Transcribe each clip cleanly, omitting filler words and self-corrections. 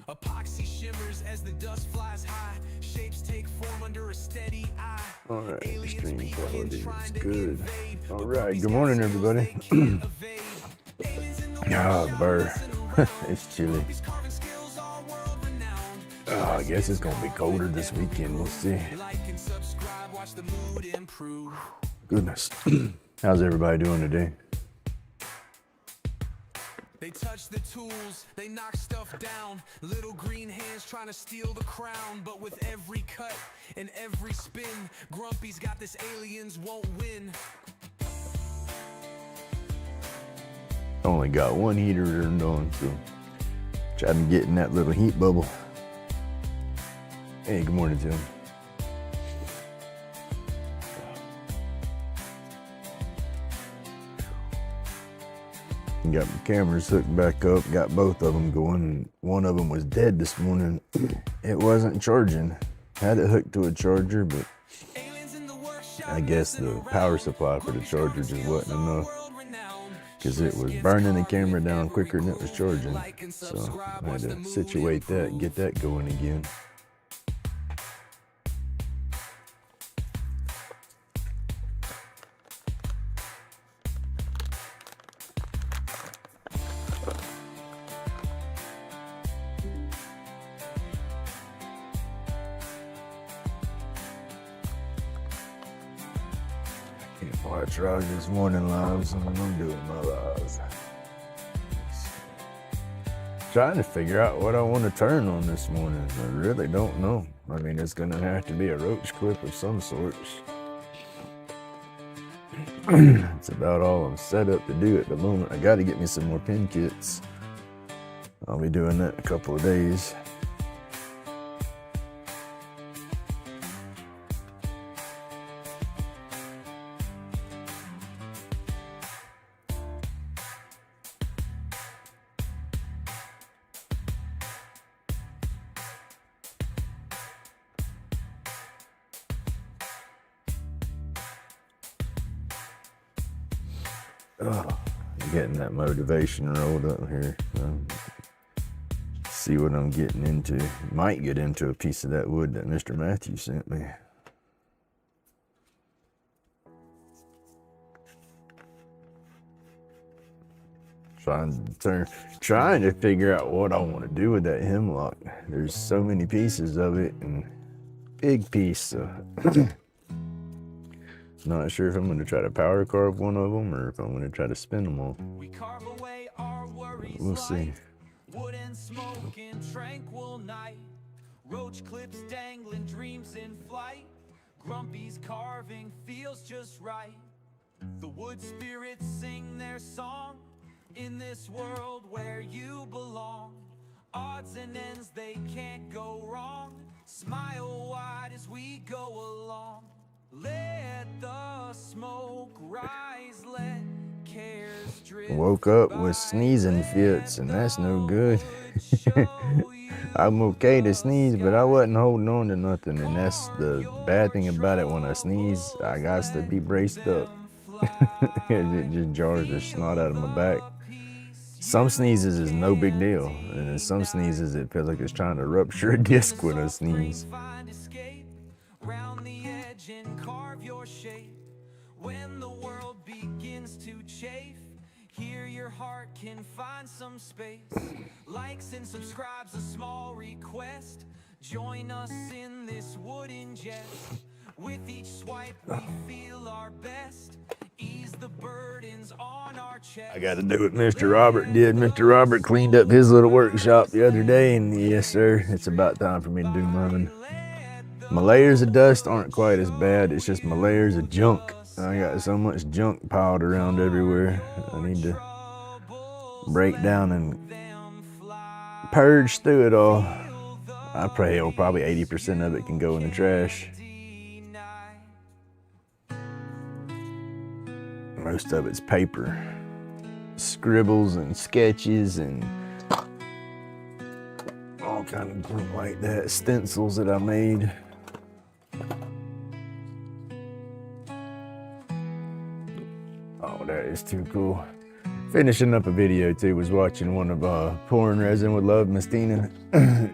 Epoxy shimmers as the dust flies high. Shapes take form under a steady eye. All right, stream quality is good. All right, good morning, everybody. Ah, burr. It's chilly. I guess it's gonna be colder this weekend. We'll see. Goodness. How's everybody doing today? They touch the tools, they knock stuff down. Little green hands trying to steal the crown. But with every cut and every spin, Grumpy's got this aliens won't win. Only got one heater turned on, so try to get in that little heat bubble. Hey, good morning, Tim. Got my cameras hooked back up, got both of them going. One of them was dead this morning. It wasn't charging. Had it hooked to a charger, but I guess the power supply for the charger just wasn't enough, because it was burning the camera down quicker than it was charging. So I had to situate that and get that going again. I tried this morning lives and I'm doing my lives. Trying to figure out what I want to turn on this morning. I really don't know. I mean, it's gonna have to be a Roach clip of some sort. It's about all I'm set up to do at the moment. I gotta get me some more pin kits. I'll be doing that in a couple of days. Oh, getting that motivation rolled up here. See what I'm getting into. Might get into a piece of that wood that Mr. Matthew sent me. Trying to figure out what I want to do with that hemlock. There's so many pieces of it, and big piece. So not sure if I'm going to try to power carve one of them or if I'm going to try to spin them all. We'll see. Wood and smoke in tranquil night. Roach clips dangling, dreams in flight. Grumpy's carving feels just right. The wood spirits sing their song. In this world where you belong, odds and ends, they can't go wrong. Smile wide as we go along. Let the smoke rise, let cares drift. Woke up with sneezing fits, and that's no good. I'm okay to sneeze, but I wasn't holding on to nothing, and that's the bad thing about it. When I sneeze, I got to be braced up. It just jars the snot out of my back. Some sneezes is no big deal, and in some sneezes it feels like it's trying to rupture a disc when I sneeze. When the world begins to chafe, here your heart can find some space. Likes and subscribes, a small request. Join us in this wooden jest. With each swipe we feel our best. Ease the burdens on our chest. I got to do what Mr. Robert did. Mr. Robert cleaned up his little workshop the other day, and yes sir, it's about time for me to do mine. My layers of dust aren't quite as bad, it's just my layers of junk. I got so much junk piled around everywhere. I need to break down and purge through it all. I pray probably 80% of it can go in the trash. Most of it's paper. Scribbles and sketches and all kind of junk like that. Stencils that I made. Oh, that is too cool. Finishing up a video too, was watching one of Pouring Resin with Love, Miss Tina.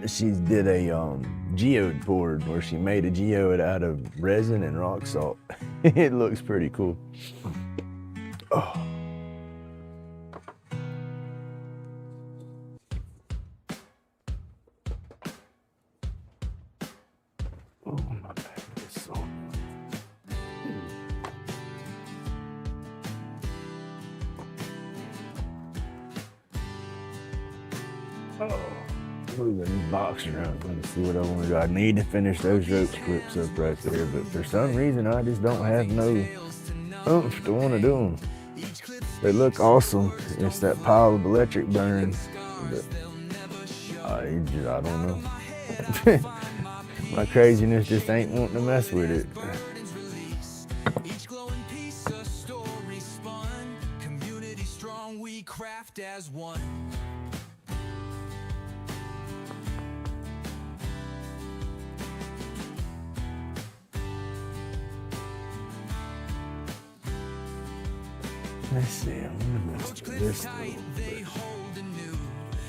She did a geode board where she made a geode out of resin and rock salt. It looks pretty cool. Oh. Oh, my back is so. Oh, moving this box around. Let me see what I want to do. I need to finish those rope clips up right there, but for some reason I just don't have no oomph to want to do them. They look awesome. It's that pile of electric burn, but I don't know. My craziness just ain't wanting to mess with it. As one. Let's see, I'm gonna mess with this a little bit.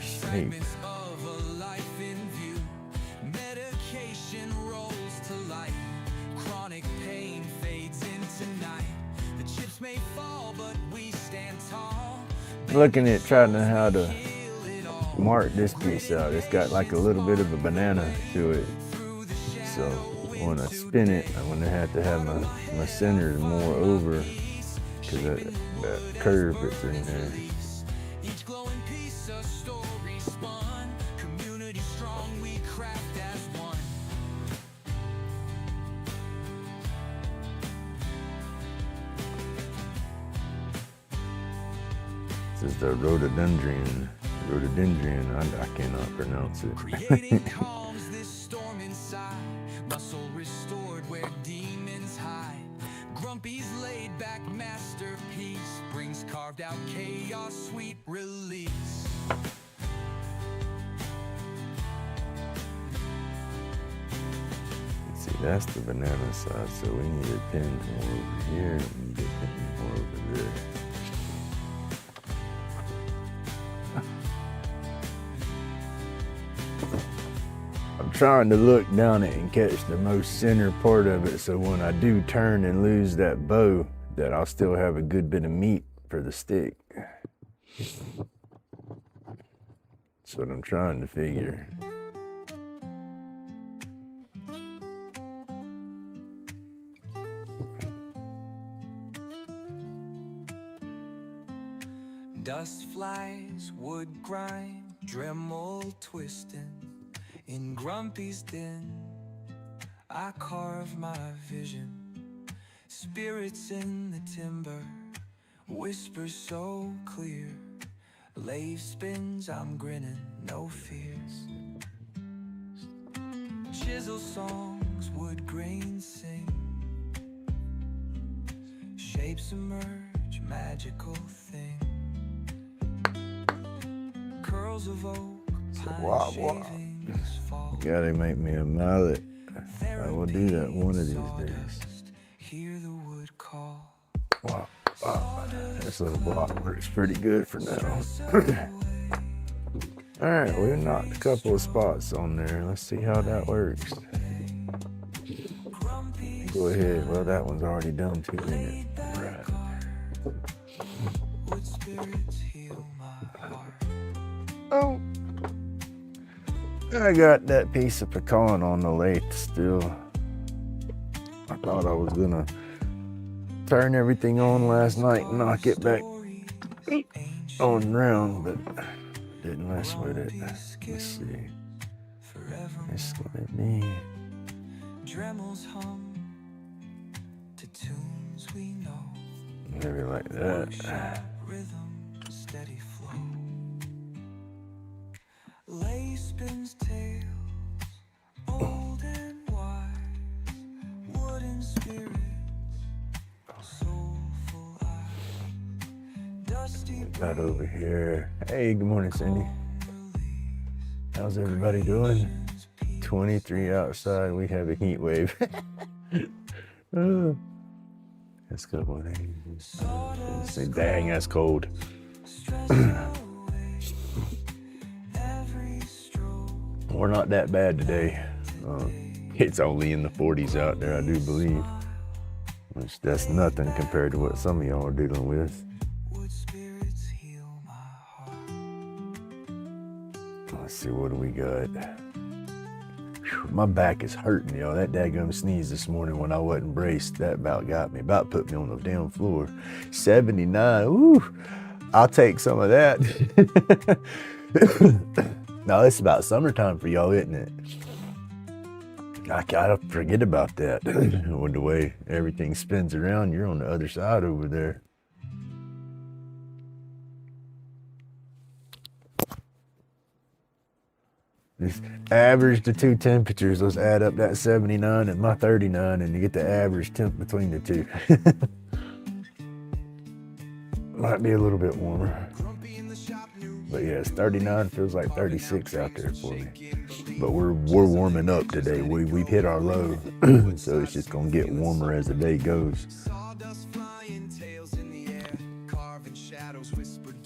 Shape. Of a life in view. Medication rolls to light. Chronic pain fades into night. The chips may fall, but we stand tall. Looking at trying to how to mark this piece out. It's got like a little bit of a banana to it. So when I spin it, I'm gonna have to have my centers more over because that curve that's in there. Each glowing piece of story spun. Community strong, we craft as one. This is the rhododendron. I cannot pronounce it. Creating calms this storm inside. Muscle restored where demons hide. Grumpy's laid back masterpiece brings carved out chaos, sweet release. See, that's the banana side, so we need a pin more over here and we need a pin more over there. I'm trying to look down it and catch the most center part of it, so when I do turn and lose that bow, that I'll still have a good bit of meat for the stick. That's what I'm trying to figure. Dust flies, wood grind, Dremel twisting. In Grumpy's den, I carve my vision. Spirits in the timber, whispers so clear. Lathe spins, I'm grinning, no fears. Chisel songs, wood grains sing. Shapes emerge, magical thing. Curls of oak, pine shavings. Gotta make me a mallet. I will do that one of these days. Hear the wood call. Wow. This little block works pretty good for now. Alright, we knocked a couple of spots on there. Let's see how that works. Go ahead. Well, that one's already done too, isn't it? Right. Wood spirits heal my heart. Oh. I got that piece of pecan on the lathe still. I thought I was gonna turn everything on last night and knock it back on round, but didn't mess with it. Let's see. It's gonna be Dremels hum to tunes we know. maybe like that. Rhythm, steady flow. Lay spins tales, old and wise. Wooden spirits, soulful eyes. Dusty Got over here. Hey, good morning, Cindy. How's everybody doing? 23 outside. We have a heat wave. Let's go. Say, dang, that's cold. We're not that bad today. It's only in the 40s out there, I do believe. Which that's nothing compared to what some of y'all are dealing with. Let's see, what do we got? Whew, my back is hurting, y'all. That daggum sneeze this morning when I wasn't braced, that about got me. About put me on the damn floor. 79, ooh, I'll take some of that. No, it's about summertime for y'all, isn't it? I gotta forget about that. With the way everything spins around, you're on the other side over there. Just average the two temperatures. Let's add up that 79 and my 39 and you get the average temp between the two. Might be a little bit warmer. But yeah, it's 39, feels like 36 out there for me. But we're warming up today. We've hit our low, so it's just gonna get warmer as the day goes.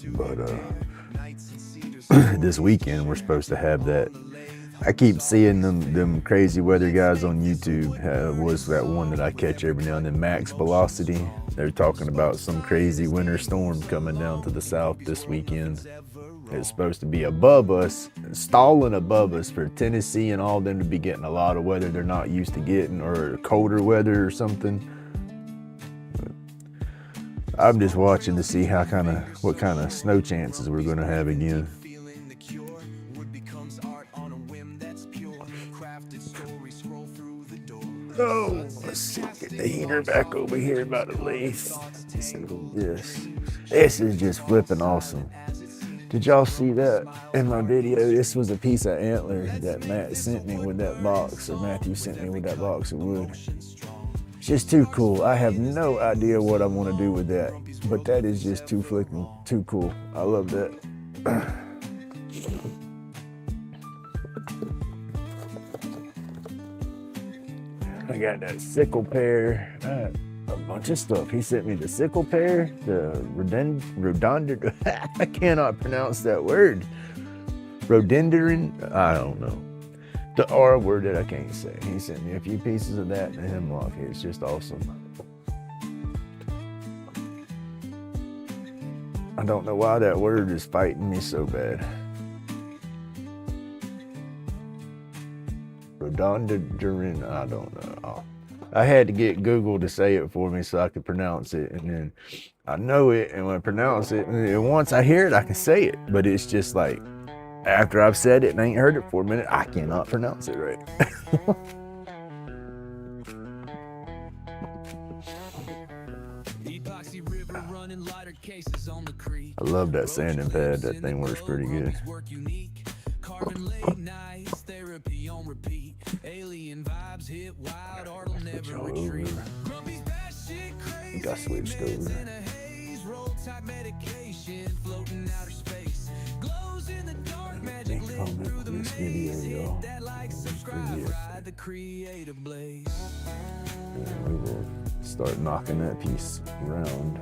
But this weekend we're supposed to have that. I keep seeing them crazy weather guys on YouTube. Was that one that I catch every now and then, Max Velocity. They're talking about some crazy winter storm coming down to the south this weekend. It's supposed to be above us, stalling above us for Tennessee and all them to be getting a lot of weather they're not used to getting, or colder weather or something. I'm just watching to see what kind of snow chances we're going to have again. Oh, let's see, get the heater back over here by the lathe. This is just flipping awesome. Did y'all see that in my video? This was a piece of antler that Matt sent me with that box, or Matthew sent me with that box of wood. It's just too cool. I have no idea what I want to do with that, but that is just too cool. I love that. I got that sickle pair, a bunch of stuff. He sent me the sickle pair, the rhododendron. I cannot pronounce that word. Rhododendron, I don't know. The R word that I can't say. He sent me a few pieces of that and a hemlock. It's just awesome. I don't know why that word is fighting me so bad. Rhododendron, I don't know. I had to get Google to say it for me so I could pronounce it, and then I know it, and when I pronounce it, and once I hear it, I can say it, but it's just like, after I've said it and I ain't heard it for a minute, I cannot pronounce it right. I love that sanding pad. That thing works pretty good. Alien vibes hit wild, art'll never retreat. Got switched over. Roll type medication, floating outer space. Glows in the dark, magic lit through the maze. Hit that like, subscribe, ride the creative blaze. And we will start knocking that piece around.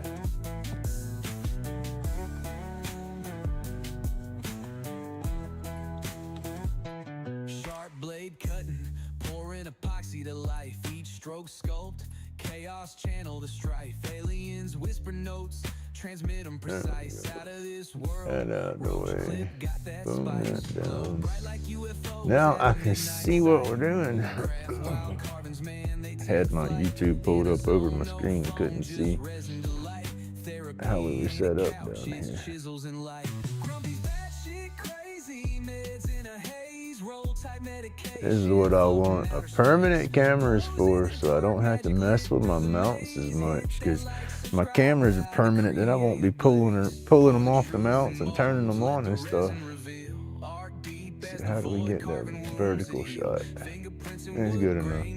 To life, each stroke sculpt, chaos channel the strife, aliens whisper notes, transmit them precise, out of this world. And out the way, boom, that down. Now I can see what we're doing. Had my YouTube pulled up over my screen, couldn't see how we were set up down here. This is what I want a permanent cameras for, so I don't have to mess with my mounts as much, because my cameras are permanent, then I won't be pulling them off the mounts and turning them on and stuff. So how do we get that vertical shot? It's good enough.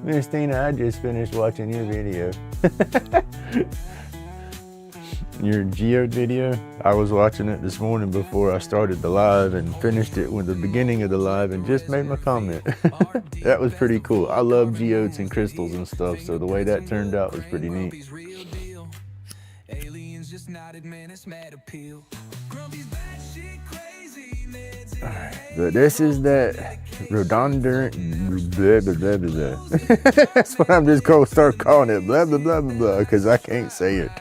Miss Tina, I just finished watching your video. your geode video. I was watching it this morning before I started the live and finished it with the beginning of the live and just made my comment. That was pretty cool. I love geodes and crystals and stuff, so the way that turned out was pretty neat. But this is that redundant blah, blah, blah, blah, blah. That's what I'm just gonna start calling it, blah blah blah blah blah, because I can't say it.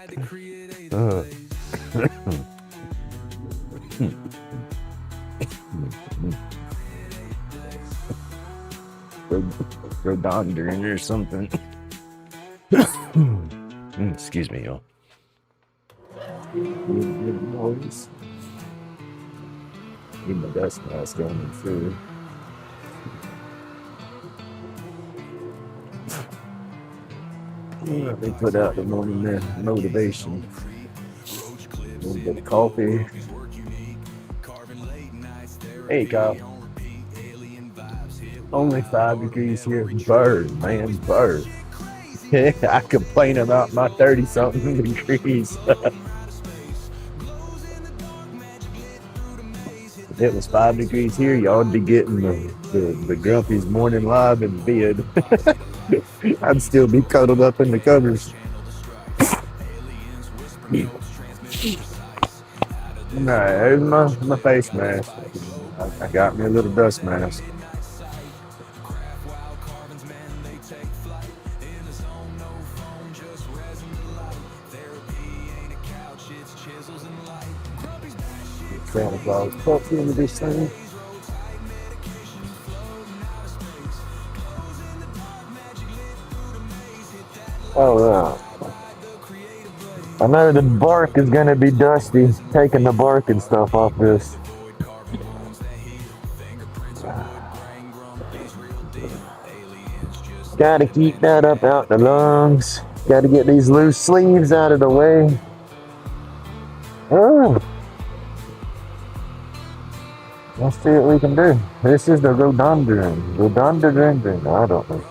Redundant or something. Excuse me, y'all. Get my dust mask going through. They put out the morning motivation. A little bit of coffee. Hey, Kyle. Only 5 degrees here. Bird, man, bird. I complain about my 30-something degrees. If it was 5 degrees here, y'all would be getting the Grumpy's morning live in bed. I'd still be cuddled up in the covers. Nah, there's my face mask. I got me a little dust mask. Santa Claus popped into this thing. Oh, I know the bark is gonna be dusty, taking the bark and stuff off this. Gotta keep that up out the lungs. Gotta get these loose sleeves out of the way. Oh. Let's see what we can do. This is the rhododendron. Rhododendron. I don't know.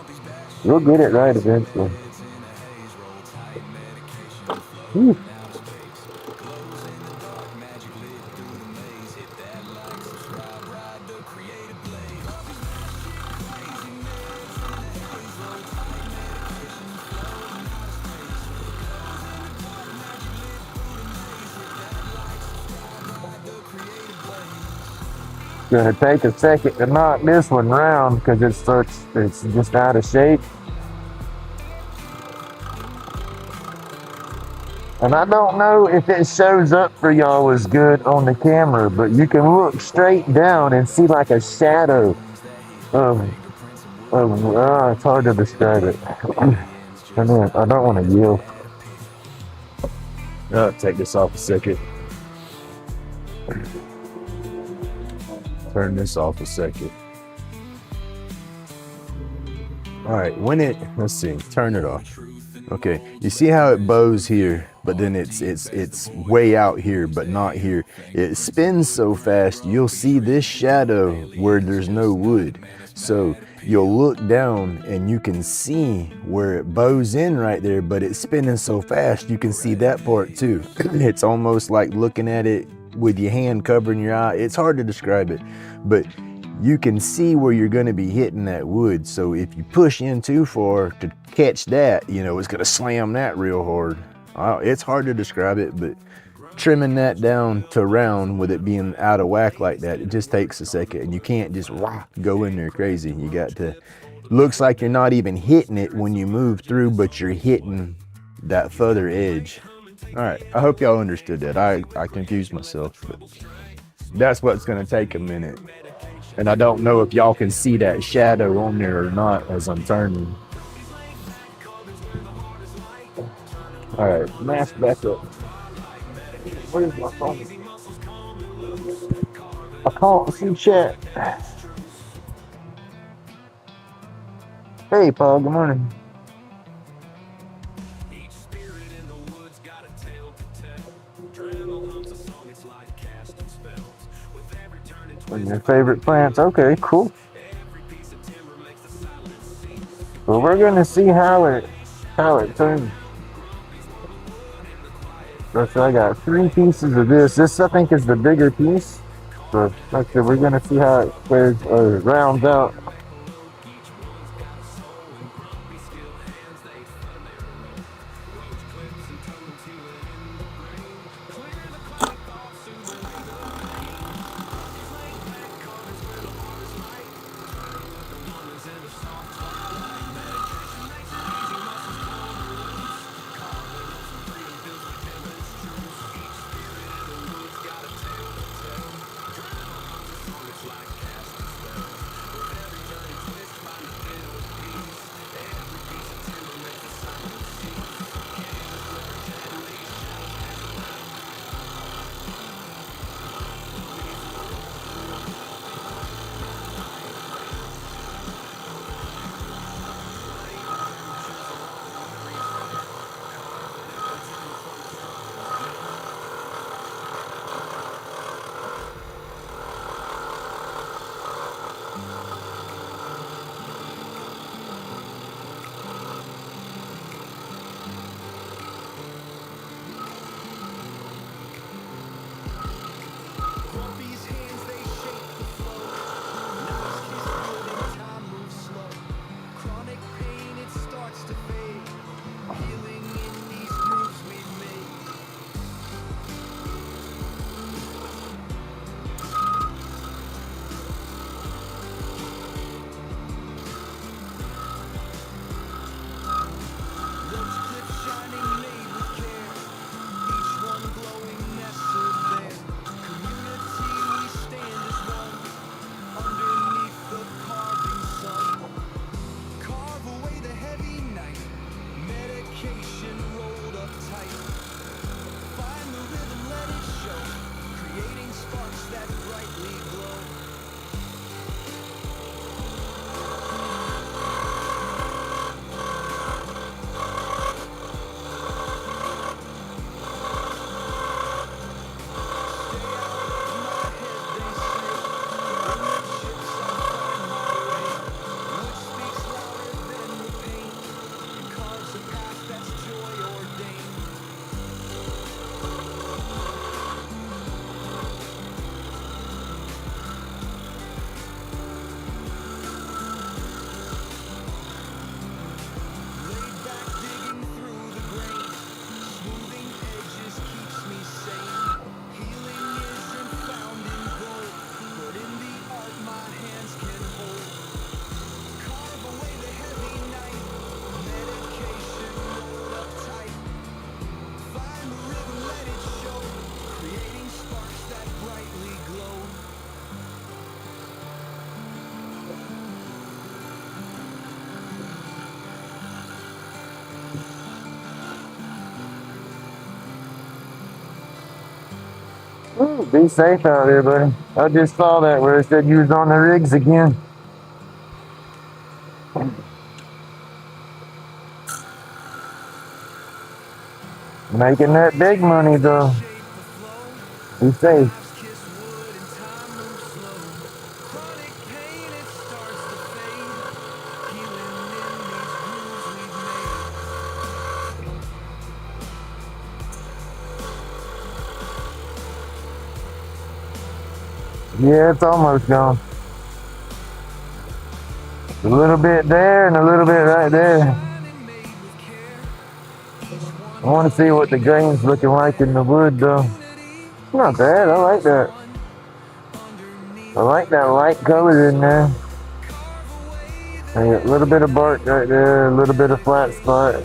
We'll get it right eventually. Whew. Gonna take a second to knock this one round because it's just out of shape. And I don't know if it shows up for y'all as good on the camera, but you can look straight down and see like a shadow of it's hard to describe it. I don't want to yield. I'll take this off a second. Turn this off a second. All right, let's see, turn it off. Okay, you see how it bows here, but then it's way out here, but not here. It spins so fast, you'll see this shadow where there's no wood. So you'll look down and you can see where it bows in right there, but it's spinning so fast, you can see that part too. It's almost like looking at it with your hand covering your eye. It's hard to describe it, but you can see where you're going to be hitting that wood. So if you push in too far to catch that, it's going to slam that real hard. It's hard to describe it, but trimming that down to round with it being out of whack like that, it just takes a second, and you can't just go in there crazy. You got to, looks like you're not even hitting it when you move through, but you're hitting that further edge. All right, I hope y'all understood that. I confused myself, but that's what's gonna take a minute. And I don't know if y'all can see that shadow on there or not as I'm turning. All right, mask back up. Where's my phone? I can't see chat. Hey, Paul, good morning. One of your favorite plants. Okay, cool. Well, we're gonna see how it turns. So I got 3 pieces of this. This I think is the bigger piece. So like I said, we're gonna see how it plays or rounds out. Ooh, be safe out there, buddy. I just saw that where it said you was on the rigs again. Making that big money though. Be safe. Yeah, it's almost gone. A little bit there and a little bit right there. I want to see what the grain's looking like in the wood though. It's not bad, I like that. I like that light color in there. And a little bit of bark right there, a little bit of flat spot.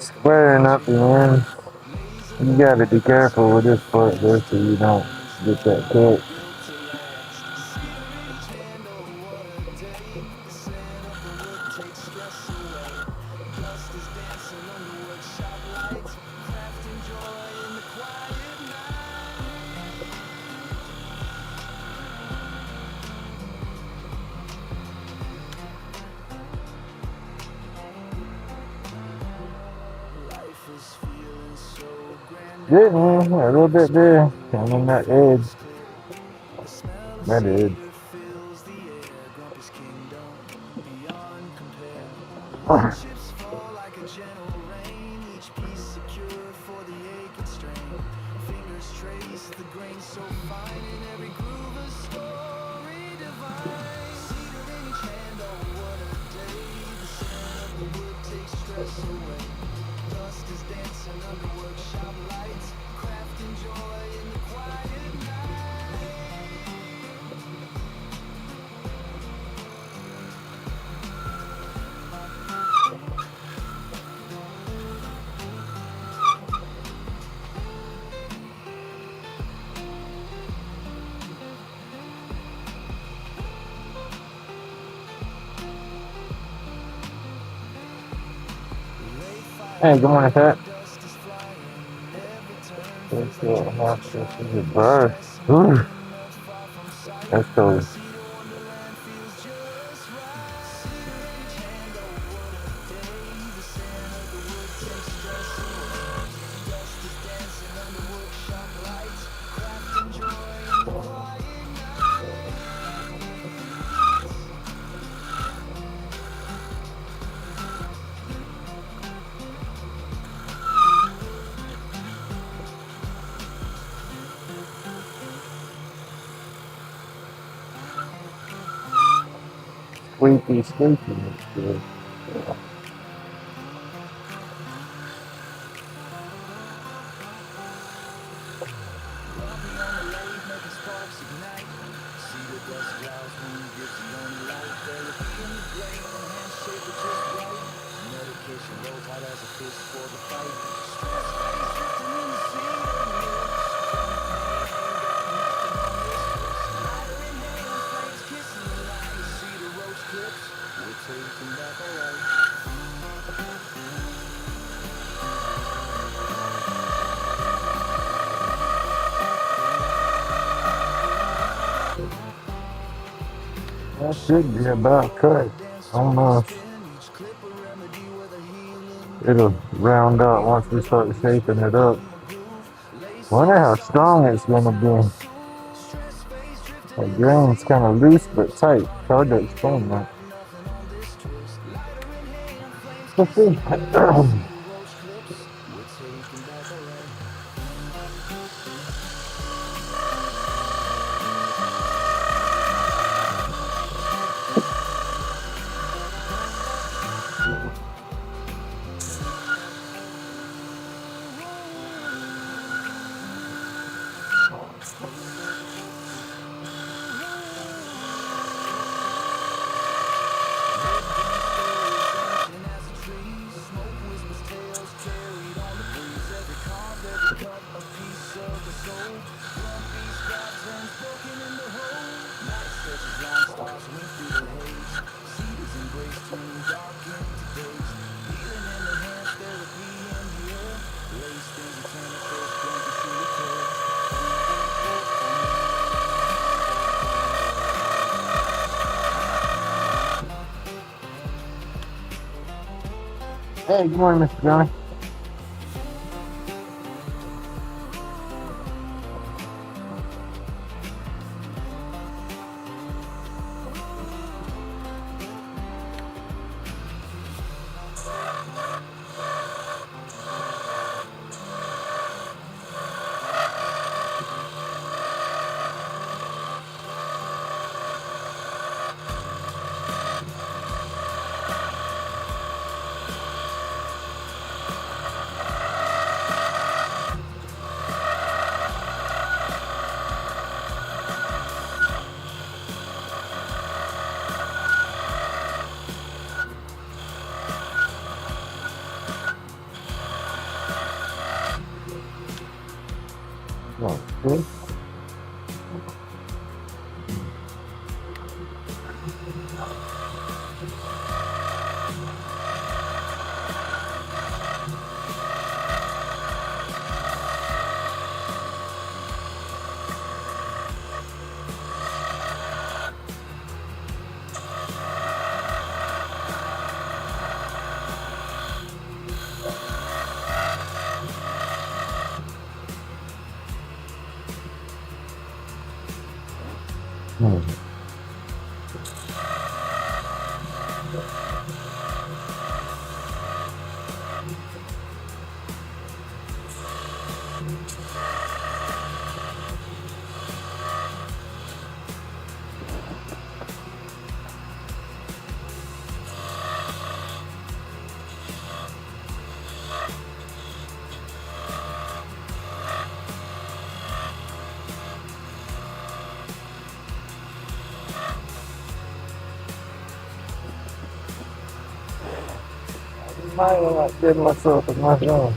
squaring up the ends. You gotta be careful with this part though so you don't get that cut. Good man, a little bit there. And on that edge. That edge. Hey, good morning, Pat. This is a bird. Ooh, that's cool. Squeaky, squeaky. That should be about cut. Almost. It'll round out once we start shaping it up. Wonder how strong it's gonna be. The grain's kind of loose but tight. It's hard to explain that. Let's see. Hey, good morning, Mr. Johnny. See? Hmm. Might not give myself as much on.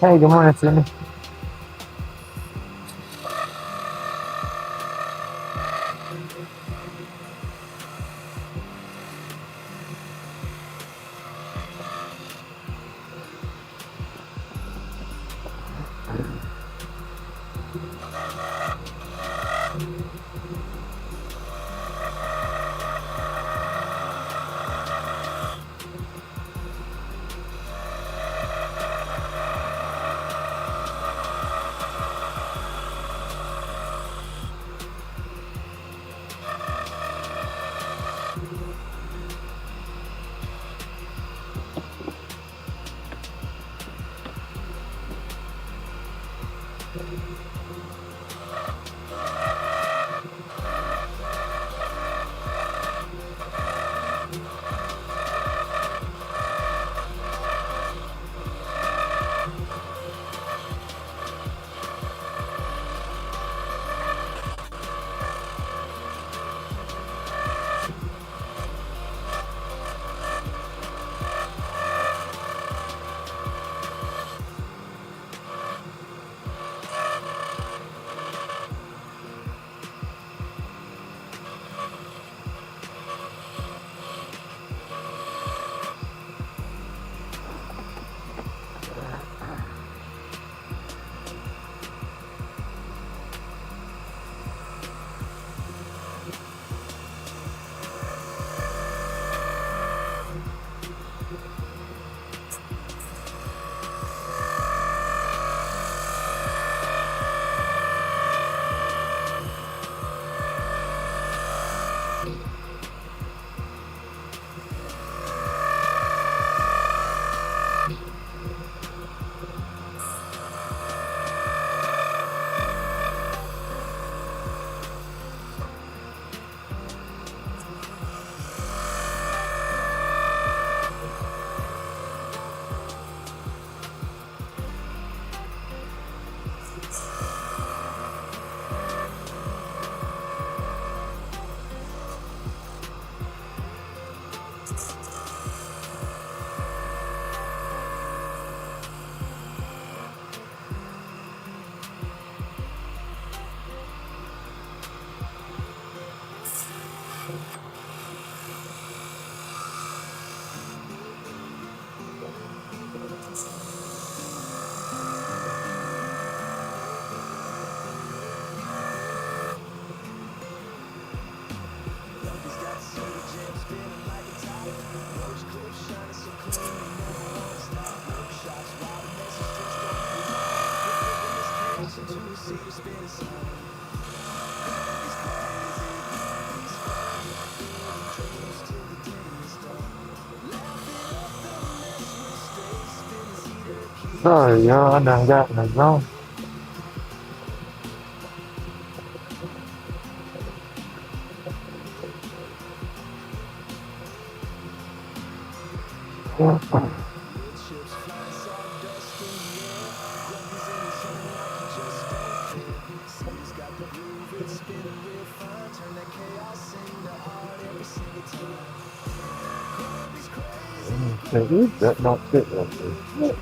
Hey, good morning, Cindy. Sorry, y'all, I done got in the zone. That don't fit right there.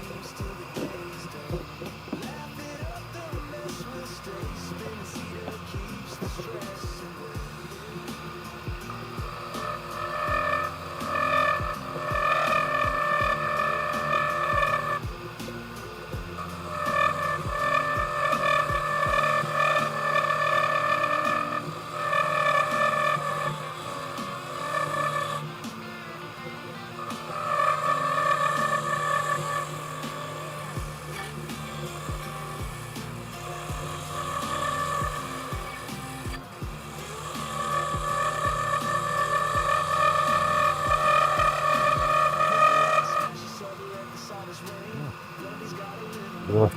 Yeah.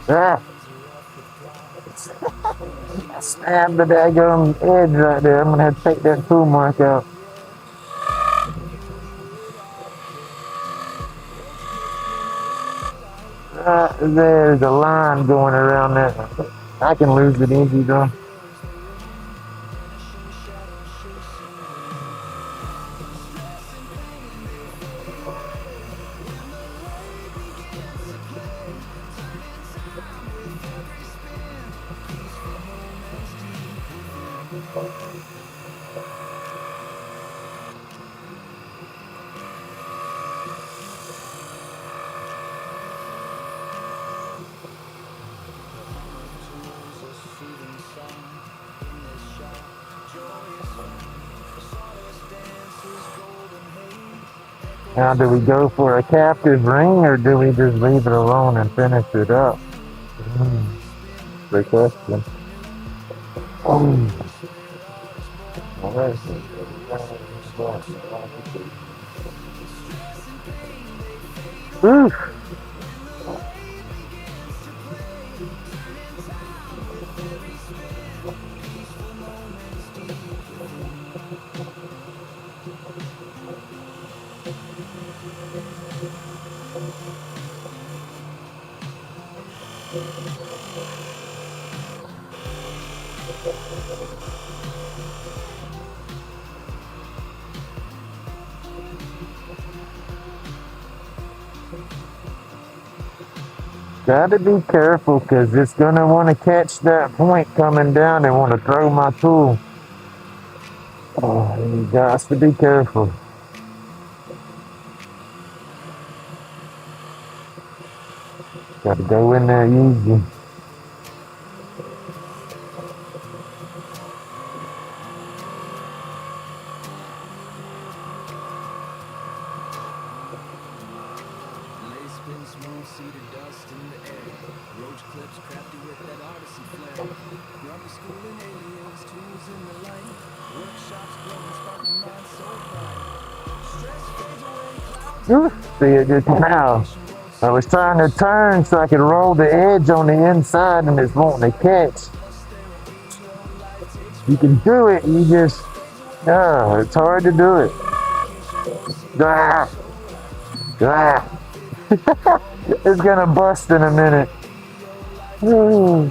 Ah, I stabbed the daggum edge right there. I'm gonna have to take that tool mark out. There's a line going around that. I can lose it easy though. Now, do we go for a captive ring or do we just leave it alone and finish it up? Great question. Oh. All right. Oof. Gotta be careful because it's gonna want to catch that point coming down and want to throw my tool. Oh, you got to be careful. Gotta go in there easy. Lathe spins smooth seeded dust in the air. Roach clips crafty with that artisan flair. Grumpy schooling aliens, tools in the light. Workshops glowing, sparking minds so bright. Stress fades away, clouds See it just now. I was trying to turn so I could roll the edge on the inside and it's wanting to catch. You can do it, you just Yeah, it's hard to do it. Ah, ah. It's gonna bust in a minute. Hmm.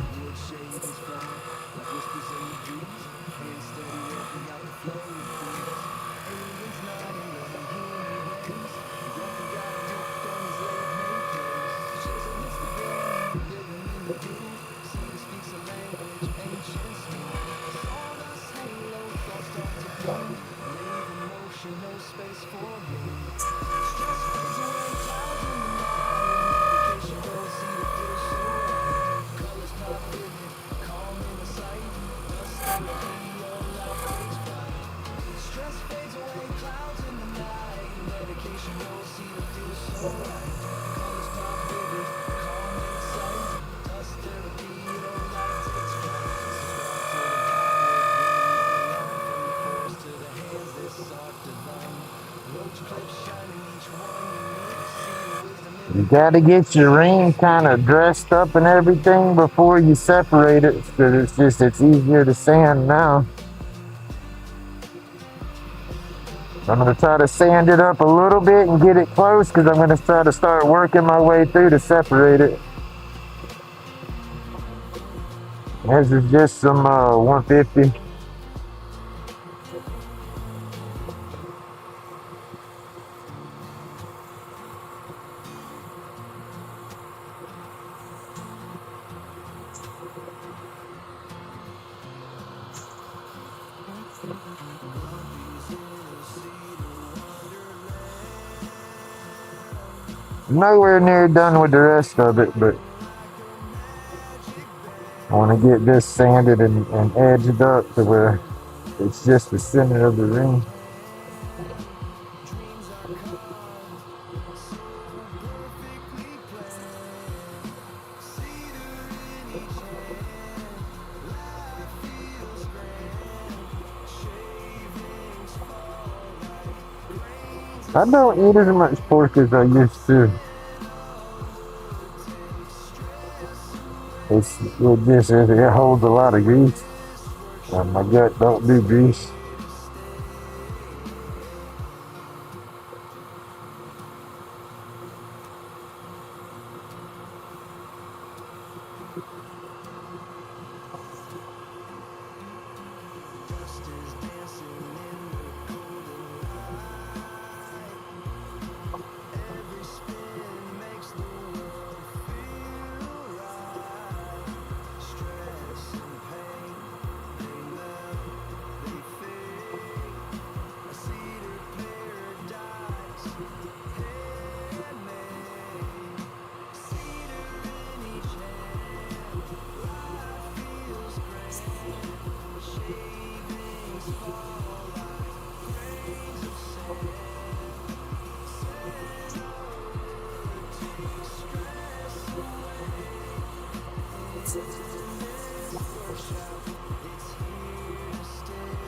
You gotta get your ring kind of dressed up and everything before you separate it, because it's easier to sand now. I'm gonna try to sand it up a little bit and get it close, because I'm gonna try to start working my way through to separate it. This is just some 150. Nowhere near done with the rest of it, but I want to get this sanded and edged up to where it's just the center of the ring. I don't eat as much pork as I used to. It holds a lot of grease. My gut don't do grease.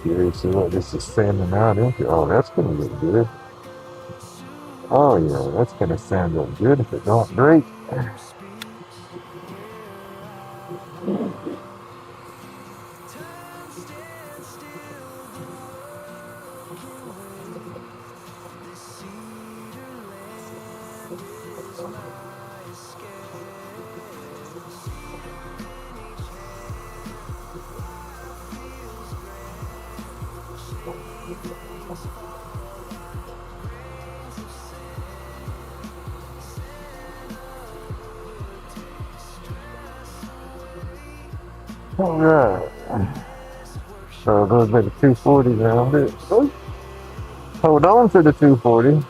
Curious to what this is sanding out into. Oh, that's gonna look good. Oh yeah, that's gonna sand up good if it don't break. All right. So those are the 240 around it. Oh, hold on to the 240.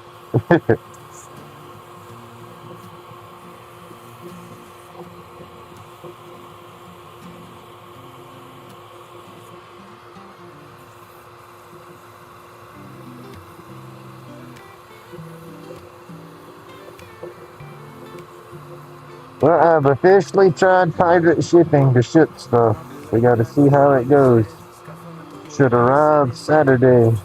Well, I've officially tried pirate shipping to ship stuff. We got to see how it goes. Should arrive Saturday.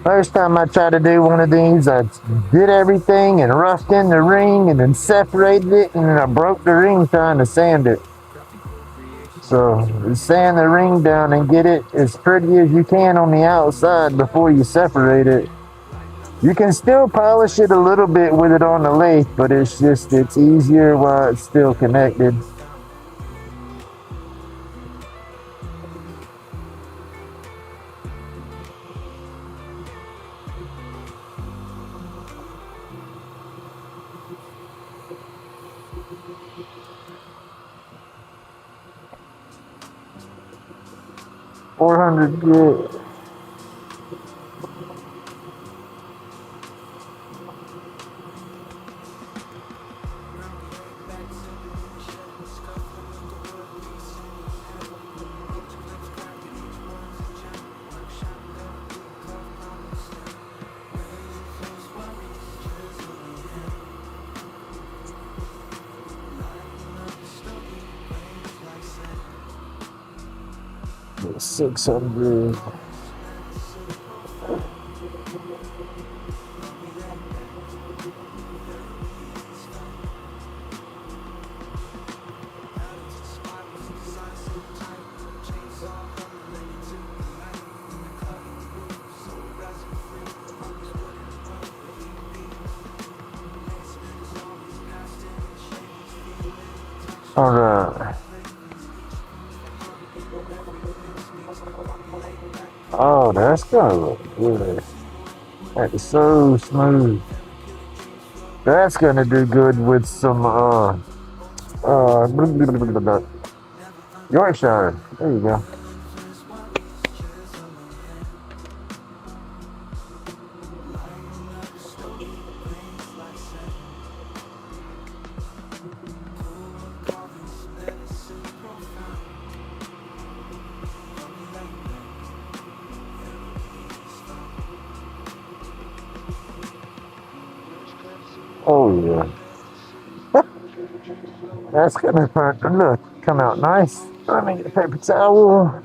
First time I tried to do one of these, I did everything and roughed in the ring and then separated it, and then I broke the ring trying to sand it. So sand the ring down and get it as pretty as you can on the outside before you separate it. You can still polish it a little bit with it on the lathe, but it's easier while it's still connected. $400 grit. $600. All right. Oh, that's gonna look good. That is so smooth. That's gonna do good with some Yorkshire. There you go. Oh yeah. That's gonna come out nice. Let me get a paper towel.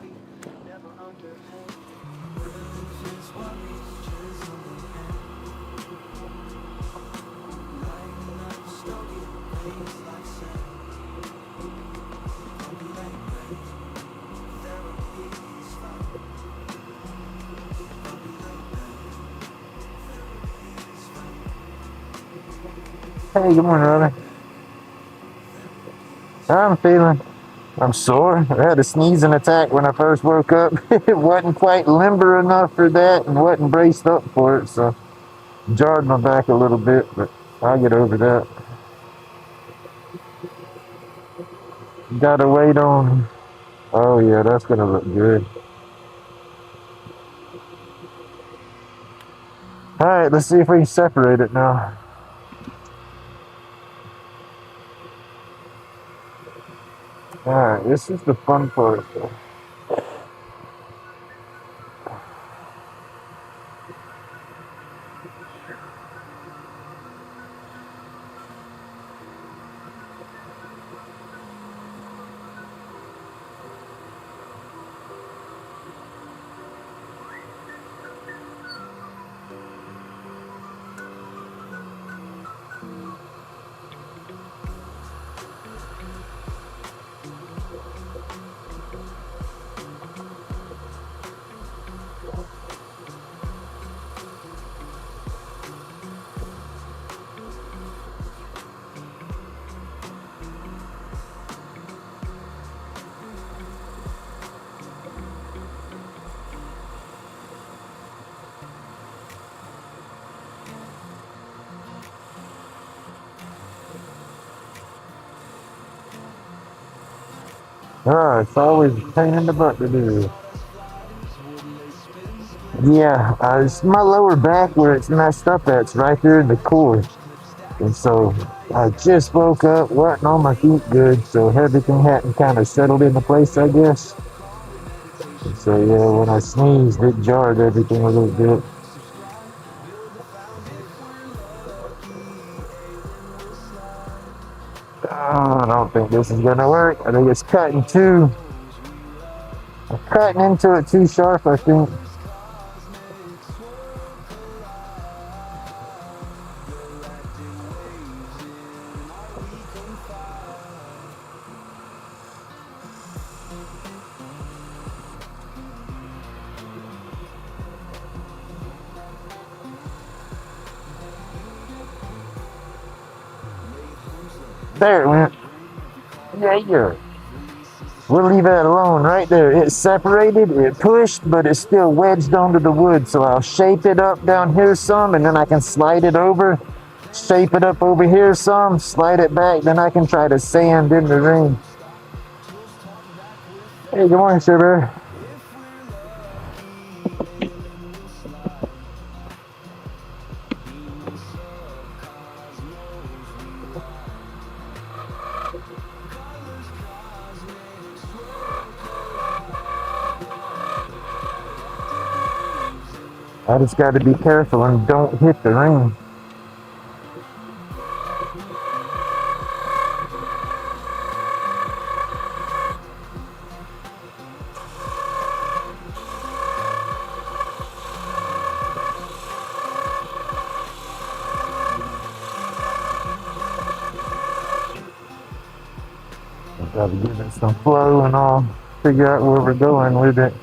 Hey, good morning, brother. I'm sore. I had a sneezing attack when I first woke up. It wasn't quite limber enough for that and wasn't braced up for it, so jarred my back a little bit, but I'll get over that. Gotta wait on. Oh yeah, that's gonna look good. All right, let's see if we can separate it now. All right, this is the fun part. It's always a pain in the butt to do. Yeah, it's my lower back where it's messed up at. It's right there in the core. And so I just woke up, wasn't on my feet good, so everything hadn't kind of settled into place, I guess. And so yeah, when I sneezed, it jarred everything a little bit. Oh, I don't think this is gonna work. I think it's cutting too. I'm cutting into it too sharp, I think. There it went. Yeah. We'll leave that alone right there. It separated, it pushed, but it's still wedged onto the wood. So I'll shape it up down here some, and then I can slide it over, shape it up over here some, slide it back, then I can try to sand in the ring. Hey, good morning, Sir Bear. I just got to be careful and don't hit the ring. Got to give it some flow and I'll figure out where we're going with it.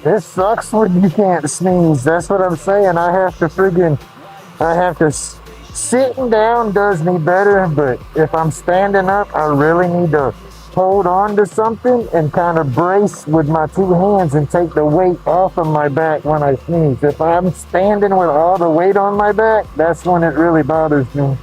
It sucks when you can't sneeze. That's what I'm saying. I have to sitting down does me better, but if I'm standing up, I really need to hold on to something and kind of brace with my two hands and take the weight off of my back when I sneeze. If I'm standing with all the weight on my back, that's when it really bothers me.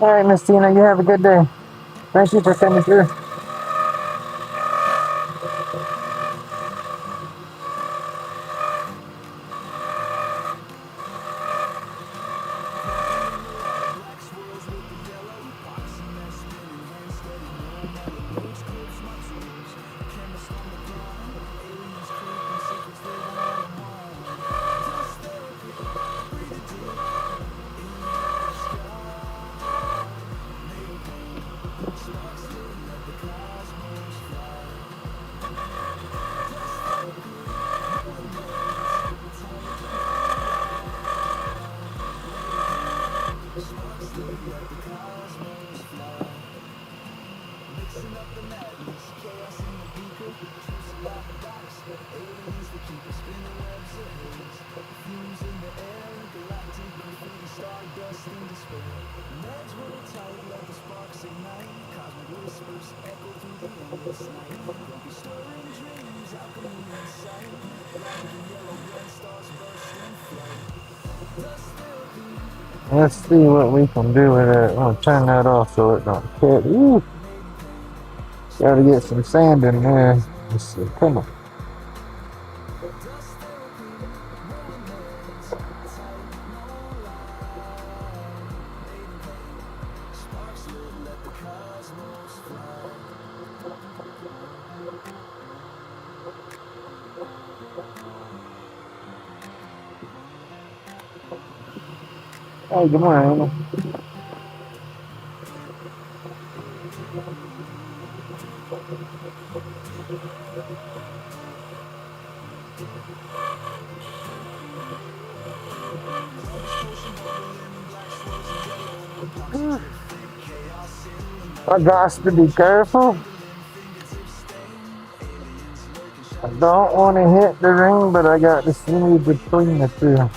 All right, Miss Tina, you have a good day. Thank you for coming through. Let's see what we can do with it. I'm gonna turn that off so it don't hit. Ooh. Gotta get some sand in there. Let's see. Come on. Hey, good morning, Amy. I got to be careful. I don't want to hit the ring, but I got to see between the two.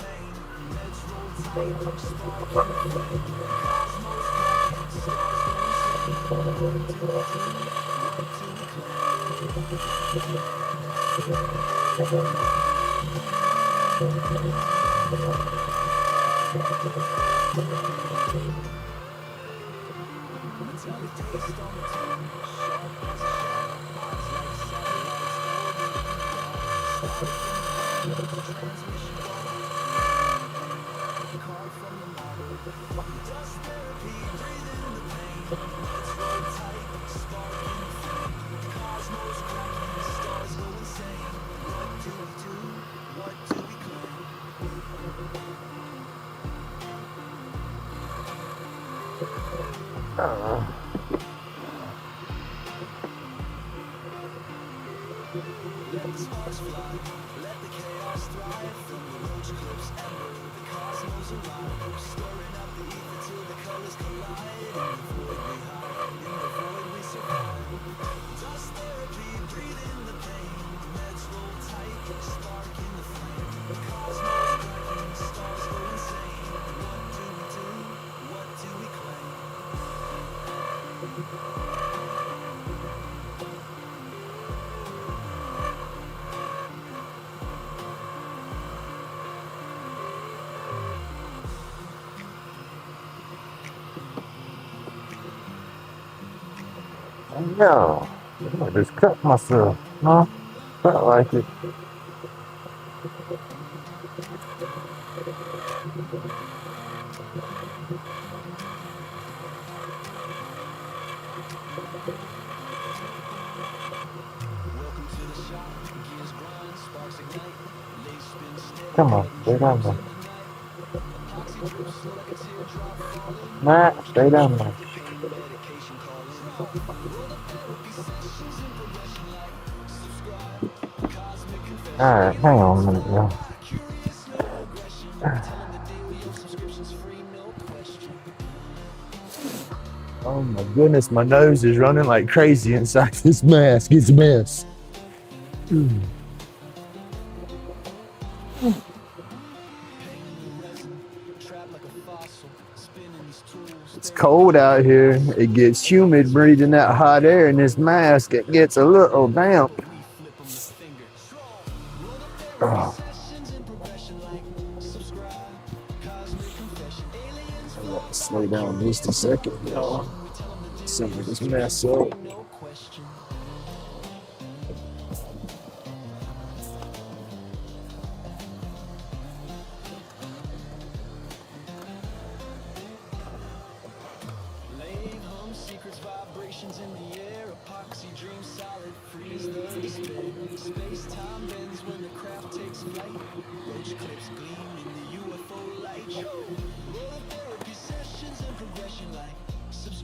Uh, no, I just cut myself. Huh? Felt like it. Come on, stay down there. Matt, stay down there. Alright, hang on a minute, y'all. Oh my goodness, my nose is running like crazy inside this mask. It's a mess. It's cold out here. It gets humid breathing that hot air in this mask. It gets a little damp. Oh. I got to slow down just a second, y'all. Some of this mess up.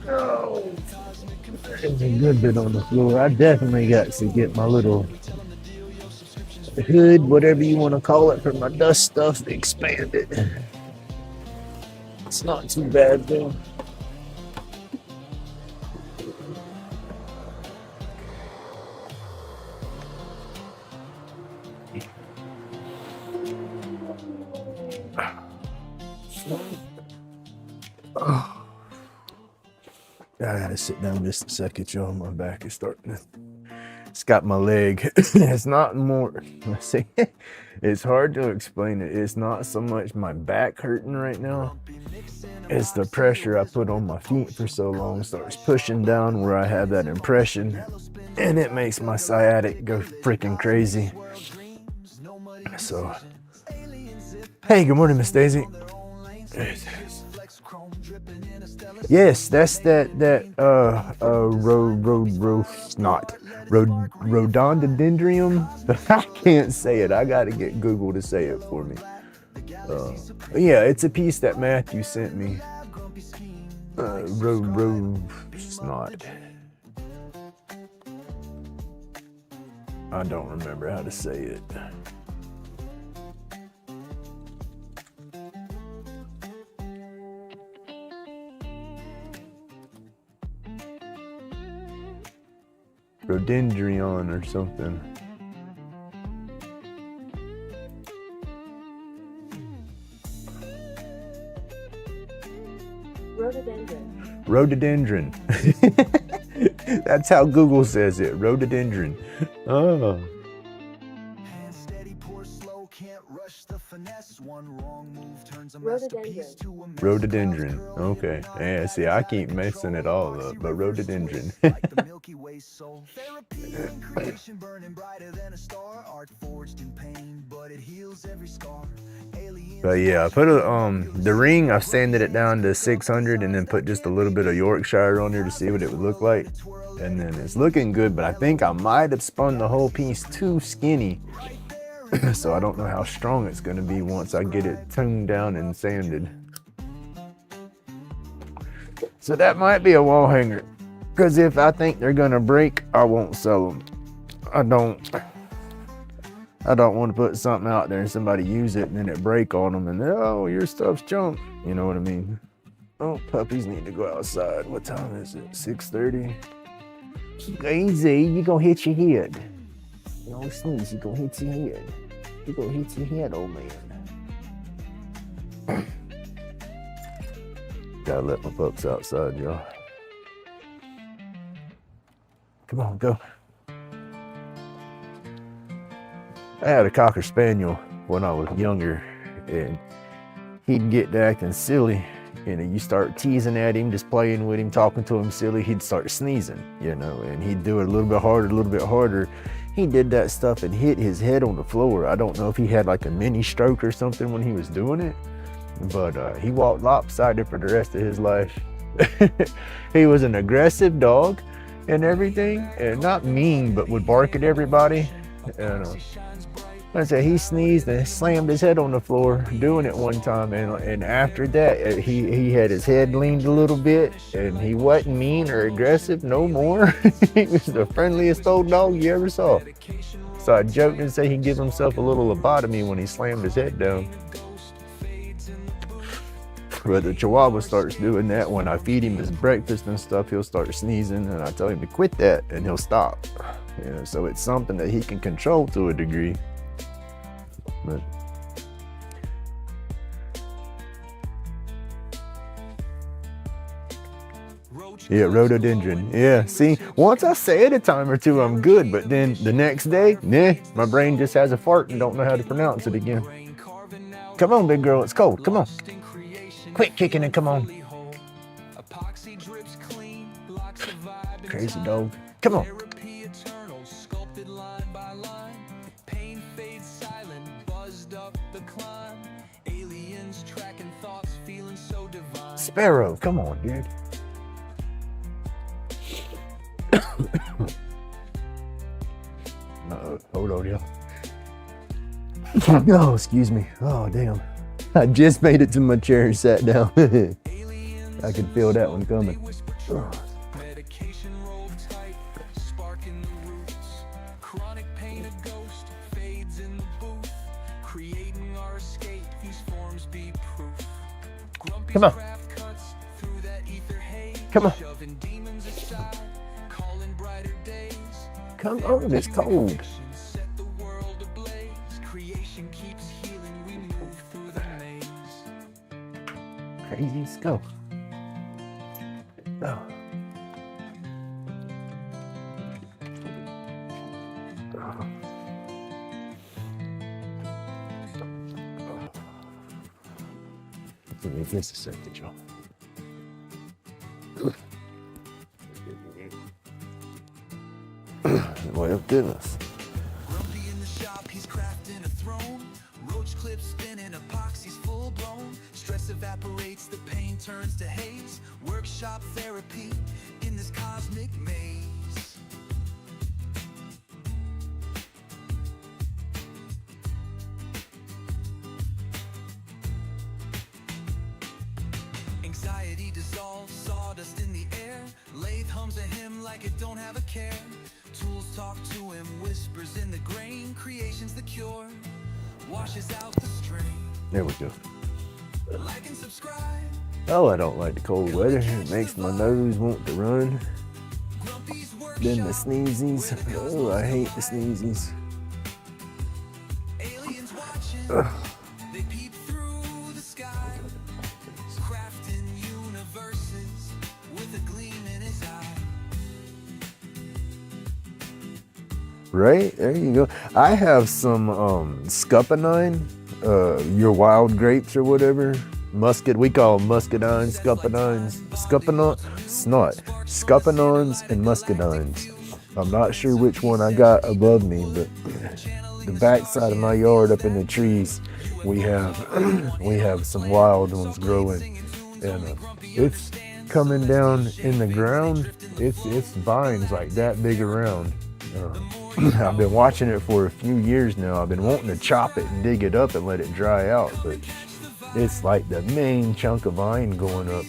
Oh, there's a good bit on the floor. I definitely got to get my little hood, whatever you want to call it, for my dust stuff expanded. It's not too bad though. I gotta sit down just a second, y'all. My back is starting to. It's got my leg. It's not more. Let's see. It's hard to explain it. It's not so much my back hurting right now. It's the pressure I put on my feet for so long starts pushing down where I have that impression, and it makes my sciatic go freaking crazy. So, hey, good morning, Miss Daisy. Yes, that's rhododendron. I can't say it. I gotta get Google to say it for me. Yeah, it's a piece that Matthew sent me. Snot. I don't remember how to say it. Rhododendron or something. Rhododendron. That's how Google says it. Rhododendron. Oh. Rhododendron. Okay. Yeah, see, I keep messing it all up, but rhododendron. But yeah, I put the ring, I've sanded it down to 600 and then put just a little bit of Yorkshire on there to see what it would look like. And then it's looking good, but I think I might have spun the whole piece too skinny. So I don't know how strong it's gonna be once I get it toned down and sanded. So that might be a wall hanger, because if I think they're gonna break, I won't sell them. I don't want to put something out there and somebody use it and then it break on them and oh, your stuff's junk. You know what I mean? Oh, puppies need to go outside. What time is it? 6:30. Easy, you gonna hit your head. Don't sneeze, you gonna hit your head. You gonna hit your head, old man. Gotta let my pups outside, y'all. Come on, go. I had a Cocker Spaniel when I was younger, and he'd get to acting silly. And you start teasing at him, just playing with him, talking to him silly, he'd start sneezing, you know, and he'd do it a little bit harder, a little bit harder. He did that stuff and hit his head on the floor. I don't know if he had like a mini stroke or something when he was doing it, but he walked lopsided for the rest of his life. He was an aggressive dog and everything, and not mean, but would bark at everybody. And like I said, he sneezed and slammed his head on the floor doing it one time, and after that he had his head leaned a little bit, and he wasn't mean or aggressive no more. He was the friendliest old dog you ever saw. So I joked and say he'd give himself a little lobotomy when he slammed his head down. But the Chihuahua starts doing that when I feed him his breakfast and stuff. He'll start sneezing and I tell him to quit that and he'll stop. You know, so it's something that he can control to a degree. But yeah, rhododendron. Yeah, see, once I say it a time or two, I'm good. But then the next day, nah, my brain just has a fart and don't know how to pronounce it again. Come on, big girl, it's cold. Come on. Quit kicking and come on. Crazy dog. Come on. Sparrow, come on, dude. Hold on, y'all. Oh, excuse me. Oh, damn. I just made it to my chair and sat down. I could feel that one coming. Oh. Come on. Come on. Come on, it's cold. Crazy, let's go. Oh. Give me just a second, y'all. Well, goodness. Grumpy in the shop, he's crafting a throne. Roach clips spinning, epoxy's full blown. Stress evaporates, the pain turns to haze. Workshop therapy in this cosmic maze. Anxiety dissolves, sawdust in the air. Lathe hums a hymn like it don't have a care. Tools talk to him, whispers in the grain. Creation's the cure, washes out the strain. There we go. Like and subscribe. Oh, I don't like the cold weather. It makes my nose want to run. Grumpy's Then the workshop. sneezies. Oh, I hate the sneezies. Aliens watching. They peep through the sky. Crafting universes with a gleam in his eye. Right? There you go. I have some scuppernine, your wild grapes or whatever. Muscat, we call them muscadines, scuppernines, scuppernines and muscadines. I'm not sure which one I got above me, but the backside of my yard up in the trees, we have some wild ones growing, and it's coming down in the ground. It's vines like that big around. I've been watching it for a few years now. I've been wanting to chop it and dig it up and let it dry out, but it's like the main chunk of vine going up,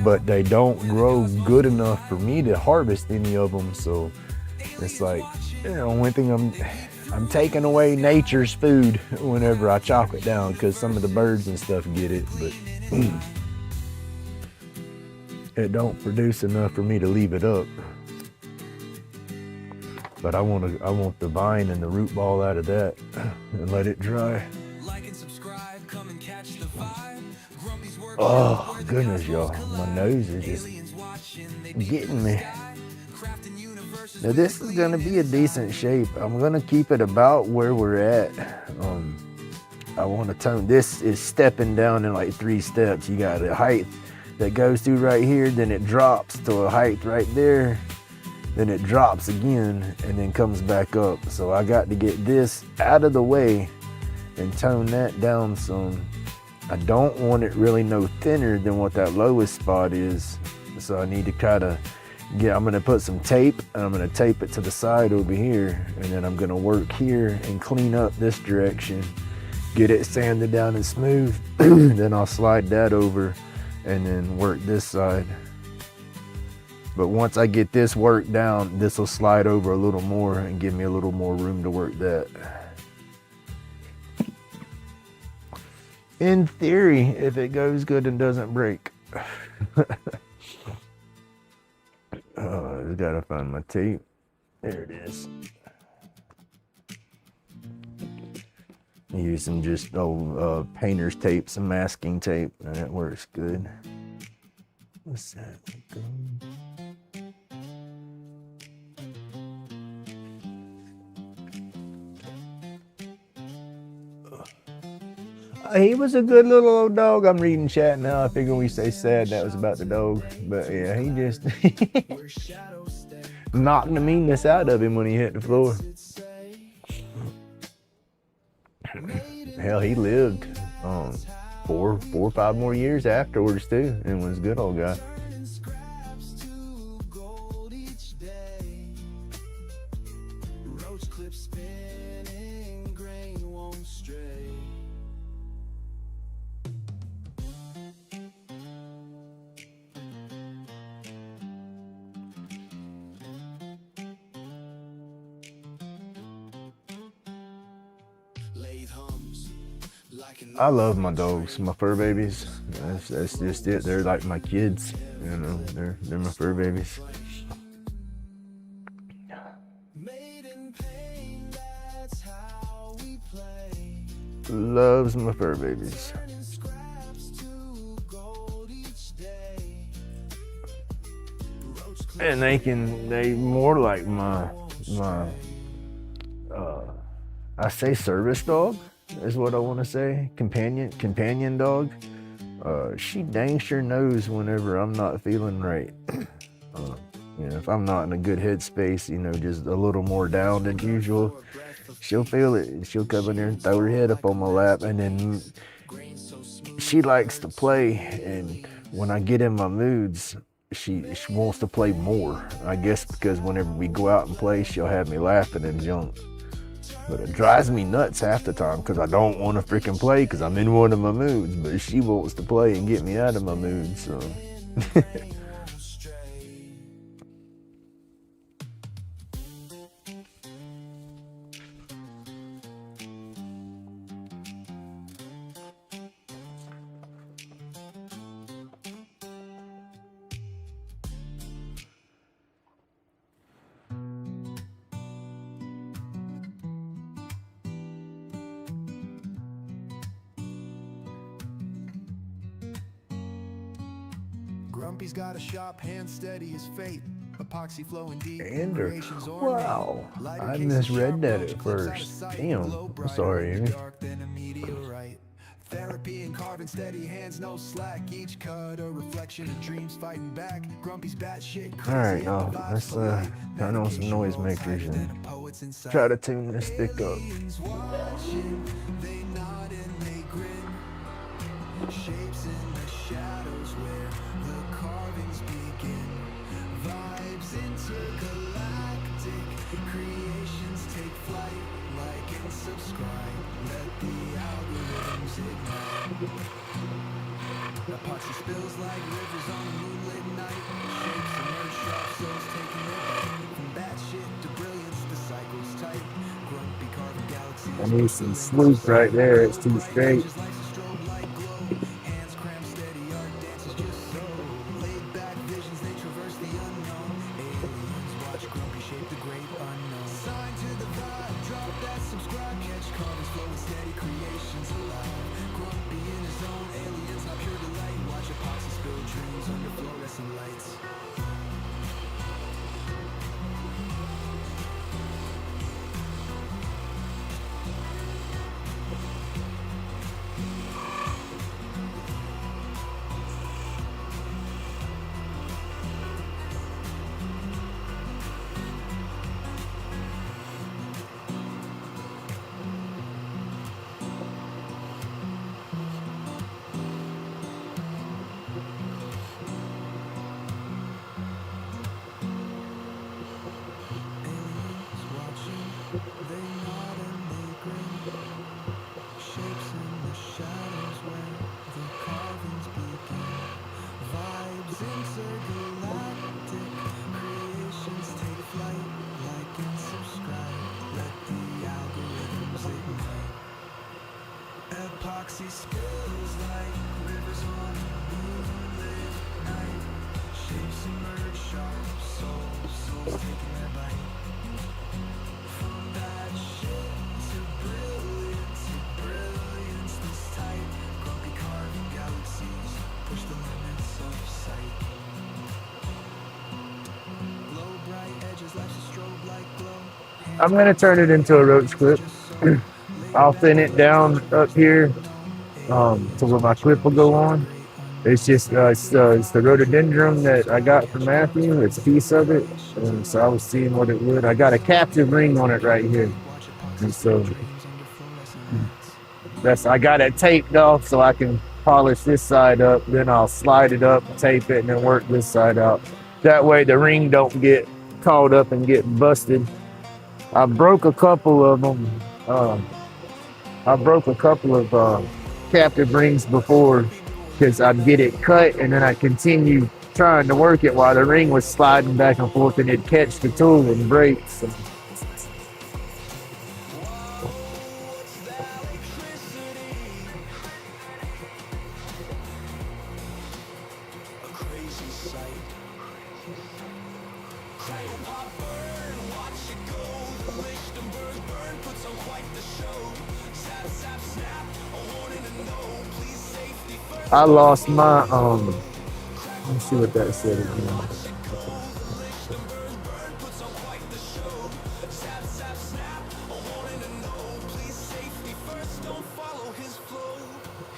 but they don't grow good enough for me to harvest any of them. So it's like, one thing I'm taking away nature's food whenever I chop it down, because some of the birds and stuff get it, but it don't produce enough for me to leave it up. But I want the vine and the root ball out of that and let it dry. Like and subscribe, come and catch the vibe. Grumpy's workshop. Oh goodness, y'all, my nose is just Aliens watching, they getting me. crafting universes. Now this is gonna be a decent shape. I'm gonna keep it about where we're at. I want to tone. This is stepping down in like 3 steps. You got a height that goes through right here, then it drops to a height right there, then it drops again and then comes back up. So I got to get this out of the way and tone that down some. I don't want it really no thinner than what that lowest spot is. So I need to kind of I'm gonna put some tape and I'm gonna tape it to the side over here, and then I'm gonna work here and clean up this direction, get it sanded down and smooth. Then I'll slide that over and then work this side. But once I get this worked down, this will slide over a little more and give me a little more room to work that. In theory, if it goes good and doesn't break. I gotta find my tape. There it is. Use some just old painter's tape, some masking tape, and it works good. What's that? He was a good little old dog. I'm reading chat now. I figure we say sad that was about the dog. But yeah, he just knocked the meanness out of him when he hit the floor. Hell, he lived 4 or 5 more years afterwards too, and was a good old guy. Roach clip spinning, grain won't stray. Lathe hums like an I love my dogs, my fur babies. That's just it. They're like my kids, you know. They're my fur babies. made in pain, that's how we play. Loves my fur babies. Turning scraps to gold each day. Roach clip And they more like my I say service dog is what I want to say. Companion dog. She dang sure knows whenever I'm not feeling right. You know, if I'm not in a good headspace, you know, just a little more down than usual, she'll feel it. She'll come in there and throw her head up on my lap, and then she likes to play. And when I get in my moods, she wants to play more. I guess because whenever we go out and play, she'll have me laughing and junk. But it drives me nuts half the time because I don't want to freaking play because I'm in one of my moods. But she wants to play and get me out of my mood, so. Grumpy's got a sharp hand, steady as fate. Epoxy flowing deep. Ander. Wow. I misread that at first. Damn. I'm sorry, Amy. Therapy and carving steady hands, no slack. Each cut a reflection of dreams fighting back. Grumpy's batshit crazy. Alright, now let's turn on some noisemakers and try to tune this stick up. They nod and they grin. Shapes in the shadows where the carvings begin. Vibes intergalactic. Creations take flight. Like and subscribe. Let the algorithms ignite. Epoxy spills like rivers on a moonlit night. Shapes emerge sharp, souls taking their bite. From bad shit to brilliance, the cycle's tight. Grumpy carving galaxies. I need some swoop right there. It's too straight. Hands crammed steady, art dances just so. Laid back visions, they traverse the unknown. Aliens watch Grumpy shape the great unknown. Sign to the vibe, drop that subscribe. Catch carvings flowing steady, creations alive. Grumpy in his own, aliens not pure delight. Watch epoxy spill dreams under fluorescent lights. Epoxy spills like rivers on a moonlit night. Shapes emerge sharp, souls taking their bite. From bad shit to brilliance this tight. Grumpy carving galaxies, push the limits of sight. Glow bright edges, life's a strobe like glow. I'm gonna turn it into a Roach clip. I'll thin it down up here to where my clip will go on. It's just it's the rhododendron that I got from Matthew. It's a piece of it, and so I was seeing what it would. I got a captive ring on it right here, and so I got it taped off so I can polish this side up. Then I'll slide it up, tape it, and then work this side out. That way the ring don't get caught up and get busted. I broke a couple of them. I broke a couple of captive rings before because I'd get it cut and then I'd continue trying to work it while the ring was sliding back and forth and it'd catch the tool and break. So. I lost my let me see what that said again.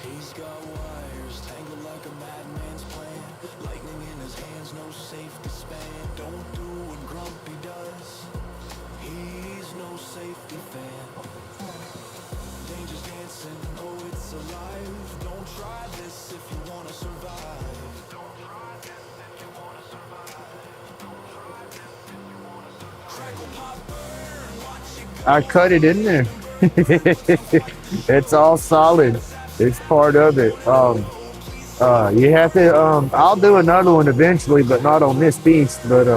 He's got wires tangled like a madman's plan. Lightning in his hands, no safety span. Don't do what Grumpy does. He's no safety fan. Danger's dancing, oh it's alive. Don't try this if you wanna survive. Don't try this if you wanna survive. I cut it in there. It's all solid. It's part of it. You have to. I'll do another one eventually, but not on this piece. But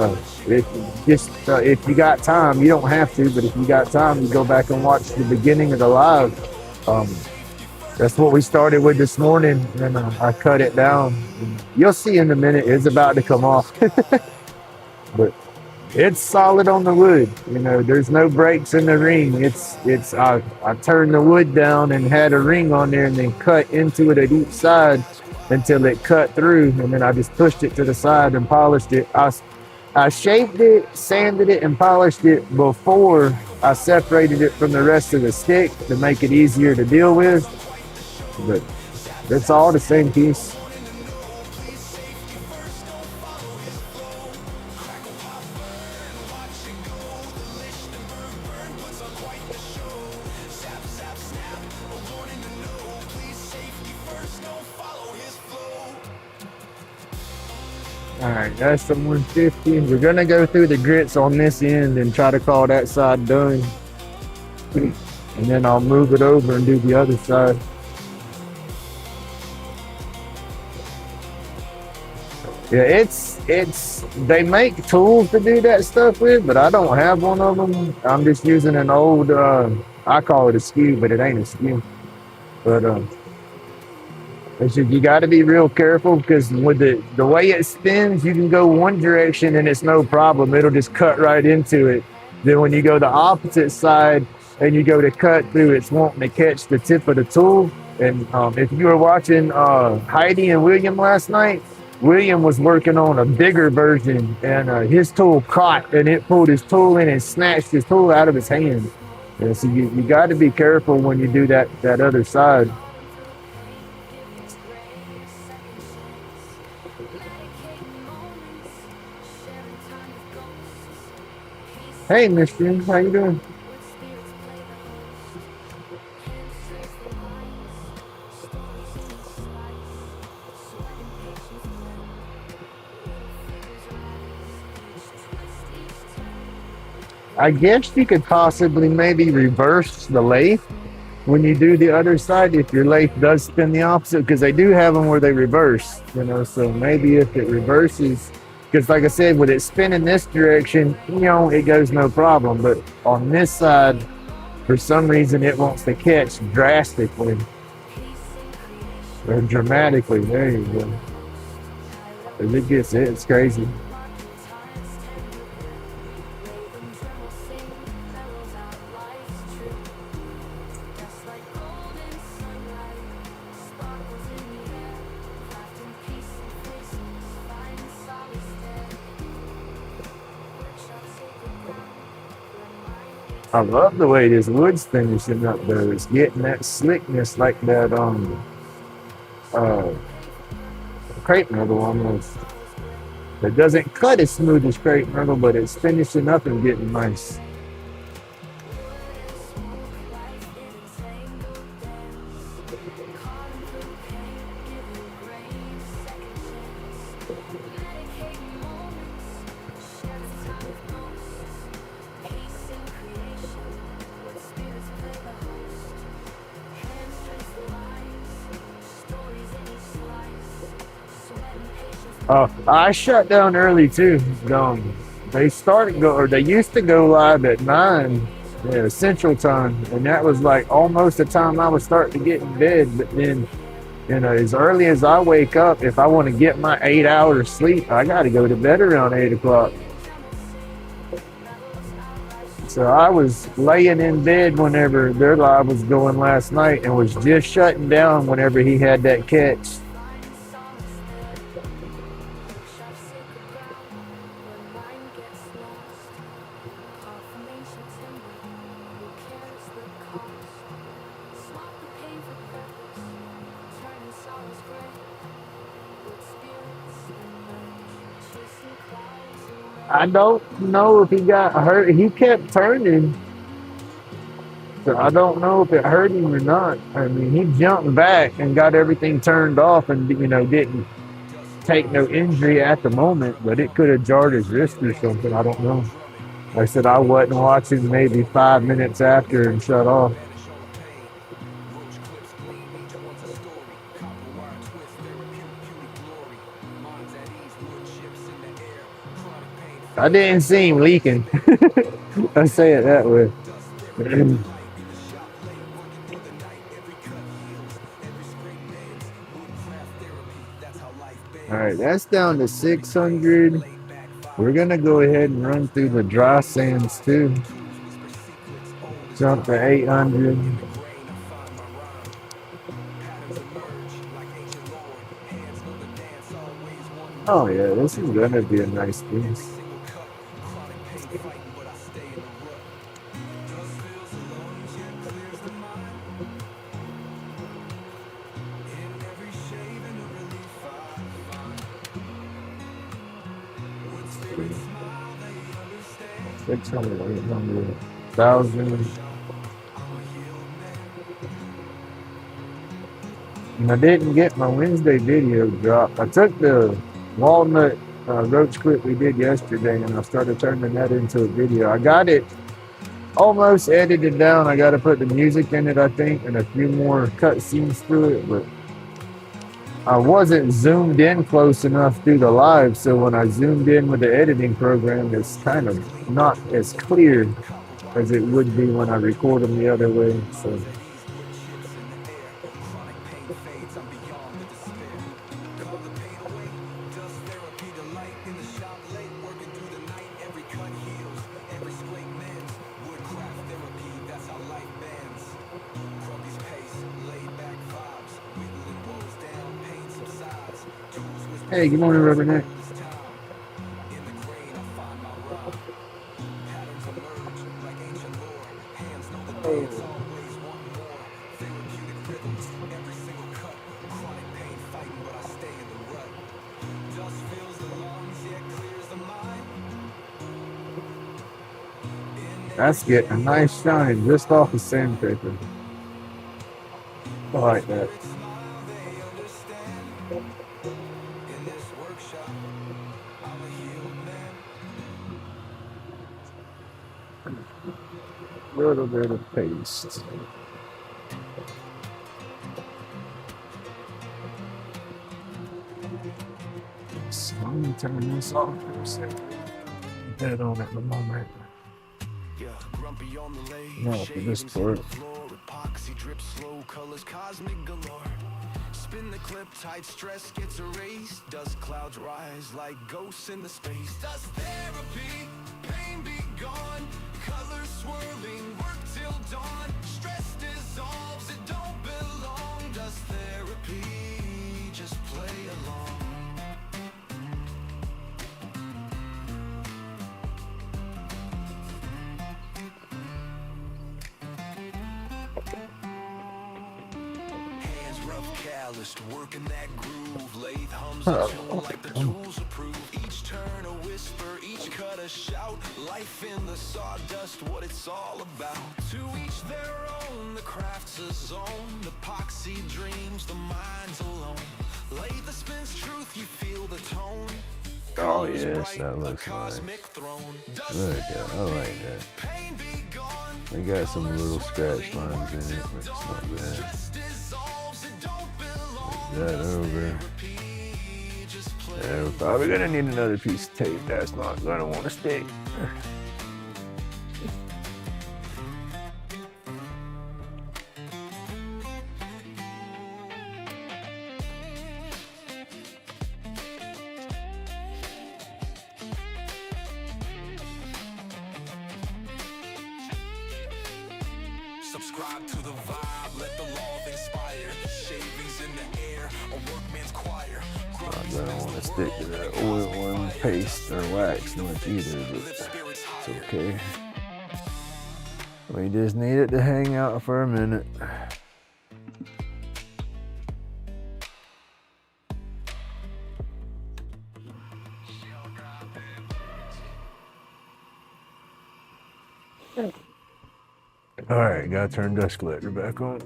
if you got time, you don't have to. But if you got time, you go back and watch the beginning of the live. That's what we started with this morning, and I cut it down. You'll see in a minute. It's about to come off, but it's solid on the wood. You know, there's no breaks in the ring. I turned the wood down and had a ring on there, and then cut into it at each side until it cut through, and then I just pushed it to the side and polished it. I shaped it, sanded it, and polished it before I separated it from the rest of the stick to make it easier to deal with. But it's all the same piece. All right, that's the 150. We're gonna go through the grits on this end and try to call that side done. And then I'll move it over and do the other side. Yeah, they make tools to do that stuff with, but I don't have one of them. I'm just using an old, I call it a skew, but it ain't a skew. But you got to be real careful, because with the way it spins, you can go one direction and it's no problem. It'll just cut right into it. Then when you go the opposite side and you go to cut through, it's wanting to catch the tip of the tool. And if you were watching Heidi and William last night, William was working on a bigger version, and his tool caught, and it pulled his tool in and snatched his tool out of his hand. And so you got to be careful when you do that other side. Hey, Miss Jim, how you doing? I guess you could possibly maybe reverse the lathe when you do the other side, if your lathe does spin the opposite, because they do have them where they reverse, you know, so maybe if it reverses, because like I said, with it spinning this direction, you know, it goes no problem, but on this side, for some reason, it wants to catch drastically or dramatically. There you go. As it gets it, it's crazy. I love the way this wood's finishing up though. It's getting that slickness like that crepe metal almost. It doesn't cut as smooth as crepe metal, but it's finishing up and getting nice. I shut down early too. They used to go live at 9, Central Time, and that was like almost the time I was starting to get in bed. But then, you know, as early as I wake up, if I want to get my 8 hours sleep, I got to go to bed around 8 o'clock. So I was laying in bed whenever their live was going last night, and was just shutting down whenever he had that catch. I don't know if he got hurt. He kept turning. So I don't know if it hurt him or not. I mean, he jumped back and got everything turned off and, you know, didn't take no injury at the moment, but it could have jarred his wrist or something. I don't know. I said I wasn't watching maybe 5 minutes after and shut off. I didn't see him leaking. I say it that way. All right, that's down to 600. We're gonna go ahead and run through the dry sands too. Jump to 800. Oh yeah, this is gonna be a nice piece. Six hundred, 800, 1,000. And I didn't get my Wednesday video drop. I took the walnut roach clip we did yesterday and I started turning that into a video. I got it almost edited down. I got to put the music in it, I think, and a few more cut scenes through it, but I wasn't zoomed in close enough through the live, so when I zoomed in with the editing program, it's kind of not as clear as it would be when I record them the other way. So hey, good morning, Rubberneck. That's getting a nice shine just off of sandpaper. I like that. A little bit of paste. So let me turn this off for a second. Head on at the moment. No, for this part. Epoxy drips slow, colors cosmic galore. Spin the clip, tight stress gets erased. Dust clouds rise like ghosts in the space. Dust therapy, pain be gone. Colors swirling, work till dawn. Stress dissolves, it don't belong. Dust therapy, just play along. Working that groove, lathe hums a tune like the tools approve. Each turn a whisper, each cut a shout. Life in the sawdust, what it's all about. To each their own, the craft's a zone. Epoxy dreams, the mind's alone. Lathe the spins truth, you feel the tone. Oh yes, that looks nice. Look at that, I like that. They got some little scratch lines in it, but it's not bad. That over. Yeah, we're probably gonna need another piece of tape. That's not gonna want to stick. Subscribe to the vibe, let the love inspire. Shavings in the air, a workman's choir. I don't want to stick to that oil and paste or wax much either, but it's okay. We just need it to hang out for a minute. All right, gotta turn dust collector back on.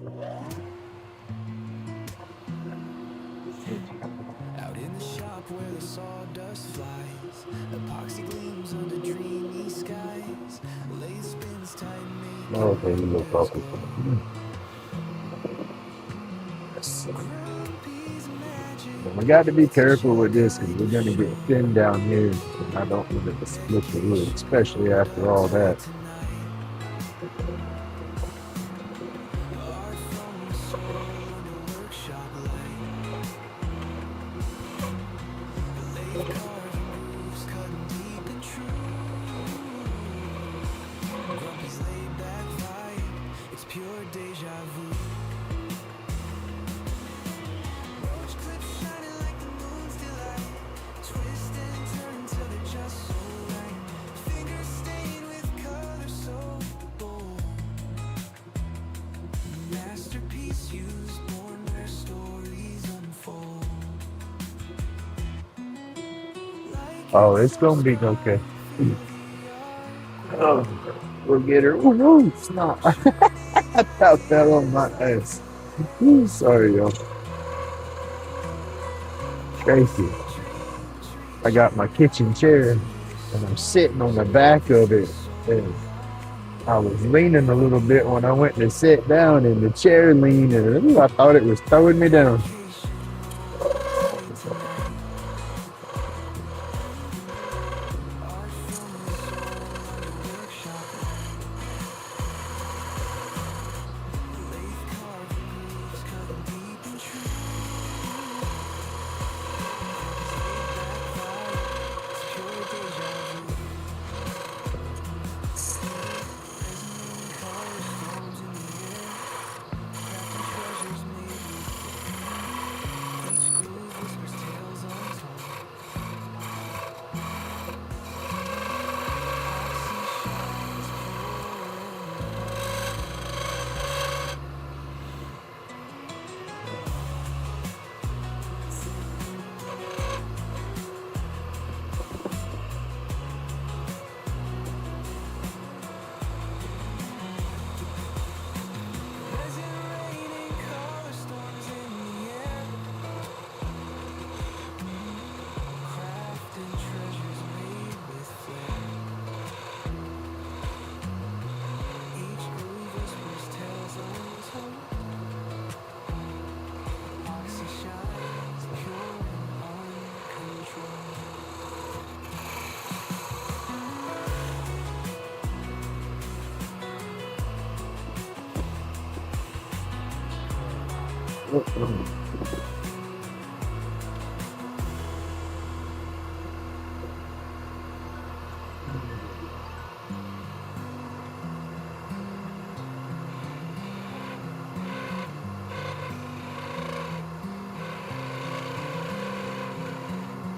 Out in the shop where the sawdust flies. Epoxy gleams under dreamy skies. Lathe spins tight, make Okay, you look focused. grumpy's magic. We got to be careful with this because we're going to get thin down here. And I don't want it to split the wood, especially after all that. Art from the soul in a workshop light. Lathe carving grooves, cutting deep and true. Grumpy's laid back vibe, it's pure deja vu. Roach clips shining like the moon's delight. Twist and turn till they're just so right. Fingers stained with color so bold. Masterpiece used, born where stories unfold. Oh, it's going to be okay. Oh, we'll get her. Ooh, snot. That fell on my ass. Ooh, sorry, y'all. Thank you. I got my kitchen chair and I'm sitting on the back of it. And I was leaning a little bit when I went to sit down and the chair leaned and ooh, I thought it was throwing me down.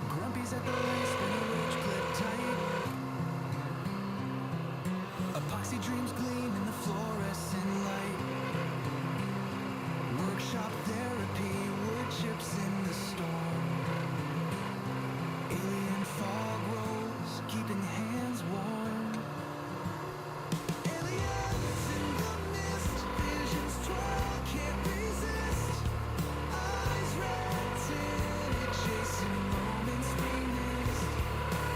Grumpy's at the lace when a roach clip tight. Epoxy dreams gleam in the fluorescent light. Workshop therapy, wood chips in the storm. Alien fog rolls, keeping hands warm. Aliens in the mist, visions twirl, can't resist. Eyes red tinted, chasing moments we missed.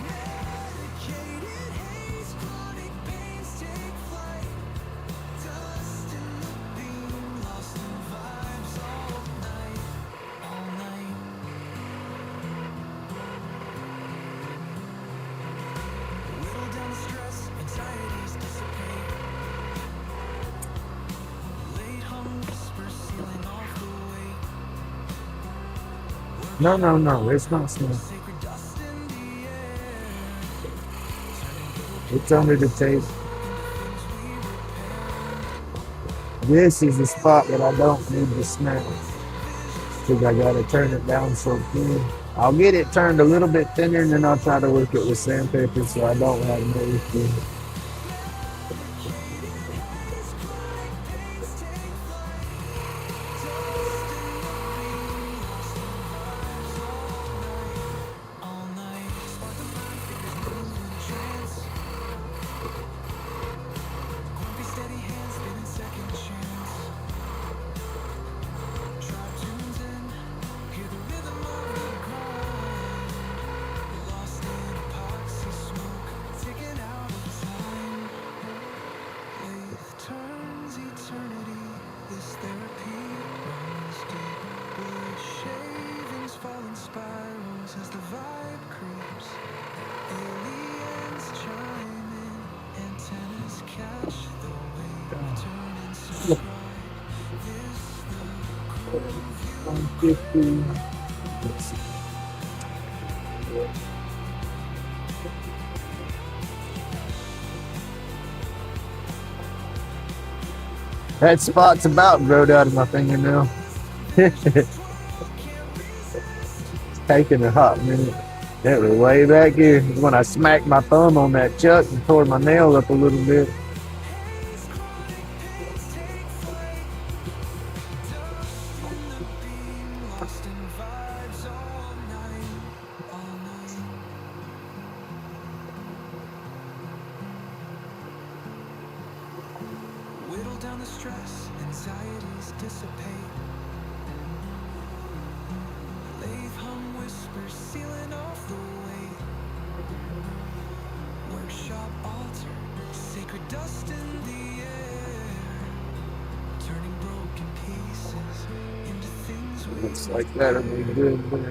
Medicated haze, chronic pains take flight. Dust in the beam, lost in vibes all night, all night. Whittle down the stress, anxieties dissipate. Late hum whispers sealing off the weight. No, it's not small. Sacred dust in the air. It's under the table. This is the spot that I don't need to snap because I gotta turn it down so thin. I'll get it turned a little bit thinner and then I'll try to work it with sandpaper so I don't have no issue. All night, spark the mind, fingers move in a trance. Grumpy steady hands spinning second chance. Tribe tunes in, hear the rhythm of the call. 50. That spot's about growed out of my fingernail. It's taking a hot minute. That was way back here when I smacked my thumb on that chuck and tore my nail up a little bit. Whittle down the stress, anxieties dissipate. Lathe hum whispers, sealing off the weight. Workshop altar, sacred dust in the air. Turning broken pieces into things we Looks like that'll be good there.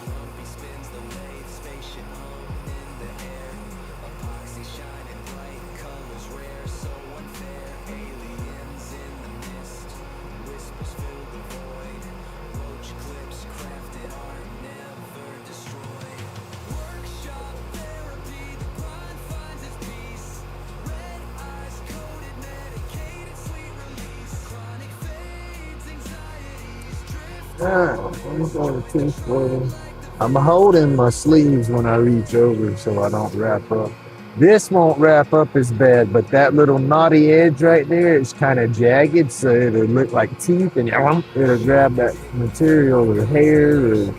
Grumpy spins the lathe, spaceship home in the air. Epoxy shining bright, colors rare, so unfair. Aliens in the mist, whispers fill the void. Roach clips, crafted art, never destroyed. Workshop therapy, the grind finds its peace. Red eyes coated, medicated, sweet release. Chronic fades, anxieties drift. I'm holding my sleeves when I reach over so I don't wrap up. This won't wrap up as bad, but that little knotty edge right there is kind of jagged, so it'll look like teeth and it'll grab that material or hair or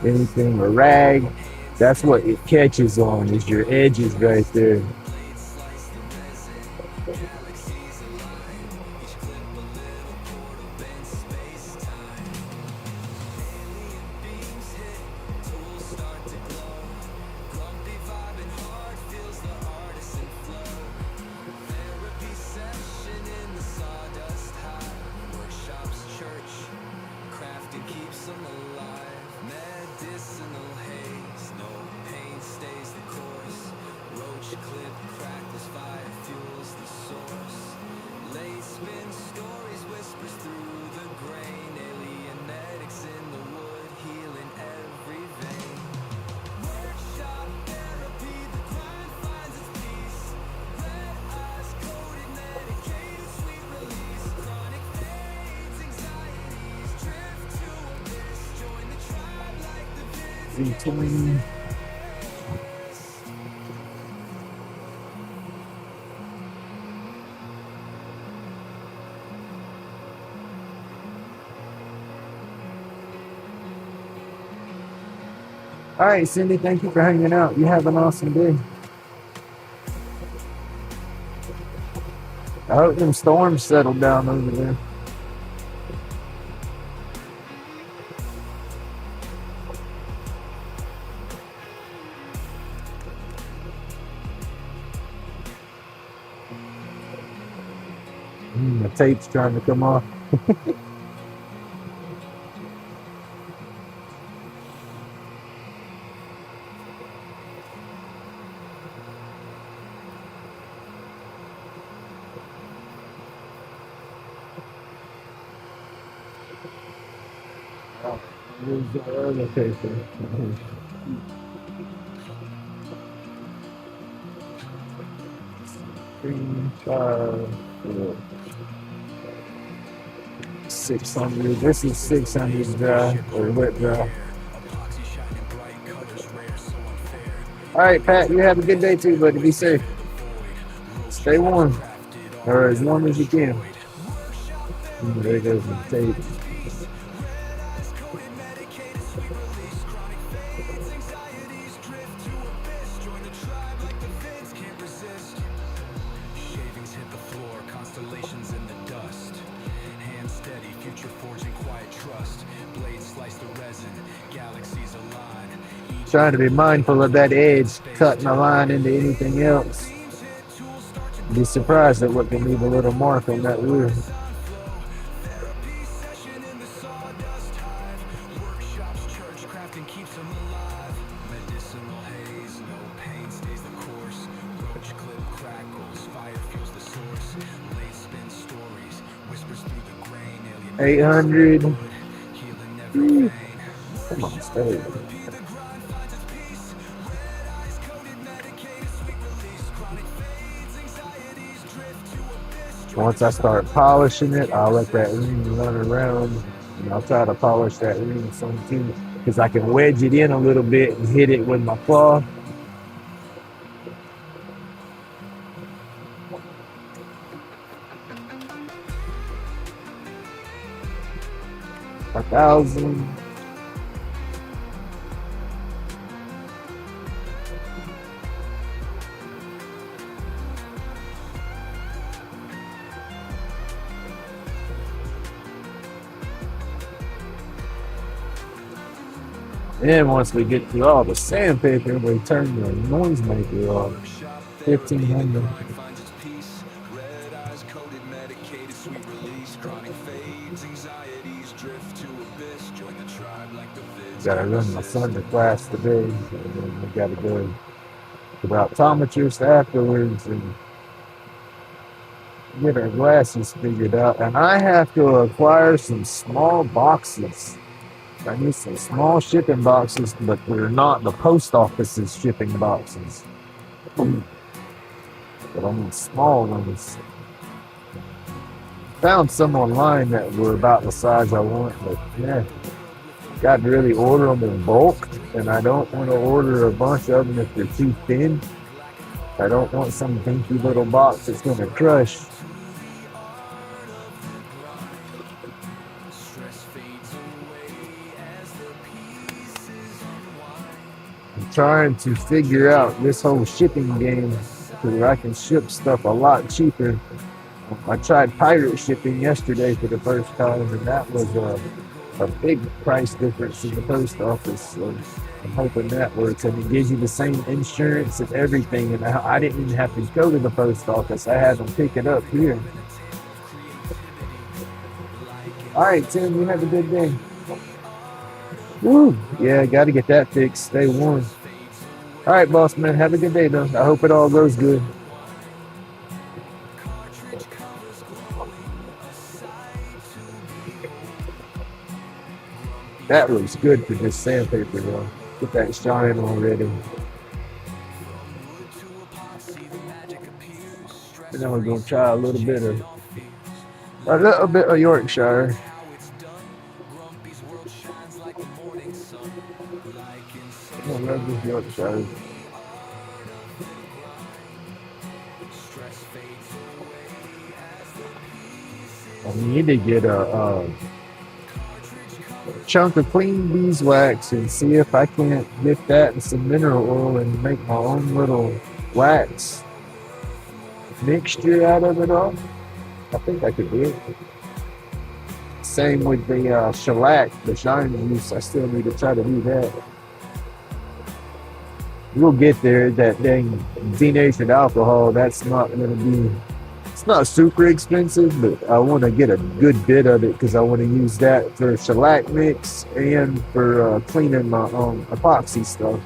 anything, or rag. That's what it catches on, is your edges right there. Keeps them alive, medicinal haze, no pain stays the course. Roach clip crackles, fire fuels the source. Lathe spin stories, whispers through the grain. Alienetics in the wood, healing every vein. Workshop therapy, the grind finds its peace. Red eyes coated, medicated, sweet release. Chronic fades, anxieties drift to abyss. Join the tribe like the Retaining. All right, Cindy, thank you for hanging out. You have an awesome day. I hope them storms settle down over there. The tape's trying to come off. Where's the other paper? 3, 5, 4, 600. This is 600 dry or wet dry. All right, Pat, you have a good day too, buddy. Be safe. Stay warm, or as warm as you can. There goes the tape. Trying to be mindful of that edge, cutting a line into anything else. Be surprised at what can leave a little mark on that wood. Therapy session in the sawdust hive. Workshops, church crafting keeps them alive. Medicinal haze, no pain stays the course. Roach clip crackles, fire fuels the source. Lathe spin stories, whispers through the grain. Alien 800. healing every pain. Come on, stay. The grind finds its peace. Red eyes coated, medicated, sweet release. Chronic fades, anxieties drift to abyss. Once I start polishing it, I'll let that ring run around. And I'll try to polish that ring some too, because I can wedge it in a little bit and hit it with my claw. $1,000. And once we get through all the sandpaper, we turn the noisemaker off. 1,500. Finds its peace. Red eyes coated, medicated, sweet release. Chronic fades, anxieties drift to abyss. Join the tribe like the vids. Gotta run my son to class today, and then we gotta go to the optometrist afterwards and get our glasses figured out. And I have to acquire some small boxes. I need some small shipping boxes, but they're not the post office's shipping boxes. But I need small ones. Found some online that were about the size I want, but yeah, got to really order them in bulk, and I don't want to order a bunch of them if they're too thin. I don't want some dinky little box that's going to crush. I'm trying to figure out this whole shipping game so that I can ship stuff a lot cheaper. I tried pirate shipping yesterday for the first time, and that was a big price difference in the post office. So I'm hoping that works. And it gives you the same insurance and everything. And I didn't even have to go to the post office. I had them pick it up here. All right, Tim, you have a good day. Woo! Yeah, got to get that fixed. Stay warm. All right, boss man. Have a good day, though. I hope it all goes good. That looks good for this sandpaper, though. Get that shine already. And then we're gonna try a little bit of Yorkshire. I love this Yorkshire. I need to get a chunk of clean beeswax and see if I can't dip that in some mineral oil and make my own little wax mixture out of it all. I think I could do it. Same with the shellac, the shine juice. I still need to try to do that. We'll get there. That dang denatured alcohol, that's not going to be, it's not super expensive, but I want to get a good bit of it because I want to use that for shellac mix and for cleaning my epoxy stuff.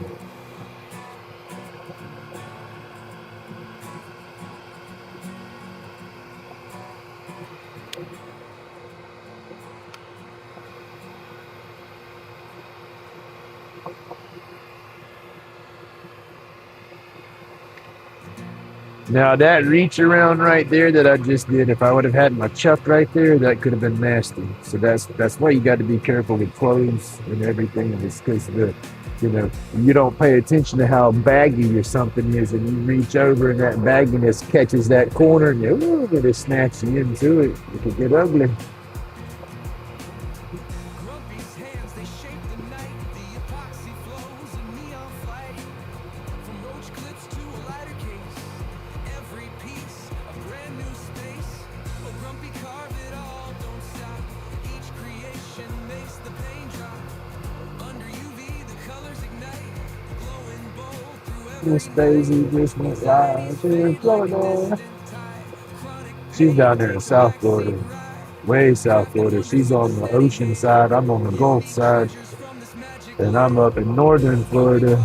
Now that reach around right there that I just did, if I would have had my chuck right there, that could have been nasty. So that's why you got to be careful with clothes and everything. It's because you don't pay attention to how baggy or something is, and you reach over and that bagginess catches that corner, and it'll snatch you into it. It could get ugly. Grumpy's hands, they shape the night. The epoxy flows in neon flight. From roach clips to a lighter case. Every piece, a brand new space. Oh, Grumpy, carve it all, don't stop. Each creation makes the paint drop. Under UV, the colors ignite. Glowing bold through every Miss Daisy just went live in Florida. She's down there in South Florida, way South Florida. She's on the ocean side. I'm on the Gulf side, and I'm up in northern Florida.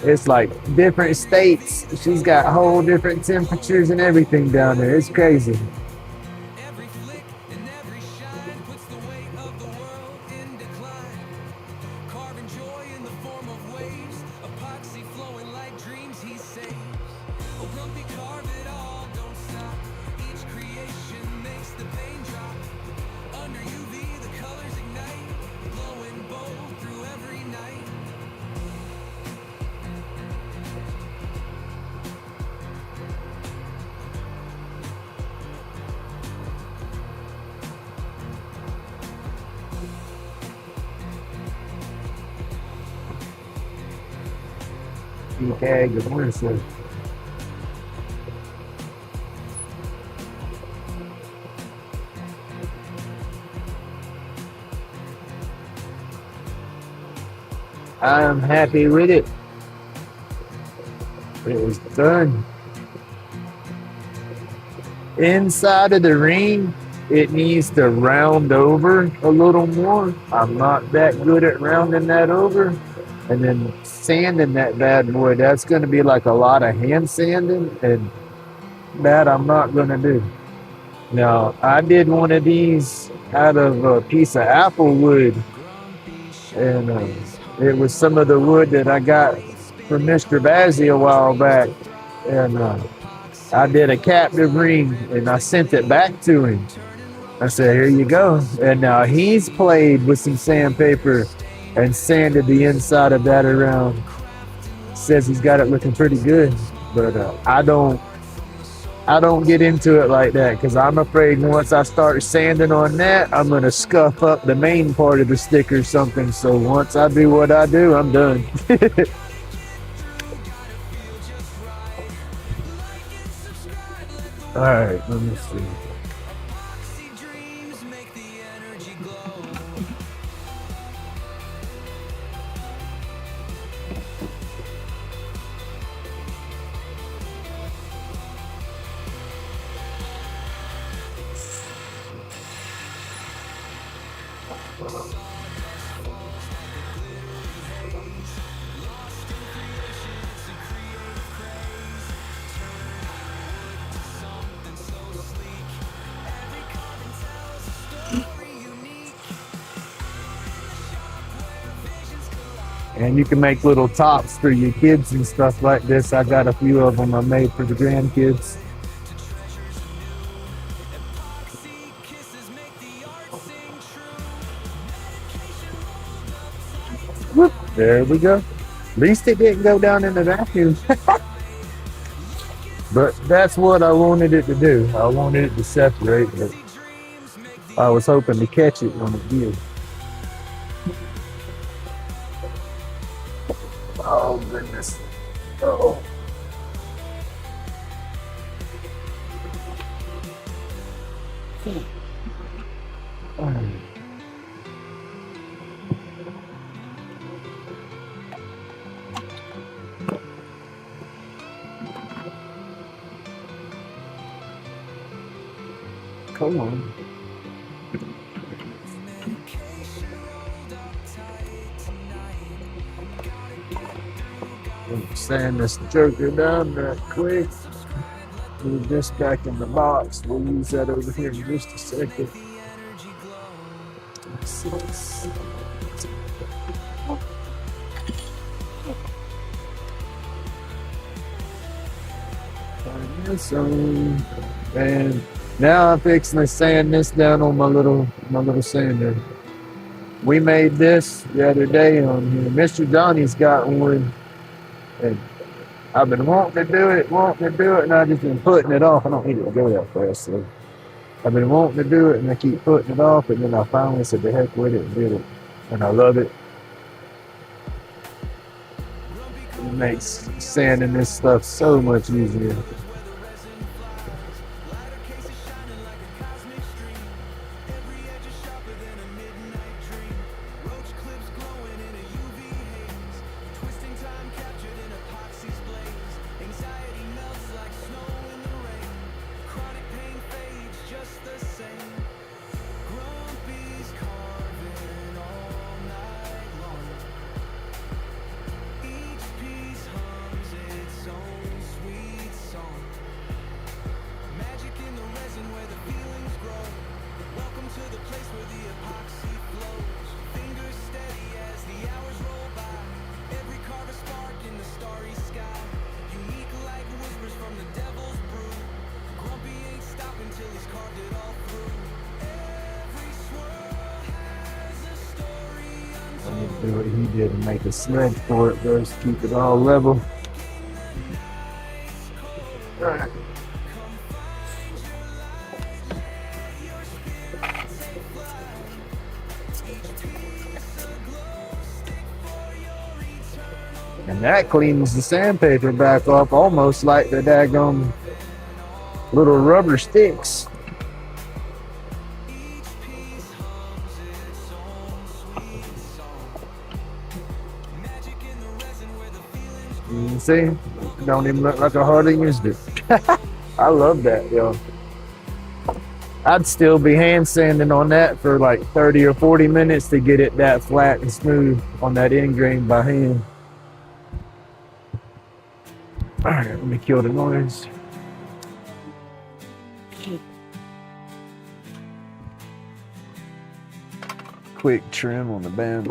It's like different states. She's got whole different temperatures and everything down there. It's crazy. Every flick and every shine puts the weight of the world in decline. Carving joy in the form of waves, epoxy flowing like dreams he saves. Oh, grumpy, carve it all, don't stop. Each creation makes the pain drop. Under UV, the colors ignite, glowing bold through every night. Okay, good morning, sir. I'm happy with it. It was done. Inside of the ring, it needs to round over a little more. I'm not that good at rounding that over. And then sanding that bad boy, that's going to be like a lot of hand sanding, and that I'm not going to do. Now, I did one of these out of a piece of apple wood, and it was some of the wood that I got from Mr. Bazzi a while back, and I did a captive ring, and I sent it back to him. I said, here you go. And now he's played with some sandpaper and sanded the inside of that around. Says he's got it looking pretty good, but I don't get into it like that, because I'm afraid once I start sanding on that, I'm gonna scuff up the main part of the stick or something. So once I do what I do, I'm done. All right, let me see. Epoxy dreams make the energy glow. And you can make little tops for your kids and stuff like this. I got a few of them I made for the grandkids. Whoop, there we go. At least it didn't go down in the vacuum. But that's what I wanted it to do. I wanted it to separate, but I was hoping to catch it when it did. Oh, goodness. Oh. Come on. Sand this joker down that quick. Move this back in the box. We'll use that over here in just a second. Turn this on. And now I'm fixing to sand this down on my little sander. We made this the other day on here. Mr. Johnny's got one. And I've been wanting to do it, and I've just been putting it off. I don't need it to go that fast, so I've been wanting to do it, and I keep putting it off, and then I finally said the heck with it and did it. And I love it. It makes sanding this stuff so much easier. Twisting time captured in epoxy's blaze. Anxiety melts. Do what he did and make a sled for it, bro. Just keep it all level. Alright. And that cleans the sandpaper back off almost like the daggone little rubber sticks. You see? It don't even look like I hardly used it. I love that, yo. I'd still be hand sanding on that for like 30 or 40 minutes to get it that flat and smooth on that end grain by hand. All right, let me kill the noise. Quick trim on the bands.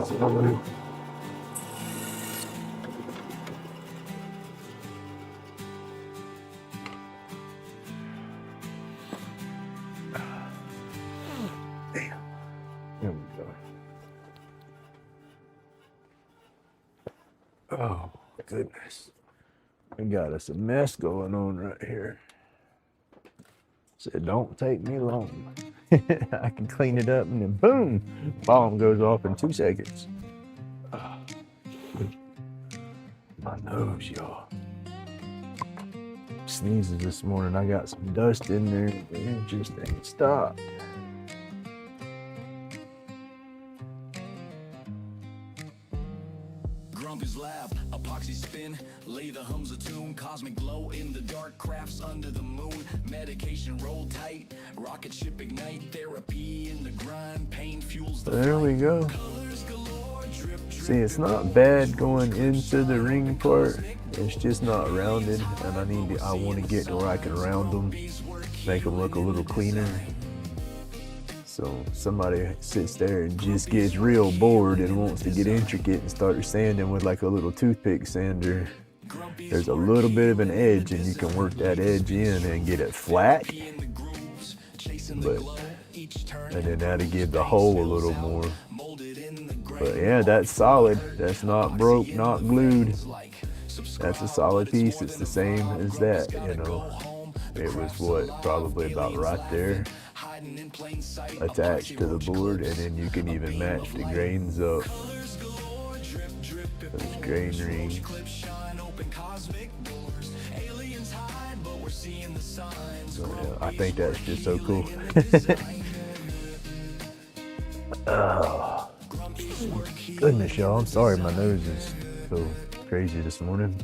There we go. Oh, goodness. We got us a mess going on right here. Said, don't take me long. I can clean it up and then boom, bomb goes off in 2 seconds. My nose, y'all. Sneezes this morning. I got some dust in there. It just ain't stopped. Lab, epoxy spin, Lathe hums a tune, cosmic glow in the dark, crafts under the moon, medication roll tight, rocket ship ignite, therapy in the grind, pain fuels the There we go. See, it's not bad going into the ring part. It's just not rounded, and I want to get to where I can round them, make them look a little cleaner. So somebody sits there and just gets real bored and wants to get intricate and start sanding with like a little toothpick sander. There's a little bit of an edge and you can work that edge in and get it flat. And then that'll give the hole a little more. But yeah, that's solid. That's not broke, not glued. That's a solid piece. It's the same as that, you know. It was what, probably about right there, attached to the board, and then you can even match the grains up. Those grain rings. So yeah, I think that's just so cool. Oh, goodness, y'all. I'm sorry my nose is so crazy this morning.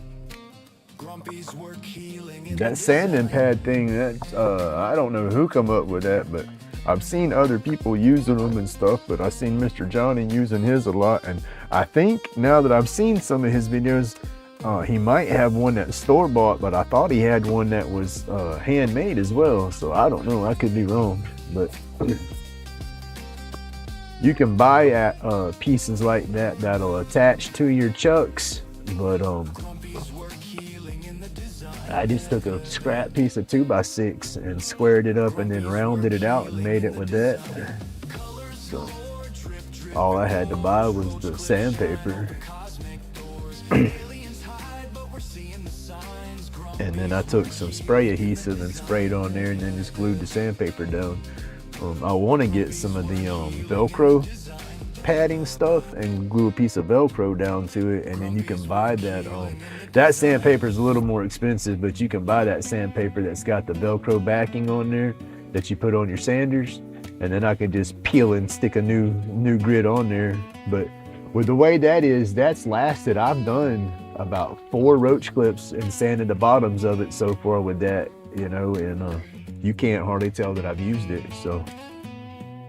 That sanding pad thing, that's I don't know who come up with that, but I've seen other people using them and stuff, but I've seen Mr. Johnny using his a lot, and I think now that I've seen some of his videos, he might have one that's store-bought, but I thought he had one that was handmade as well, so I don't know, I could be wrong, but you can buy pieces like that that'll attach to your chucks, but I just took a scrap piece of 2x6 and squared it up and then rounded it out and made it with that. So all I had to buy was the sandpaper. And then I took some spray adhesive and sprayed on there and then just glued the sandpaper down. I want to get some of the Velcro padding stuff and glue a piece of Velcro down to it, and then you can buy that that sandpaper is a little more expensive, but you can buy that sandpaper that's got the Velcro backing on there that you put on your sanders, and then I can just peel and stick a new grid on there. But with the way that is, that's lasted. I've done about 4 roach clips and sanded the bottoms of it so far with that, you know, and you can't hardly tell that I've used it. So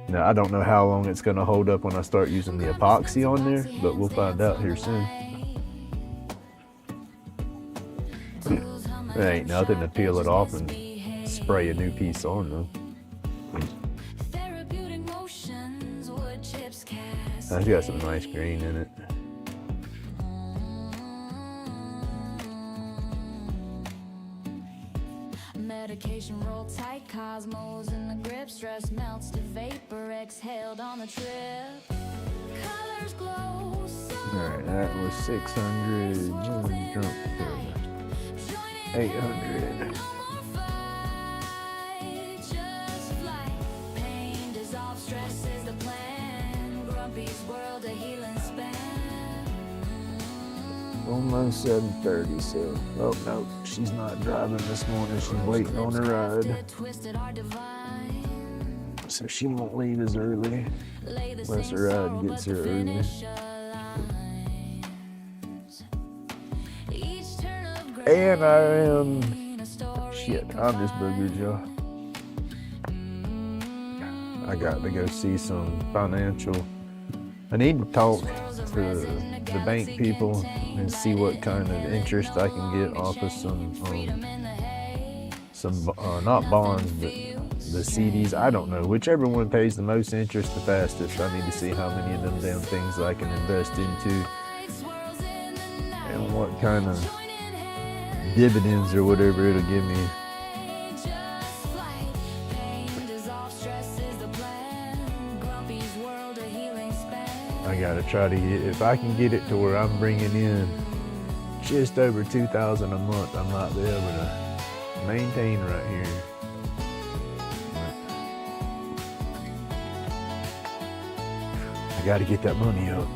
now I don't know how long it's going to hold up when I start using the epoxy on there, but we'll find out here soon. There ain't nothing to peel it off and spray a new piece on though. That's got some nice green in it. Medication roll tight. cosmos in the grip, stress melts to vapor, exhaled on the trip. Colors glow so Alright, that was 600. Jump to 800. no more fight, just flight. Pain dissolves, stress is the plan. Grumpy's world, a healing span. Almost 7:30, so oh no, she's not driving this morning. She's waiting on her ride, Twisted are divine. so she won't leave as early Lay the unless same her sorrow, ride gets but here the early. finish aligns. Each turn of And I am grain, a story shit. I'm just boogered, y'all. I got to go see some financial. I need to talk to the bank people and see what kind of interest I can get off of some not bonds, but the CDs. I don't know. Whichever one pays the most interest the fastest. I need to see how many of them damn things I can invest into and what kind of dividends or whatever it'll give me. I gotta try to get, if I can get it to where I'm bringing in just over $2,000 a month, I might be able to maintain right here. I gotta get that money up.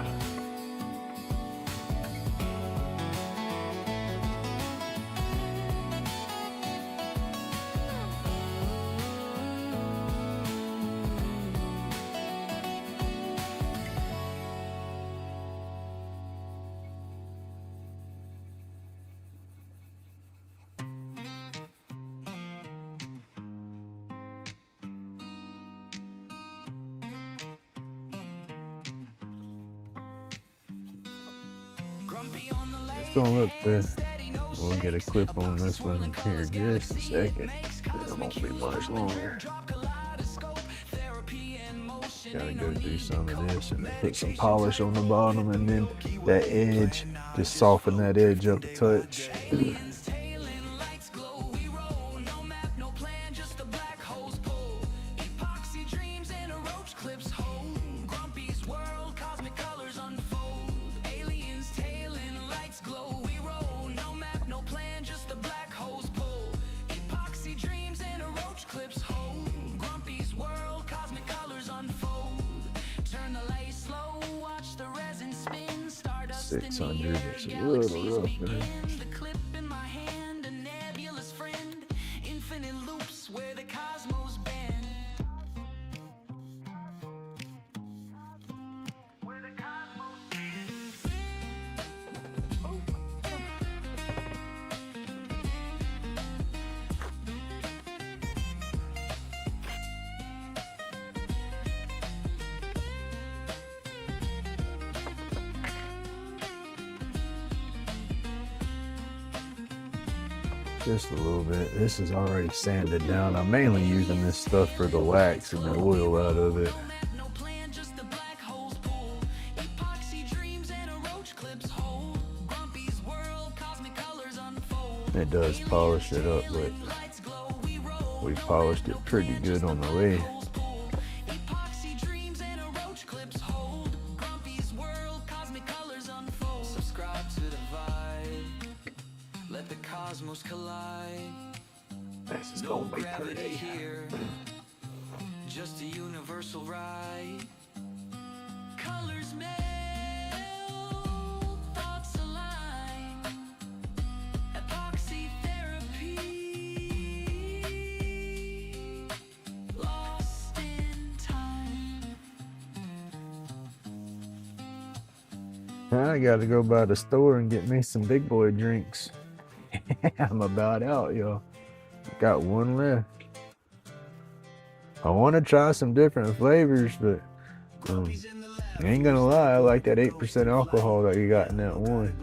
Let's go look there. We'll get a clip on this one here just a second. It won't be much longer. Gotta go through some of this and put some polish on the bottom, and then that edge, just soften that edge up a touch. It's a little rough there. Just a little bit. This is already sanded down. I'm mainly using this stuff for the wax and the oil out of it. It does polish it up, but we polished it pretty good on the way. This is gonna be pretty. Just a universal ride. Colors melt, thoughts align. Epoxy therapy, lost in time. I gotta go by the store and get me some big boy drinks. I'm about out, y'all. Got one left. I want to try some different flavors, but I ain't gonna lie, I like that 8% alcohol that you got in that one,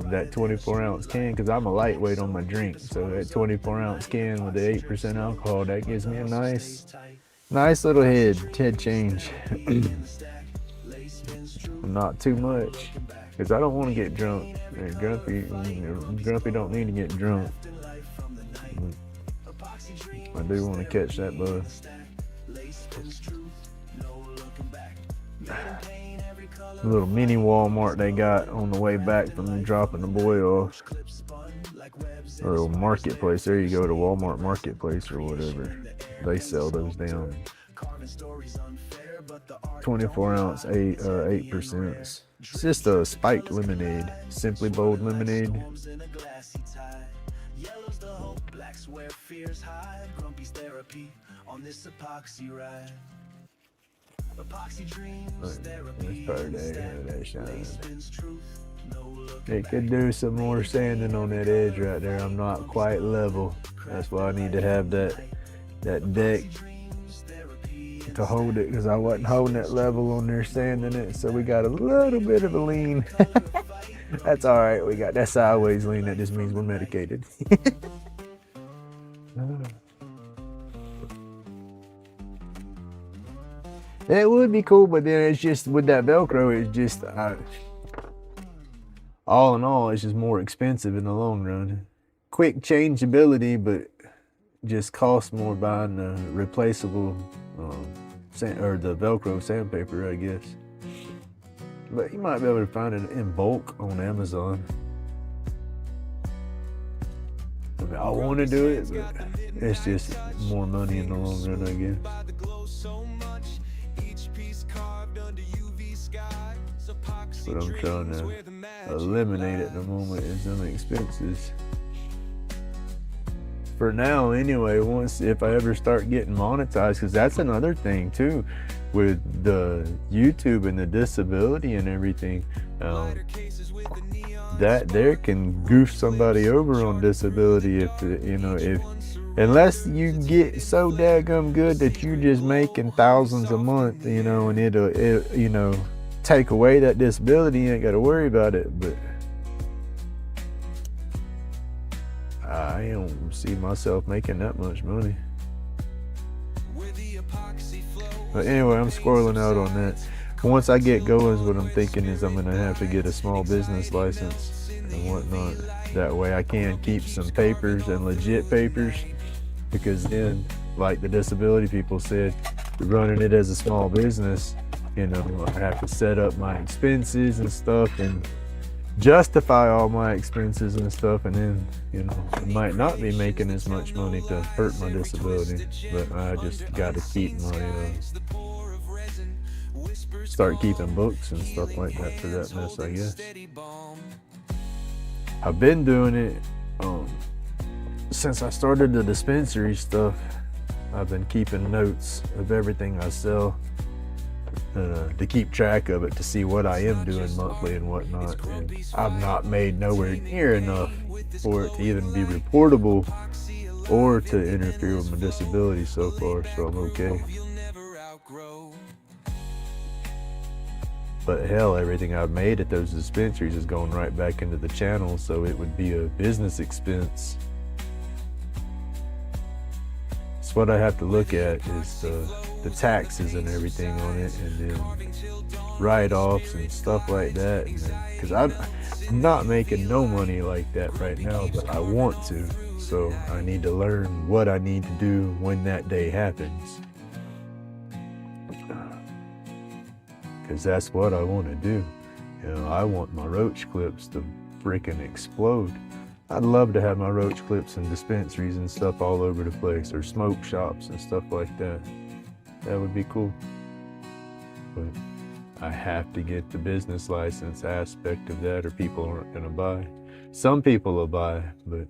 that 24-ounce can, because I'm a lightweight on my drink. So that 24-ounce can with the 8% alcohol, that gives me a nice little head change. Not too much, because I don't want to get drunk. Grumpy don't need to get drunk. I do want to catch that bug. A little mini Walmart they got on the way back from dropping the boy off. A little marketplace. There you go, the Walmart marketplace or whatever. They sell those down 24 ounce 8%. It's just a spiked lemonade, Simply Bold lemonade. That's part of that shine. It could do some more sanding on that edge right there. I'm not quite level. That's why I need to have that deck to hold it, because I wasn't holding it level on there sanding it. So we got a little bit of a lean. That's all right. We got that sideways lean. That just means we're medicated. It would be cool, but then it's just with that Velcro, it's just all in all, it's just more expensive in the long run. Quick changeability, but just costs more buying the replaceable or the Velcro sandpaper, I guess. But you might be able to find it in bulk on Amazon. I mean, I want to do it, but it's just more money in the long run, I guess. But I'm trying to eliminate at the moment is them expenses. For now, anyway, if I ever start getting monetized, because that's another thing too, with the YouTube and the disability and everything, that there can goof somebody over on disability if unless you get so daggum good that you're just making thousands a month, and it'll take away that disability, you ain't got to worry about it. But I don't see myself making that much money. But anyway, I'm squirreling out on that. Once I get going, what I'm thinking is I'm gonna have to get a small business license and whatnot. That way I can keep some papers and legit papers, because then, like the disability people said, running it as a small business, I have to set up my expenses and stuff and justify all my expenses and stuff, and then I might not be making as much money to hurt my disability. But I just got to keep my start keeping books and stuff like that for that mess, I guess. I've been doing it since I started the dispensary stuff. I've been keeping notes of everything I sell. To keep track of it, to see what I am doing monthly and whatnot. And I've not made nowhere near enough for it to even be reportable or to interfere with my disability so far, so I'm okay. But hell, everything I've made at those dispensaries is going right back into the channel, so it would be a business expense. So what I have to look at is the taxes and everything on it, and then write-offs and stuff like that. Because I'm not making no money like that right now, but I want to. So I need to learn what I need to do when that day happens. Because that's what I want to do. I want my Roach clips to freaking explode. I'd love to have my Roach clips in dispensaries and stuff all over the place, or smoke shops and stuff like that. That would be cool. But I have to get the business license aspect of that, or people aren't going to buy. Some people will buy, but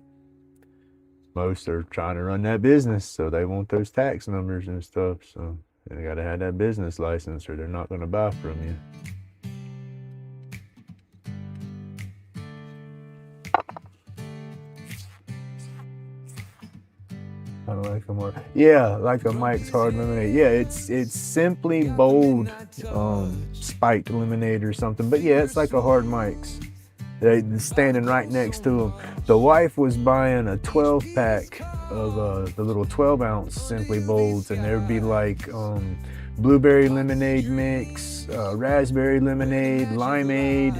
most are trying to run that business, so they want those tax numbers and stuff. So they got to have that business license, or they're not going to buy from you. I like a more, yeah, like a Mike's Hard Lemonade. Yeah, it's Simply Bold spiked lemonade or something. But yeah, it's like a Hard Mike's. They're standing right next to them. The wife was buying a 12-pack of the little 12-ounce Simply Bolds, and there'd be like blueberry lemonade mix, raspberry lemonade, limeade,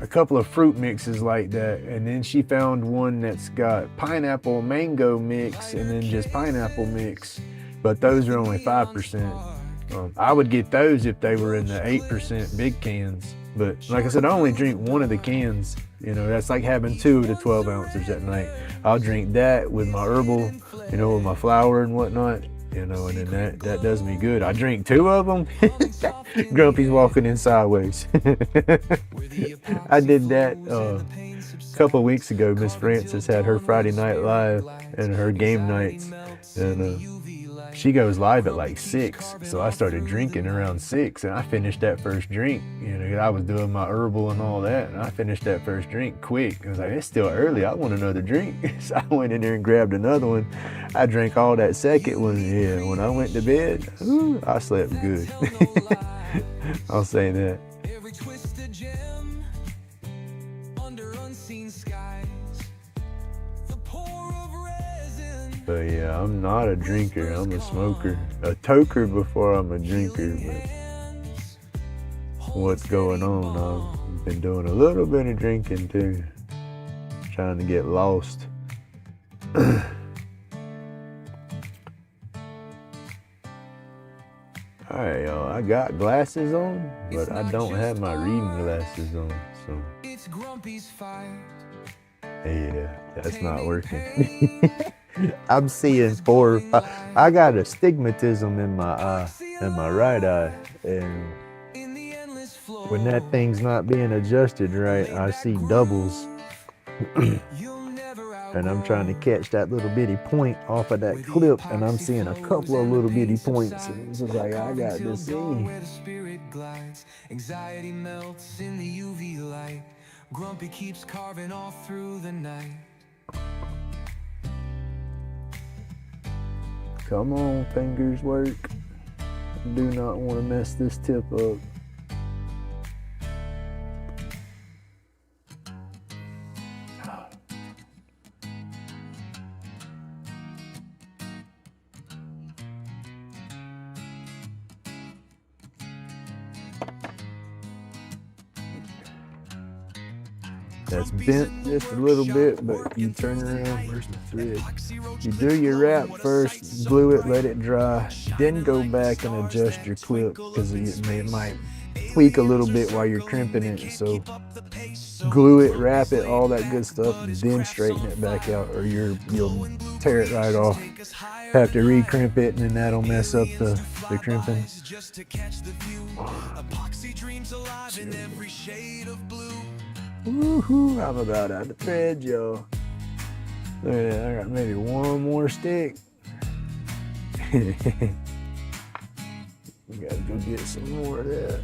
a couple of fruit mixes like that, and then she found one that's got pineapple mango mix and then just pineapple mix, but those are only 5%. I would get those if they were in the 8% big cans, but like I said, I only drink one of the cans. You know, that's like having 2 of the 12 ounces at night. I'll drink that with my herbal, you know, with my flour and whatnot, you know, and then that does me good. I drink 2 of them. Grumpy's walking in sideways. I did that a couple of weeks ago. Miss Francis had her Friday Night Live and her game nights, and she goes live at like 6, so I started drinking around 6, and I finished that first drink. You know, I was doing my herbal and all that, and I finished that first drink quick. I was like, it's still early, I want another drink. So I went in there and grabbed another one. I drank all that second one. Yeah, when I went to bed, ooh, I slept good. I'll say that. Every twisted gem under unseen skies. The pour of resin. But yeah, I'm not a drinker, I'm a smoker. A toker before I'm a drinker, but what's going on? I've been doing a little bit of drinking too. Trying to get lost. Alright, y'all, I got glasses on, but I don't have my reading glasses on, so It's Grumpy's fight. yeah, that's not working. I'm seeing 4 or 5. I got astigmatism in my eye, in my right eye, and In the endless flow. when that thing's not being adjusted right, I see doubles, You'll never and I'm trying to catch that little bitty point off of that clip, and I'm seeing a couple of little bitty points, and it's just like, I got to see. where the spirit glides. Anxiety melts in the UV light. Grumpy keeps carving all through the night. Come on, fingers work. I do not want to mess this tip up. That's bent just a little bit, but you turn around, where's the thread? You do your wrap first, glue it, let it dry, then go back and adjust your clip, because it might tweak a little bit while you're crimping it. So glue it, wrap it, all that good stuff, and then straighten it back out, or you'll tear it right off. Have to re-crimp it, and then that'll mess up the crimping. Just to catch the view. Epoxy dreams alive in every shade of blue. Woohoo, I'm about out of thread, y'all. Look at that, I got maybe one more stick. We gotta go get some more of that.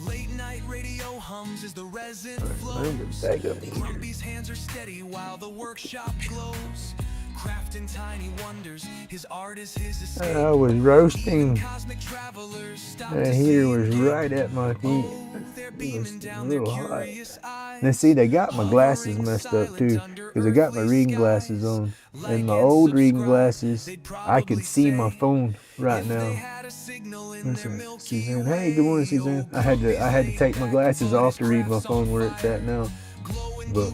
Late night radio hums as the resin Remember, flows. back up here. Grumpy's hands are steady while the workshop glows. Crafting tiny wonders, his art is his escape. I was roasting. Cosmic travelers stop That to heater see. was right at my feet. They're It beaming was a down their little hot. curious eyes. Now see, they got my glasses messed up too, because I got my reading glasses on. And my old reading glasses, I could see my phone right now. Listen, Suzanne, hey, good morning, Suzanne. I had to take my glasses off to read my phone where it's at now. But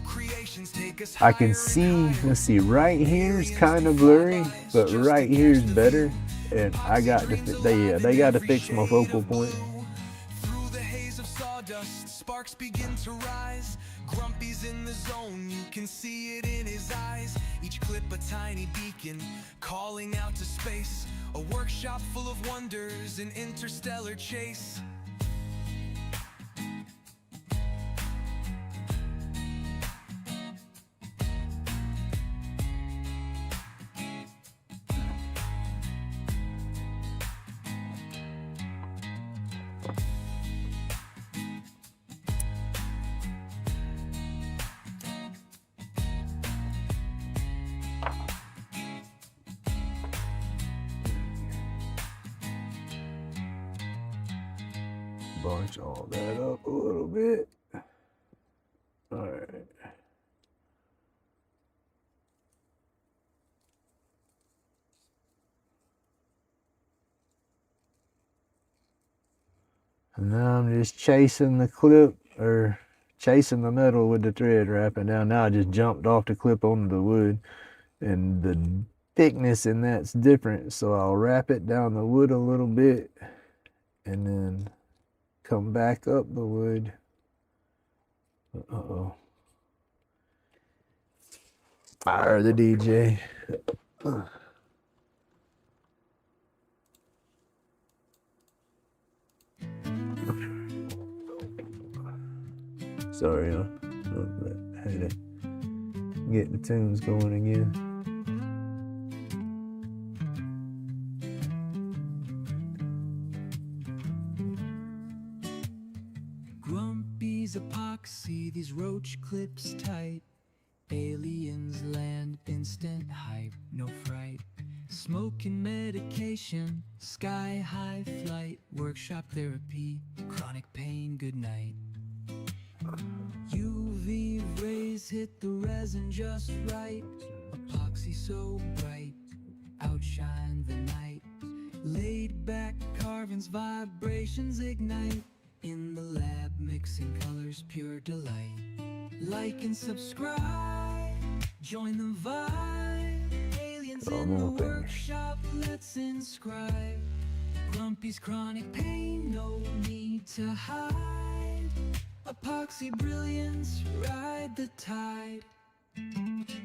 I can see, let's see, right here is kind of blurry, but right here is better. And I got to, they got to fix my focal point. Through the haze of sawdust, sparks begin to rise. Grumpy's in the zone, you can see it in his eyes. Each clip a tiny beacon, calling out to space. A workshop full of wonders, an interstellar chase. Bunch all that up a little bit. All right. And now I'm just chasing the clip, or chasing the metal with the thread wrapping down. Now I just jumped off the clip onto the wood, and the thickness in that's different. So I'll wrap it down the wood a little bit and then come back up the wood. Uh-oh. Fire the DJ. Sorry, I had to get the tunes going again. Grumpy's epoxy, these roach clips tight. Aliens land, instant hype, no fright. Smoking medication, sky high flight. Workshop therapy, chronic pain, good night. UV rays hit the resin just right. Epoxy so bright, outshine the night. Laid back carvings, vibrations ignite. In the lab, mixing colors, pure delight. Like and subscribe, join the vibe. Aliens in the workshop, let's inscribe. Grumpy's chronic pain, no need to hide. Epoxy brilliance, ride the tide.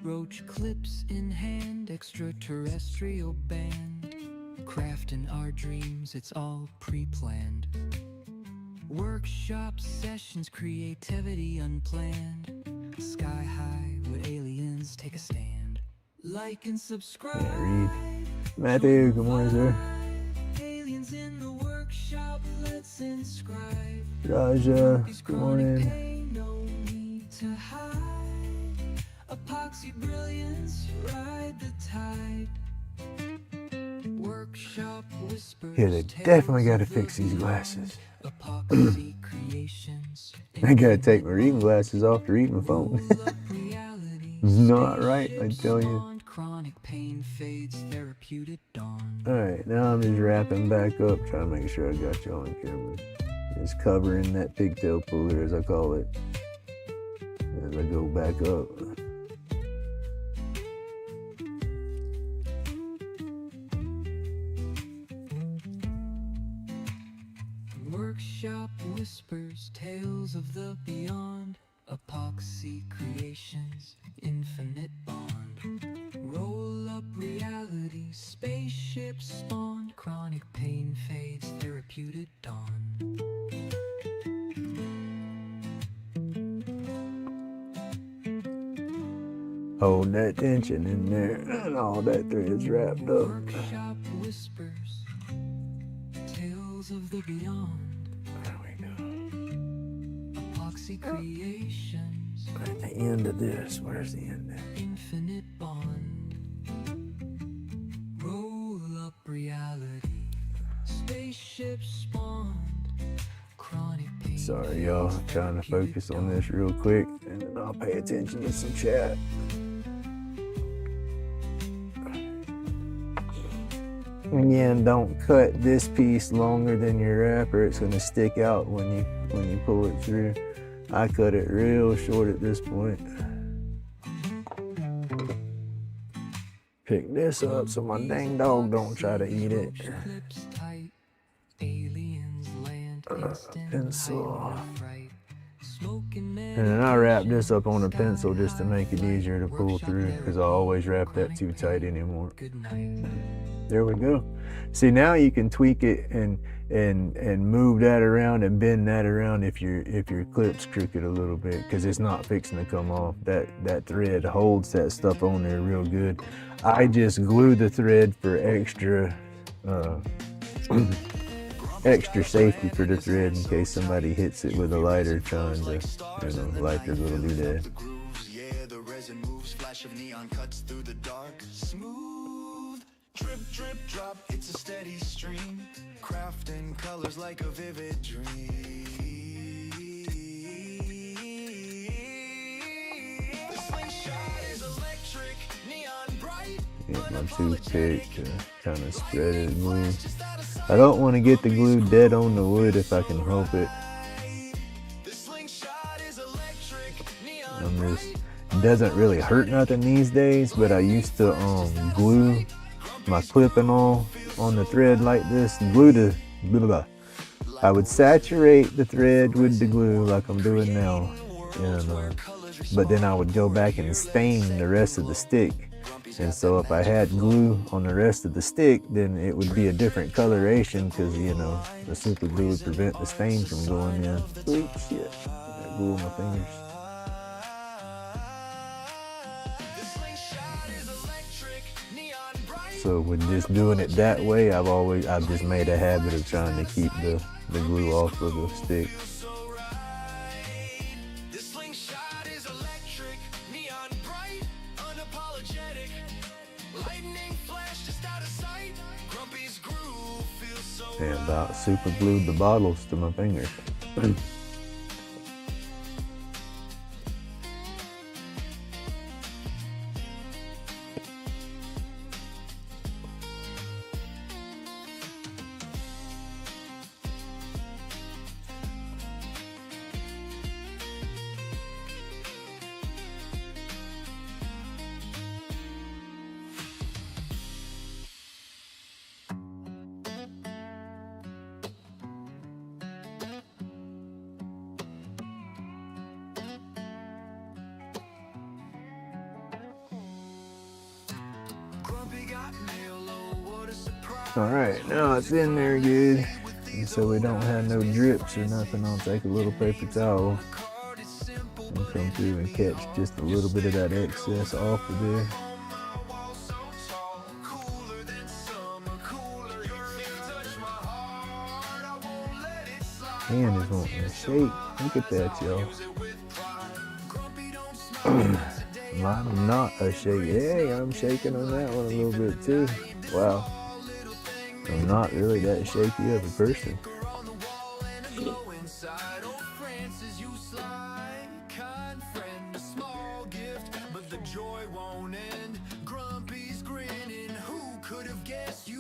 Roach clips in hand, extraterrestrial band. Crafting our dreams, it's all pre-planned. Workshop sessions, creativity unplanned. Sky high with aliens, take a stand. Like and subscribe. Yeah, read. Matthew, good morning, sir. Aliens in the workshop, let's inscribe. Raja, good morning. Pain, no need to hide. Epoxy brilliance, ride the tide. Workshop whispers. Yeah, they definitely got to fix these glasses. Epoxy creations. I gotta take my reading glasses off to read my phone. It's not right, I tell you. Chronic pain fades, therapeutic dawn. Alright, now I'm just wrapping back up, trying to make sure I got you on camera. Just covering that pigtail puller, as I call it, as I go back up. Workshop whispers, tales of the beyond. Epoxy creations, infinite bond. Roll up reality, spaceship spawned. Chronic pain fades, therapeutic dawn. Hold that tension in there, and all that thread's wrapped up. Workshop whispers, tales of the beyond. There we go. Epoxy creations, At the end of this, where's the end there? infinite bond. Roll up reality, spaceship spawned. Chronic pain. Sorry, y'all. I'm trying to focus on this real quick, and then I'll pay attention to some chat. Again, don't cut this piece longer than your wrapper. It's going to stick out when you pull it through. I cut it real short at this point. Pick this up so my dang dog don't try to eat it. Clips tight, aliens land, instant Pencil. hype, right. Smoking And then I wrap this up on a pencil just to make it easier to pull through, because I always wrap that too tight anymore. good night. There we go. See, now you can tweak it and move that around and bend that around if your clip's crooked a little bit, because it's not fixing to come off. That thread holds that stuff on there real good. I just glue the thread for extra extra safety for the thread in case somebody hits it with a lighter trying to light their little doodad. Yeah, the resin moves, flash of neon cuts through the dark. Smooth, drip, drip, drop, it's a steady stream. Crafting colors like a vivid dream. The slingshot is electric, neon bright. Get my toothpick to kind of spread it and move. Just out of sight. I don't want to get the glue dead on the wood if I can help it. It doesn't really hurt nothing these days, but I used to glue my clip and all on the thread like this. Glue the blah, blah, blah. I would saturate the thread with the glue like I'm doing now, and but then I would go back and stain the rest of the stick. And so if I had glue on the rest of the stick, then it would be a different coloration because, you know, the super glue would prevent the stain from going in. Oops, shit. Got glue on my fingers. So with just doing it that way, I've just made a habit of trying to keep the glue off of the stick. And about super glued the bottles to my fingers. All right, now it's in there good. And so we don't have no drips or nothing. I'll take a little paper towel and come through and catch just a little bit of that excess off of there. Hand is wanting to shake. Look at that, y'all. Mine not a shake. Hey, I'm shaking on that one a little bit too. Wow. I'm not really that shaky of a person.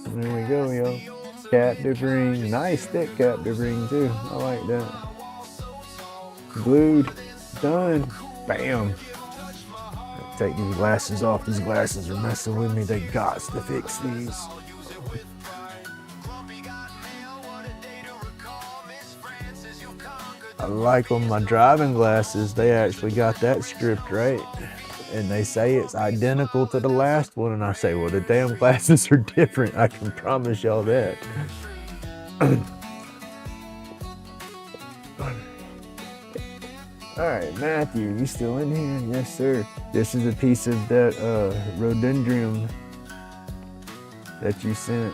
There we go, yo. Captive ring. Nice thick captive ring too. I like that. Glued. Done. Bam. Take these glasses off. These glasses are messing with me. They got to fix these. I like on my driving glasses, they actually got that script right. And they say it's identical to the last one. And I say, well, the damn glasses are different. I can promise y'all that. All right, Matthew, you still in here? Yes, sir. This is a piece of that rhododendron that you sent.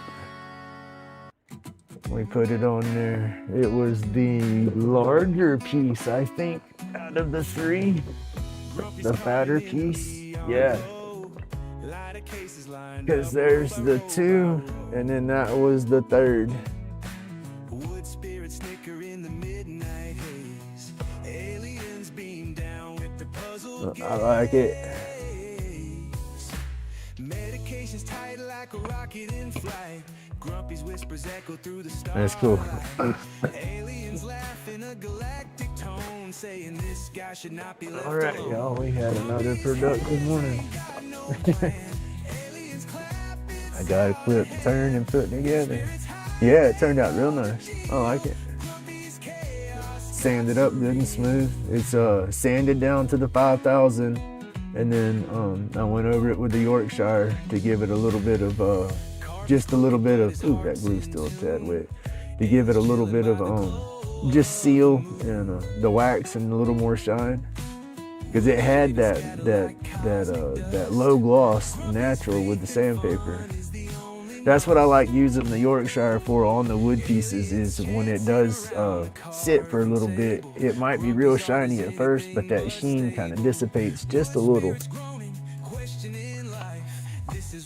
We put it on there. It was the larger piece, I think, out of the three. The fatter piece. Yeah. Because there's the two, and then that was the third. I like it. Medication's tight like a rocket in flight. Grumpy's whispers echo through the stars. That's cool. Aliens laugh in a galactic tone, saying this guy should not be left alone. All right, y'all, we had another productive morning. I got a clip turned and put together. Yeah, it turned out real nice. I like it. Sanded up good and smooth. It's sanded down to the 5,000, and then I went over it with the Yorkshire to give it a little bit of just a little bit of, ooh, that glue's still a tad wet, to give it a little bit of just seal and the wax and a little more shine, because it had that low gloss natural with the sandpaper. That's what I like using the Yorkshire for on the wood pieces, is when it does sit for a little bit, it might be real shiny at first, but that sheen kind of dissipates just a little.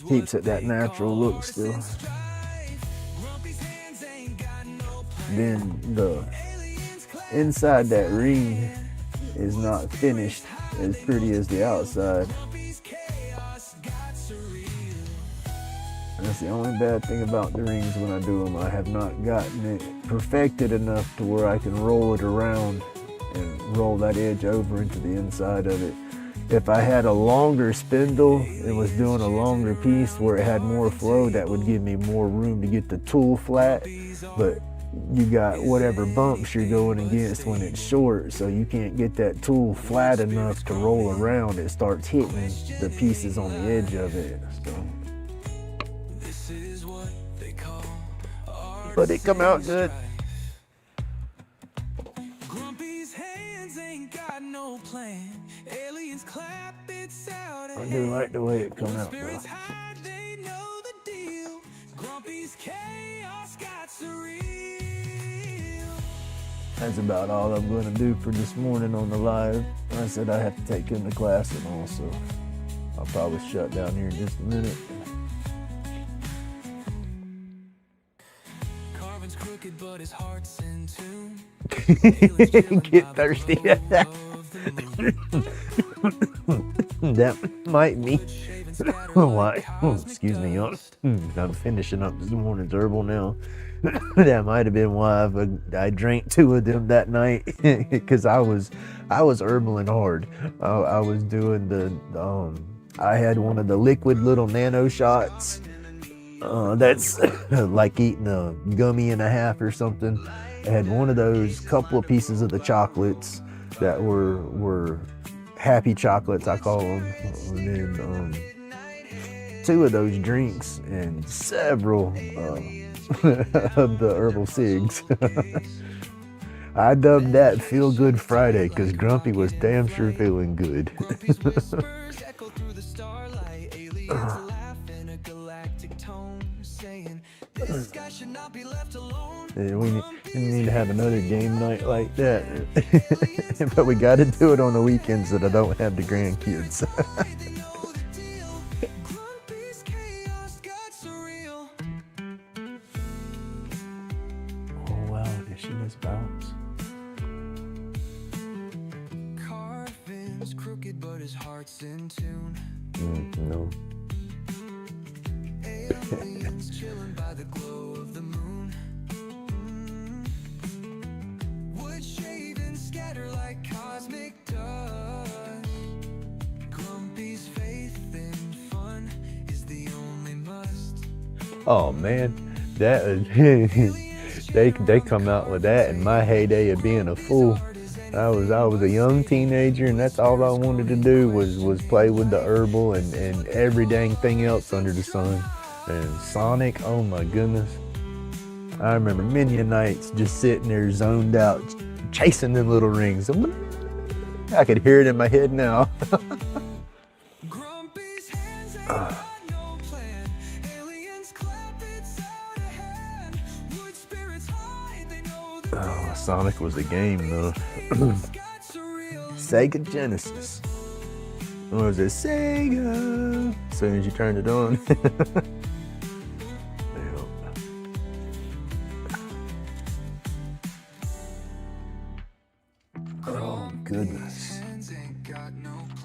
Keeps it that natural look still. Then the inside that ring is not finished as pretty as the outside. That's the only bad thing about the rings when I do them. I have not gotten it perfected enough to where I can roll it around and roll that edge over into the inside of it. If I had a longer spindle and was doing a longer piece where it had more flow, that would give me more room to get the tool flat. But you got whatever bumps you're going against when it's short, so you can't get that tool flat enough to roll around. It starts hitting the pieces on the edge of it. So. But it come out good. Grumpy's hands ain't got no plan. Aliens clap, it's out I do like the way it come out though. Spirits hide, they know the deal. Grumpy's chaos got surreal. That's about all I'm going to do for this morning on the live. I said I have to take him to class and all, so I'll probably shut down here in just a minute. Carvin's crooked, but his heart's in tune. Get thirsty. That might be why. Excuse me, y'all. I'm finishing up this morning's herbal now. That might have been why I drank 2 of them that night, because I was herbaling hard. I was doing I had one of the liquid little nano shots. That's like eating a gummy and a half or something. I had one of those, couple of pieces of the chocolates that were happy chocolates, I call them, and then 2 of those drinks and several of the herbal cigs. I dubbed that Feel Good Friday because Grumpy was damn sure feeling good. And we need to have another game night like that. But we got to do it on the weekends that I don't have the grandkids. Oh wow, did she miss bounce? Carvin's crooked, but his heart's in tune. No. Aliens chilling by the glow of the moon. Wood shaving scatter like cosmic dust. Grumpy's faith in fun is the only must. Oh man, that they come out with that in my heyday of being a fool. I was a young teenager, and that's all I wanted to do was play with the herbal and every dang thing else under the sun. And Sonic, oh my goodness. I remember many nights just sitting there zoned out, chasing them little rings. I could hear it in my head now. Grumpy's hands ain't got no plan. Aliens clap, it's out of hand. Wood spirits hide, they know the Oh, Sonic was a game though. got surreal. Sega Genesis. What was it? Sega. As soon as you turned it on. Oh goodness.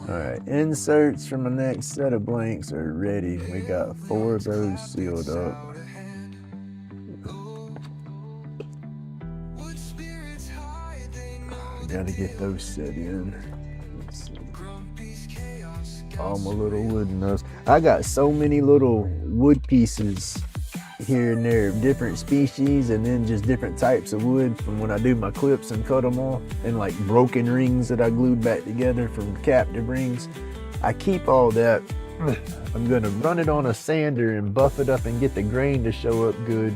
Alright, inserts for my next set of blanks are ready. We got 4 of those sealed up. Gotta get those set in. Let's see. All my little wooden nose. I got so many little wood pieces here and there of different species, and then just different types of wood from when I do my clips and cut them off, and like broken rings that I glued back together from captive rings. I keep all that. I'm gonna run it on a sander and buff it up and get the grain to show up good.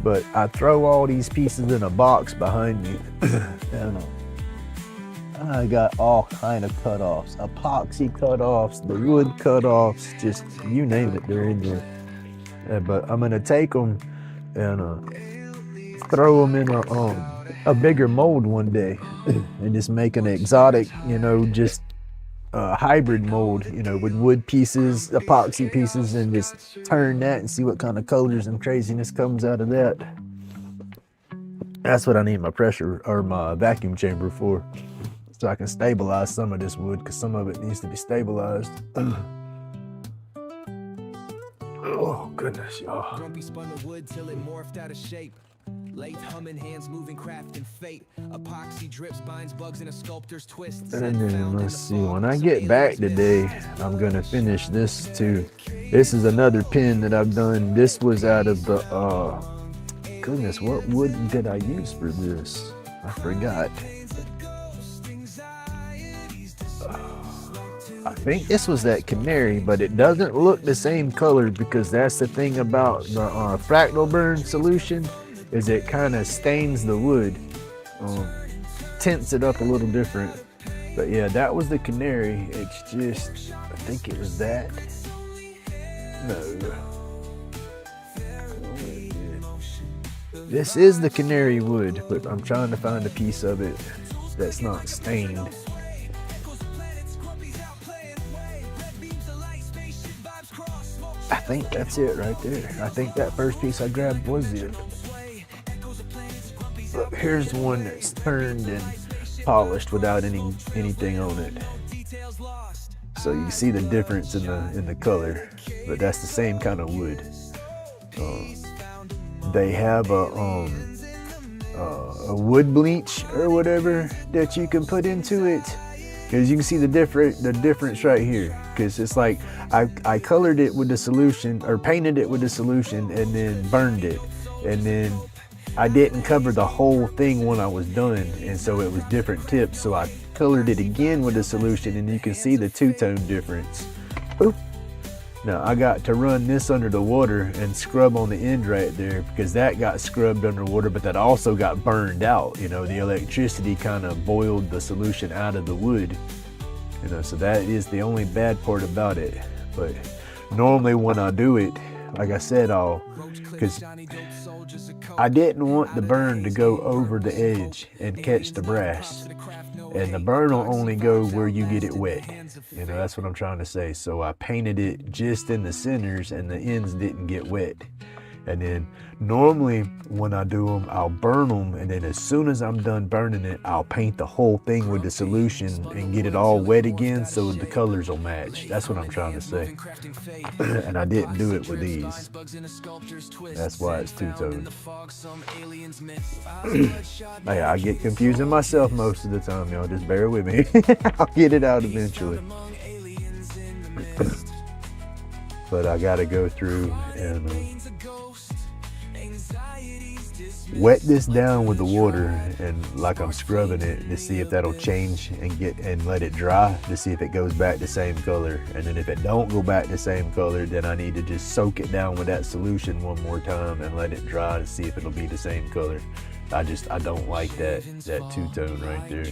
But I throw all these pieces in a box behind me. And I got all kind of cutoffs, epoxy cutoffs, the wood cutoffs, just you name it, they're in there. But I'm gonna take them and throw them in a bigger mold one day, and just make an exotic, just hybrid mold, with wood pieces, epoxy pieces, and just turn that and see what kind of colors and craziness comes out of that. That's what I need my pressure or my vacuum chamber for, so I can stabilize some of this wood, because some of it needs to be stabilized. Oh goodness, y'all. Grumpy spun the wood till it morphed out of shape. Lathe humming, hands moving, crafting fate. Epoxy drips, binds bugs in a sculptor's twist. And then let's see, when I get back today, I'm gonna finish this too. This is another pin that I've done. This was out of the, goodness, what wood did I use for this? I forgot. I think this was that canary, but it doesn't look the same color because that's the thing about the fractal burn solution, is it kind of stains the wood, tints it up a little different. But yeah, that was the canary. It's just, I think it was that. No. This is the canary wood, but I'm trying to find a piece of it that's not stained. I think that's it right there. I think that first piece I grabbed was it. Look, here's one that's turned and polished without anything on it. So you see the difference in the color, but that's the same kind of wood. They have a wood bleach or whatever that you can put into it. Because you can see the difference right here. Because it's like I colored it with the solution, or painted it with the solution, and then burned it. And then I didn't cover the whole thing when I was done, and so it was different tips. So I colored it again with the solution, and you can see the two-tone difference. Oop. Now I got to run this under the water and scrub on the end right there, because that got scrubbed underwater, but that also got burned out. You know, the electricity kind of boiled the solution out of the wood. You know, so that is the only bad part about it. But normally when I do it, like I said, because I didn't want the burn to go over the edge and catch the brass. And the burn will only go where you get it wet. You know, that's what I'm trying to say. So I painted it just in the centers and the ends didn't get wet. And then normally when I do them, I'll burn them. And then as soon as I'm done burning it, I'll paint the whole thing with the solution and get it all wet again so the colors will match. That's what I'm trying to say. And I didn't do it with these. That's why it's two-tone. Hey, I get confusing myself most of the time, y'all. Just bear with me. I'll get it out eventually. But I gotta go through and wet this down with the water, and like I'm scrubbing it to see if that'll change and let it dry to see if it goes back the same color. And then if it don't go back the same color, then I need to just soak it down with that solution one more time and let it dry to see if it'll be the same color. I don't like that two-tone right there.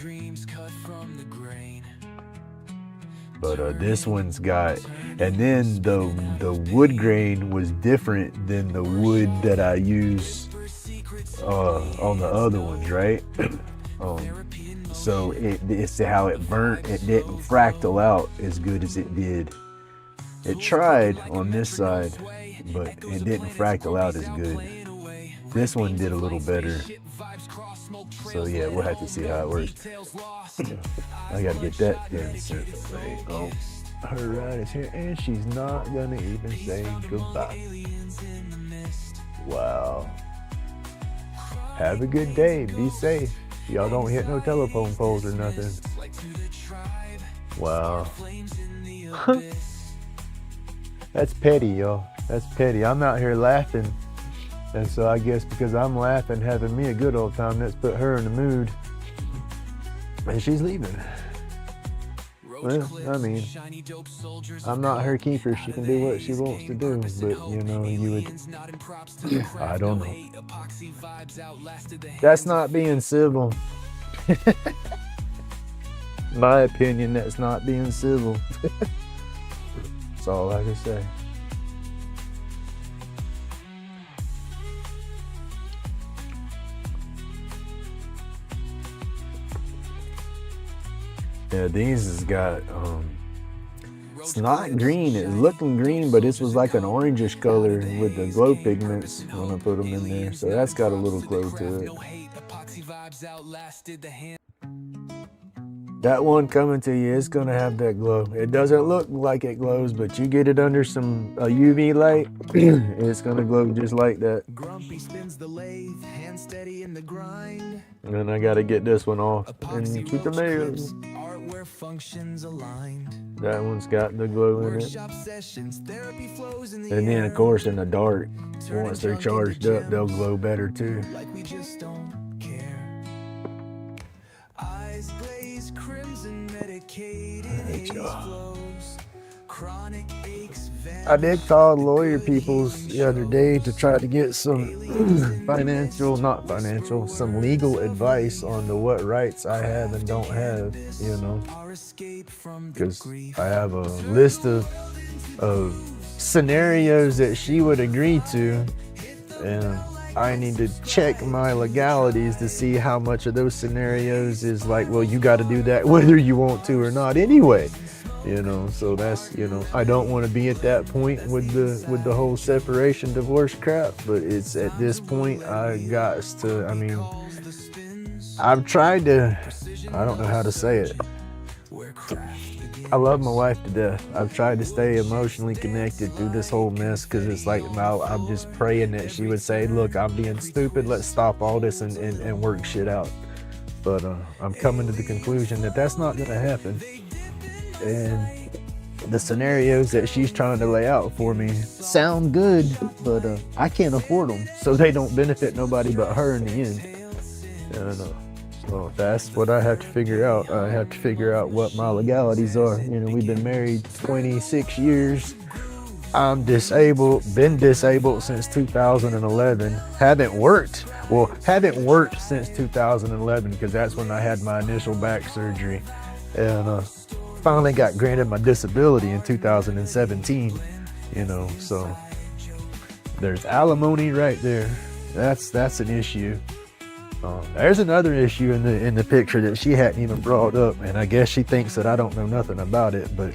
But this one's got, and then the wood grain was different than the wood that I use on the other ones, right? So it's how it burnt. It didn't fractal out as good as it did. It tried on this side, but it didn't fractal out as good. This one did a little better. So yeah, we'll have to see how it works. I gotta get that done. Oh, her ride is here, and she's not gonna even say goodbye. Wow. Have a good day. Be safe. Y'all don't hit no telephone poles or nothing. Wow. That's petty, y'all. That's petty. I'm out here laughing. And so I guess because I'm laughing, having me a good old time, let's put her in the mood. And she's leaving. Well, I mean, I'm not her keeper. She can do what she wants to do. But, you know, you would... I don't know. That's not being civil. My opinion, that's not being civil. That's all I can say. Yeah, these has got, it's not green, it's looking green, but this was like an orangish color with the glow pigments when I put them in there. So that's got a little glow to it. That one coming to you is gonna have that glow. It doesn't look like it glows, but you get it under some UV light, it's gonna glow just like that. Grumpy spins the lathe, hand steady in the grind. And then I gotta get this one off and Epoxy keep the roach nail. clips, art where functions aligned. That one's got the glow in it. Workshop sessions, therapy flows in the And then air. of course in the dark, once they're charged up, they'll glow better too. Like we just don't care. Eyes glazed crimson, medicated haze flows. Chronic aches vanish. I did call lawyer peoples the other day to try to get some some legal advice on what rights I have and don't have, you know, Our escape from the because grief. I have a list of scenarios that she would agree to, and I need to check my legalities to see how much of those scenarios is like, well, you got to do that whether you want to or not anyway. You know, so that's, you know, I don't want to be at that point with the whole separation divorce crap, but it's at this point I got to, I mean, I've tried to, I don't know how to say it. I love my wife to death. I've tried to stay emotionally connected through this whole mess, because it's like now I'm just praying that she would say, look, I'm being stupid, let's stop all this and work shit out. But I'm coming to the conclusion that that's not gonna happen. And the scenarios that she's trying to lay out for me sound good, but I can't afford them, so they don't benefit nobody but her in the end. And so that's what I have to figure out. I have to figure out what my legalities are. You know, we've been married 26 years. I'm disabled, been disabled since 2011. Haven't worked since 2011, because that's when I had my initial back surgery. And finally got granted my disability in 2017, you know, so there's alimony right there. That's an issue. There's another issue in the picture that she hadn't even brought up, and I guess she thinks that I don't know nothing about it, but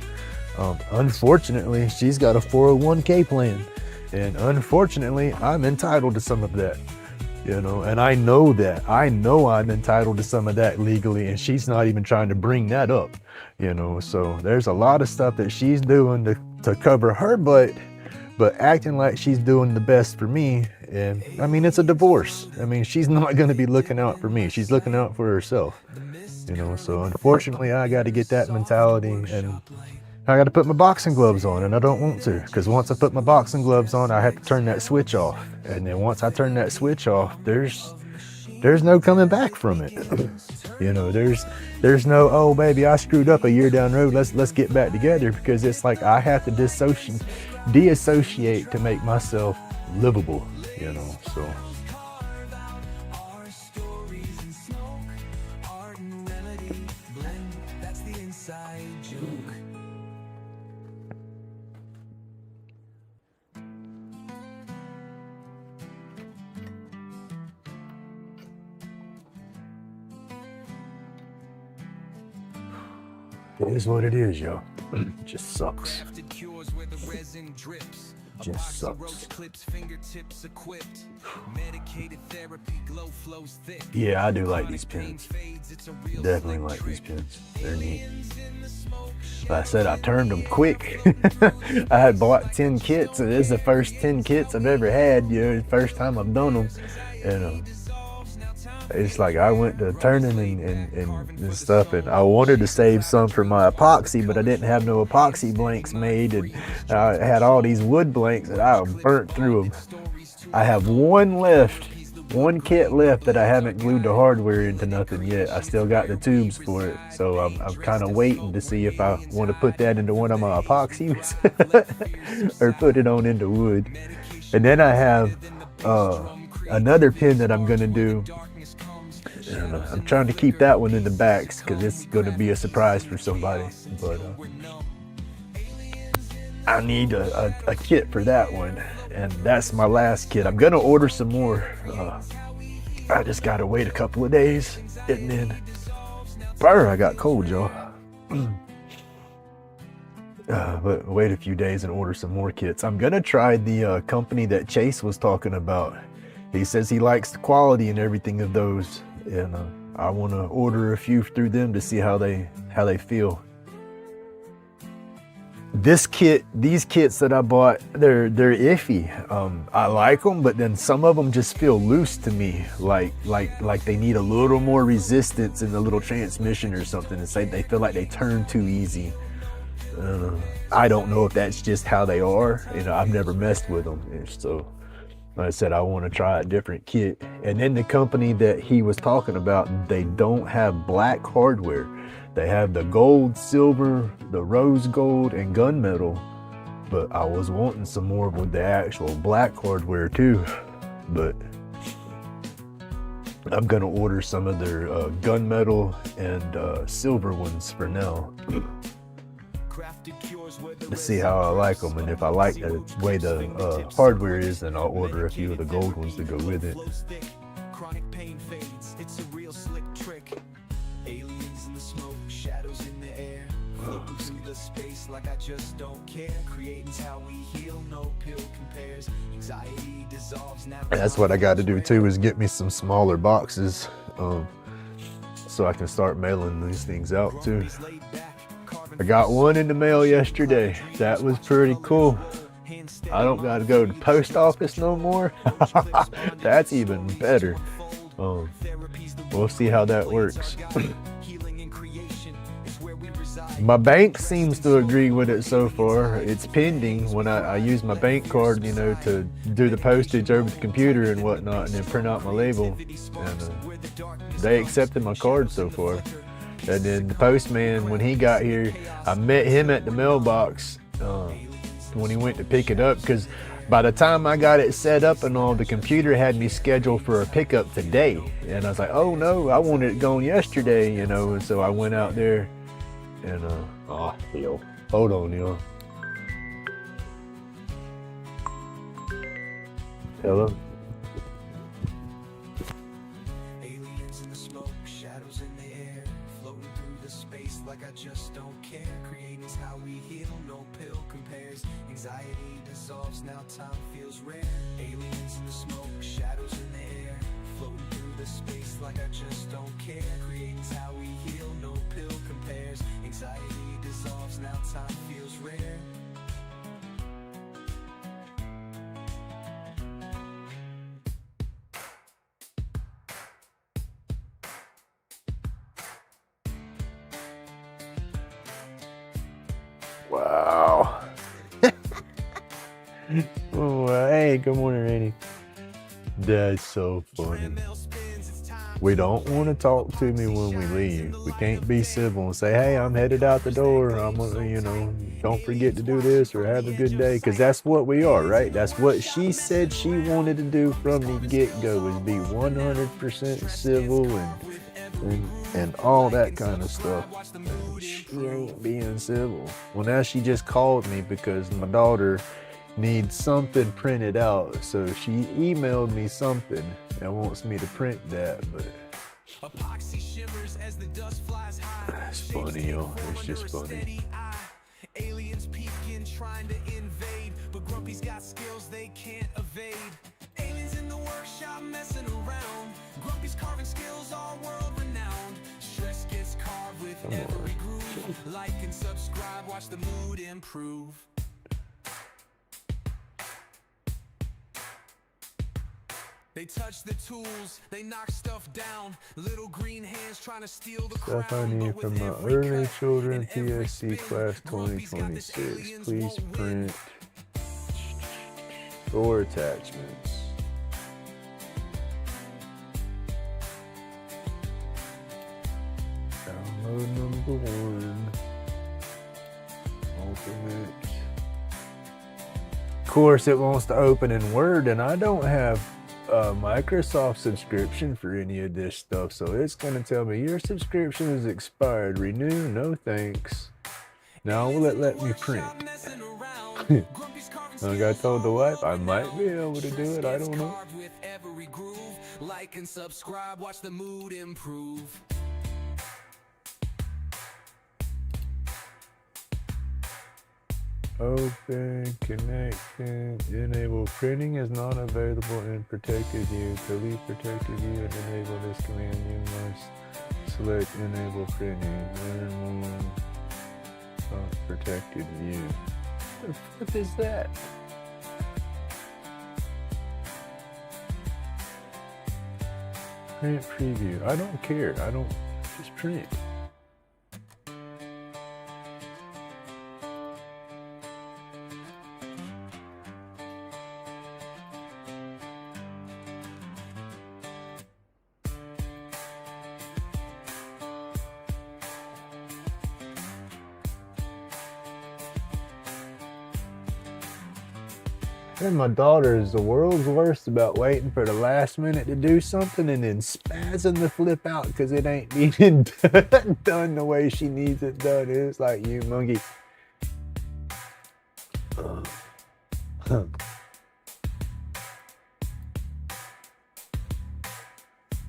unfortunately she's got a 401k plan, and unfortunately I'm entitled to some of that, you know, and I know I'm entitled to some of that legally, and she's not even trying to bring that up. You know, so there's a lot of stuff that she's doing to cover her butt, but acting like she's doing the best for me. And I mean, it's a divorce. I mean, she's not going to be looking out for me. She's looking out for herself, you know. So unfortunately, I got to get that mentality, and I got to put my boxing gloves on, and I don't want to, because once I put my boxing gloves on, I have to turn that switch off. And then once I turn that switch off, there's no coming back from it. You know, there's no, oh baby, I screwed up a year down the road, let's get back together, because it's like I have to deassociate to make myself livable, you know. So Our stories in smoke, art and remedy blend. That's the inside joke. it is what it is, yo. It just sucks. Crafted cures where the resin drips. Just Epoxy sucks. roach clips, fingertips equipped. Medicated therapy, glow flows thick. Yeah, I do like these Pain pins. fades, it's a real Definitely slick like these trick. pins. They're neat. Aliens in the smoke, Like I said, I turned them quick. I had bought 10 kits, and it's the first 10 kits I've ever had, you know, the first time I've done them. And it's like I went to turning and stuff, and I wanted to save some for my epoxy, but I didn't have no epoxy blanks made, and I had all these wood blanks, and I burnt through them. I have one kit left that I haven't glued the hardware into nothing yet. I still got the tubes for it, so I'm kind of waiting to see if I want to put that into one of my epoxies or put it on into wood. And then I have another pin that I'm gonna do. And I'm trying to keep that one in the backs because it's going to be a surprise for somebody. But I need a kit for that one, and that's my last kit. I'm going to order some more. I just got to wait a couple of days, and then I got cold, y'all. But wait a few days and order some more kits. I'm going to try the company that Chase was talking about. He says he likes the quality and everything of those. And I want to order a few through them to see how they feel. These kits that I bought, they're iffy. I like them, but then some of them just feel loose to me, like they need a little more resistance in the little transmission or something. It's like they feel like they turn too easy. I don't know if that's just how they are. You know, I've never messed with them, and so like I said, I want to try a different kit. And then the company that he was talking about, they don't have black hardware. They have the gold, silver, the rose gold, and gunmetal. But I was wanting some more with the actual black hardware too. But I'm gonna order some of their gunmetal and silver ones for now. To see how I like them, and if I like the way the hardware is, then I'll order a few of the gold ones to go with it. Chronic pain fades, it's a real slick trick. Aliens in the smoke, shadows in the air, floating through the space like I just don't care. Creating's how we heal, no pill compares. Anxiety dissolves now. That's what I got to do too, is get me some smaller boxes, so I can start mailing these things out too. I got one in the mail yesterday. That was pretty cool. I don't got to go to the post office no more. That's even better. We'll see how that works. My bank seems to agree with it so far. It's pending. When I use my bank card, you know, to do the postage over the computer and whatnot, and then print out my label. And they accepted my card so far. And then the postman, when he got here, I met him at the mailbox when he went to pick it up, because by the time I got it set up and all, the computer had me scheduled for a pickup today. And I was like, oh no, I wanted it gone yesterday, you know. And so I went out there and, yo, hold on, yo. Hello? Aliens in the smoke, shadows in the air, floating through the space like I just don't care. Creating's how we heal, no pill compares. Anxiety dissolves, now time feels rare. Aliens in the smoke, shadows in the air, floating through the space like I just don't care. Creating's how we heal, no pill compares. Anxiety dissolves, now time feels rare. Wow. Oh, hey, good morning, Randy. That's so funny. We don't want to talk to me when we leave. We can't be civil and say, hey, I'm headed out the door. I'm gonna, you know, don't forget to do this or have a good day. Because that's what we are, right? That's what she said she wanted to do from the get-go, is be 100% civil and all that kind of stuff. And she ain't being civil. Well, now she just called me because my daughter needs something printed out, so she emailed me something and wants me to print that, but it's funny, yo. It's just funny. Aliens peeking, trying to invade, but Grumpy's got skills they can't evade. Aliens in the workshop messing around. Grumpy's carving skills are world renowned. Stress gets carved with every groove. Like and subscribe, watch the mood improve. They touch the tools, they knock stuff down. Little green hands trying to steal the crown. Stuff I need from my early children PSC class 2026. Please print door attachments. Download number 1. Ultimate. Of course, it wants to open in Word, and I don't have a Microsoft subscription for any of this stuff, so it's going to tell me your subscription is expired. Renew, no thanks. Now will it let me print? Like I told the wife, I might be able to do it, I don't know. Like and subscribe, watch the mood improve. Open, connected, enable printing is not available in protected view. To leave protected view and enable this command, you must select enable printing. Remove protected view. What the fuck is that? Print preview. I don't care. I don't just print. And my daughter is the world's worst about waiting for the last minute to do something and then spazzing the flip out because it ain't being done the way she needs it done. It's like, you monkey.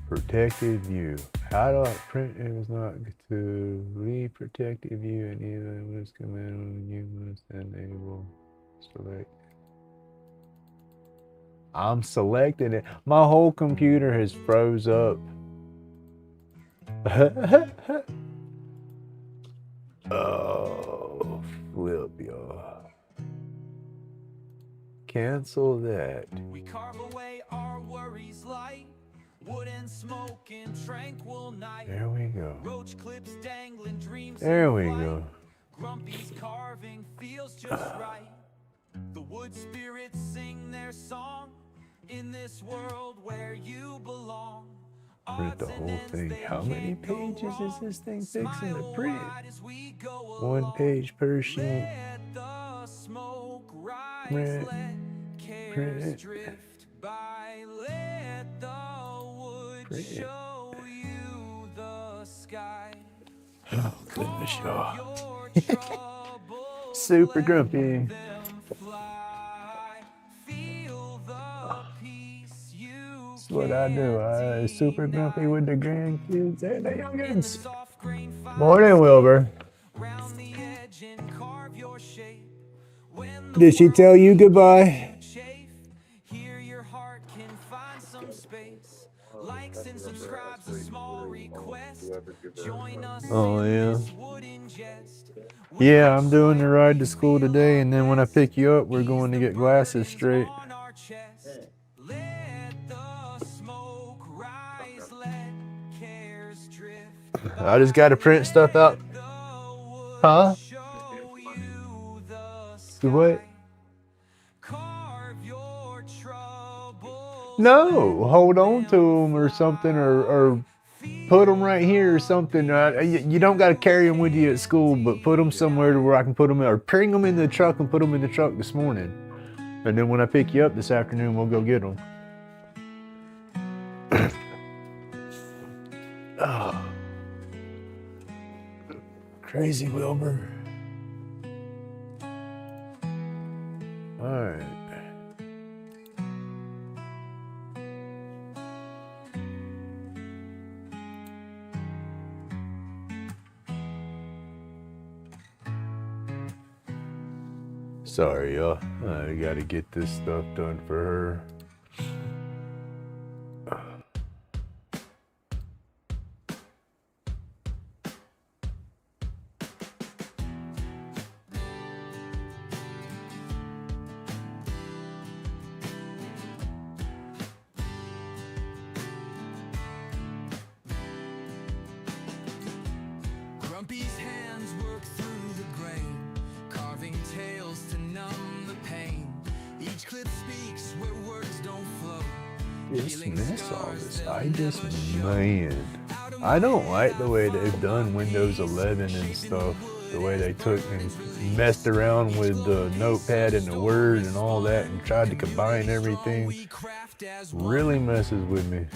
Protected view. How do I print it was not to leave protected view and either was command you must enable select. I'm selecting it. My whole computer has froze up. Oh, flip, y'all. Cancel that. We carve away our worries light. Wood and smoke in tranquil night. There we go. Roach clips dangling dreams. There in we flight. go. Grumpy's carving feels just right. The wood spirits sing their song in this world where you belong. Print the whole thing. How many pages is this thing fixing to print? 1 page per sheet. Let the smoke rise, Print. let cares Print. drift by. Let the wood Print. show you the sky. Oh, goodness, y'all. Your troubles, Super let grumpy. them fly. Feel the peace you That's what I do. I super grumpy with the grandkids and the in the youngins. soft grain Morning, Wilbur. round the edge and carve your shape. When the Did she tell you goodbye? chafe, here your heart can find some space. Likes and subscribes, a small request. Join us Oh, in yeah. this wooden jest. Yeah, I'm doing the ride to school today, and then when I pick you up, we're going to get glasses straight. On our chest. Let the smoke rise, let cares drift. I just got to print stuff out. The wood Huh? show you the Do what? sky. Carve your troubles. No, hold on to them or something, or put them right here or something. You don't got to carry them with you at school, but put them somewhere to where I can put them in, or bring them in the truck and put them in the truck this morning. And then when I pick you up this afternoon, we'll go get them. Oh. Crazy Wilbur. All right. Sorry, y'all. I gotta get this stuff done for her. Grumpy's hands work through the grain, carving tales to numb the pain. Each clip speaks where words don't flow. Dismiss all this. I don't like the way they've done Windows 11 and stuff. The way they took and messed around with the notepad and the Word and all that and tried to combine everything. Really messes with me.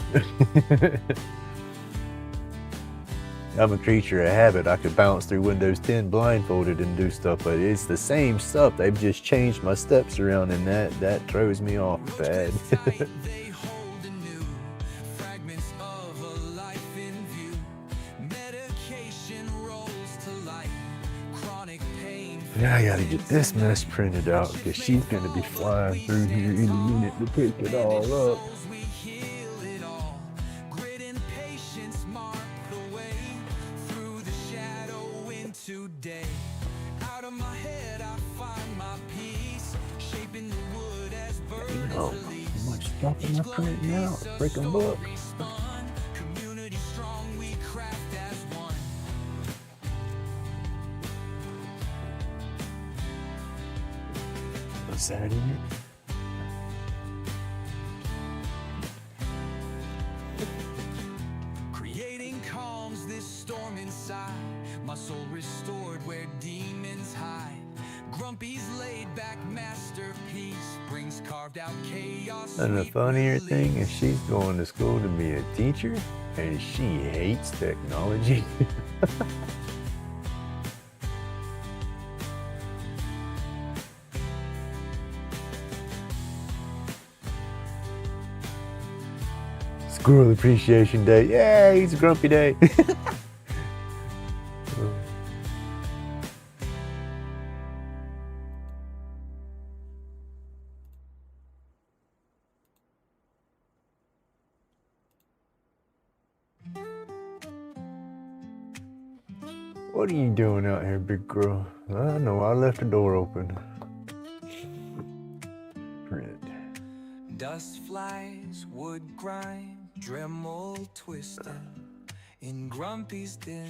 I'm a creature of habit. I could bounce through Windows 10 blindfolded and do stuff, but it's the same stuff. They've just changed my steps around, and that throws me off bad. They hold anew fragments of a life in view. Medication rolls to light. Chronic pain Now I gotta get this mess printed out because she's gonna be flying through here in a minute to pick it all up. We heal it all. Grit and patience mark the way through the shadow into day. Out of my head I find my peace, shaping the wood as birds Oh, release. how much stuff am I printing out? Freaking book. Respond, community strong, we craft as one. What's that in it? Creating calms this storm inside. My soul restored where demons hide. Grumpy's laid back masterpiece brings carved out chaos. And the sweet funnier thing release. is she's going to school to be a teacher and she hates technology. Squirrel Appreciation Day. Yay, it's a grumpy day. What are you doing out here, big girl? I know, I left the door open. Print. Dust flies, wood grind, Dremel twisting. In Grumpy's den,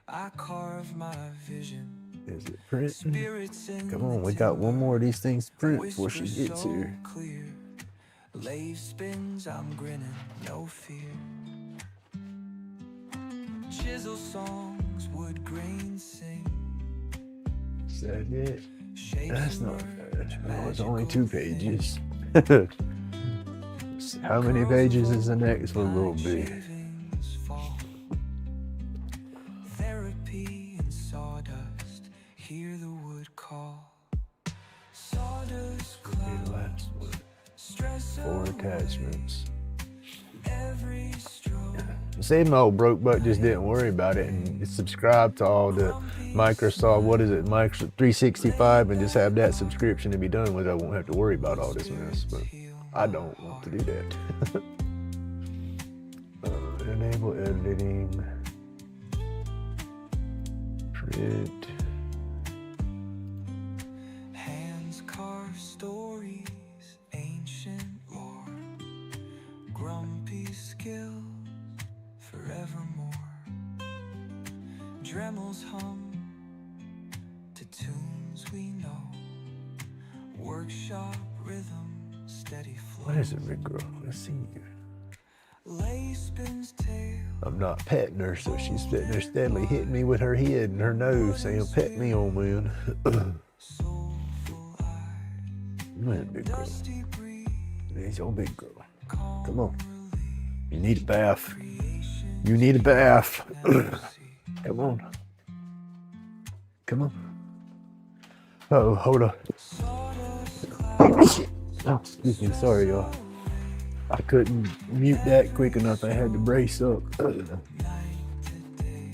I carve my vision. Is it printing? Spirits in Come on, the we got one more of these things to print whisper before she gets so here. clear. Lathe spins, I'm grinning, no fear. Chisel songs, wood grain sing. Is that it? Shapes That's not emerge, bad. No, it's only 2 magical pages. How many pages is the next one gonna be? shavings fall. Therapy and sawdust, hear the wood call. Sawdust Be the clouds, last one. stress 4 away. attachments. Every stroke, See, my old broke butt just didn't worry about it and subscribe to all the Microsoft, what is it, Microsoft 365, and just have that subscription to be done with. I won't have to worry about all this mess, but I don't want to do that. Enable editing. Print. hands carve stories, ancient lore. Grumpy skills, forevermore. Dremels hum to tunes we know. Workshop rhythm, steady flow. What is it, big girl? Let's see you. Lace spins tail. I'm not petting her, so she's sitting there steadily hitting me with her head and her nose, saying, "Pet me, old man." Soulful eyes, Man, big girl. dusty breeze, There's your big girl. calm Come on. relief, You need a bath. creation, You need a bath. mercy. Come on. Come on. Uh-oh, hold on. Sawdust Shit. Oh, excuse me. Sorry, y'all. I couldn't mute that quick enough. I had to brace up. night to day.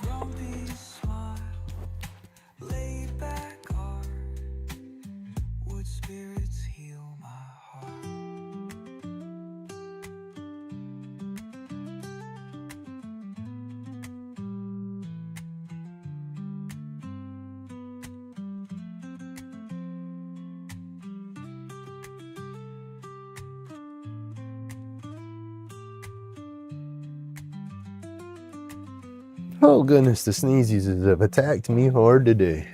Grumpy smile, laid back art. Wood spirits heal my heart. Oh, goodness, the sneezies have attacked me hard today.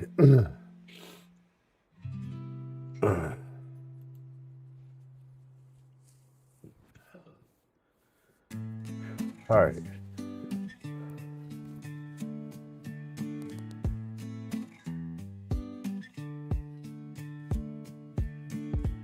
All right.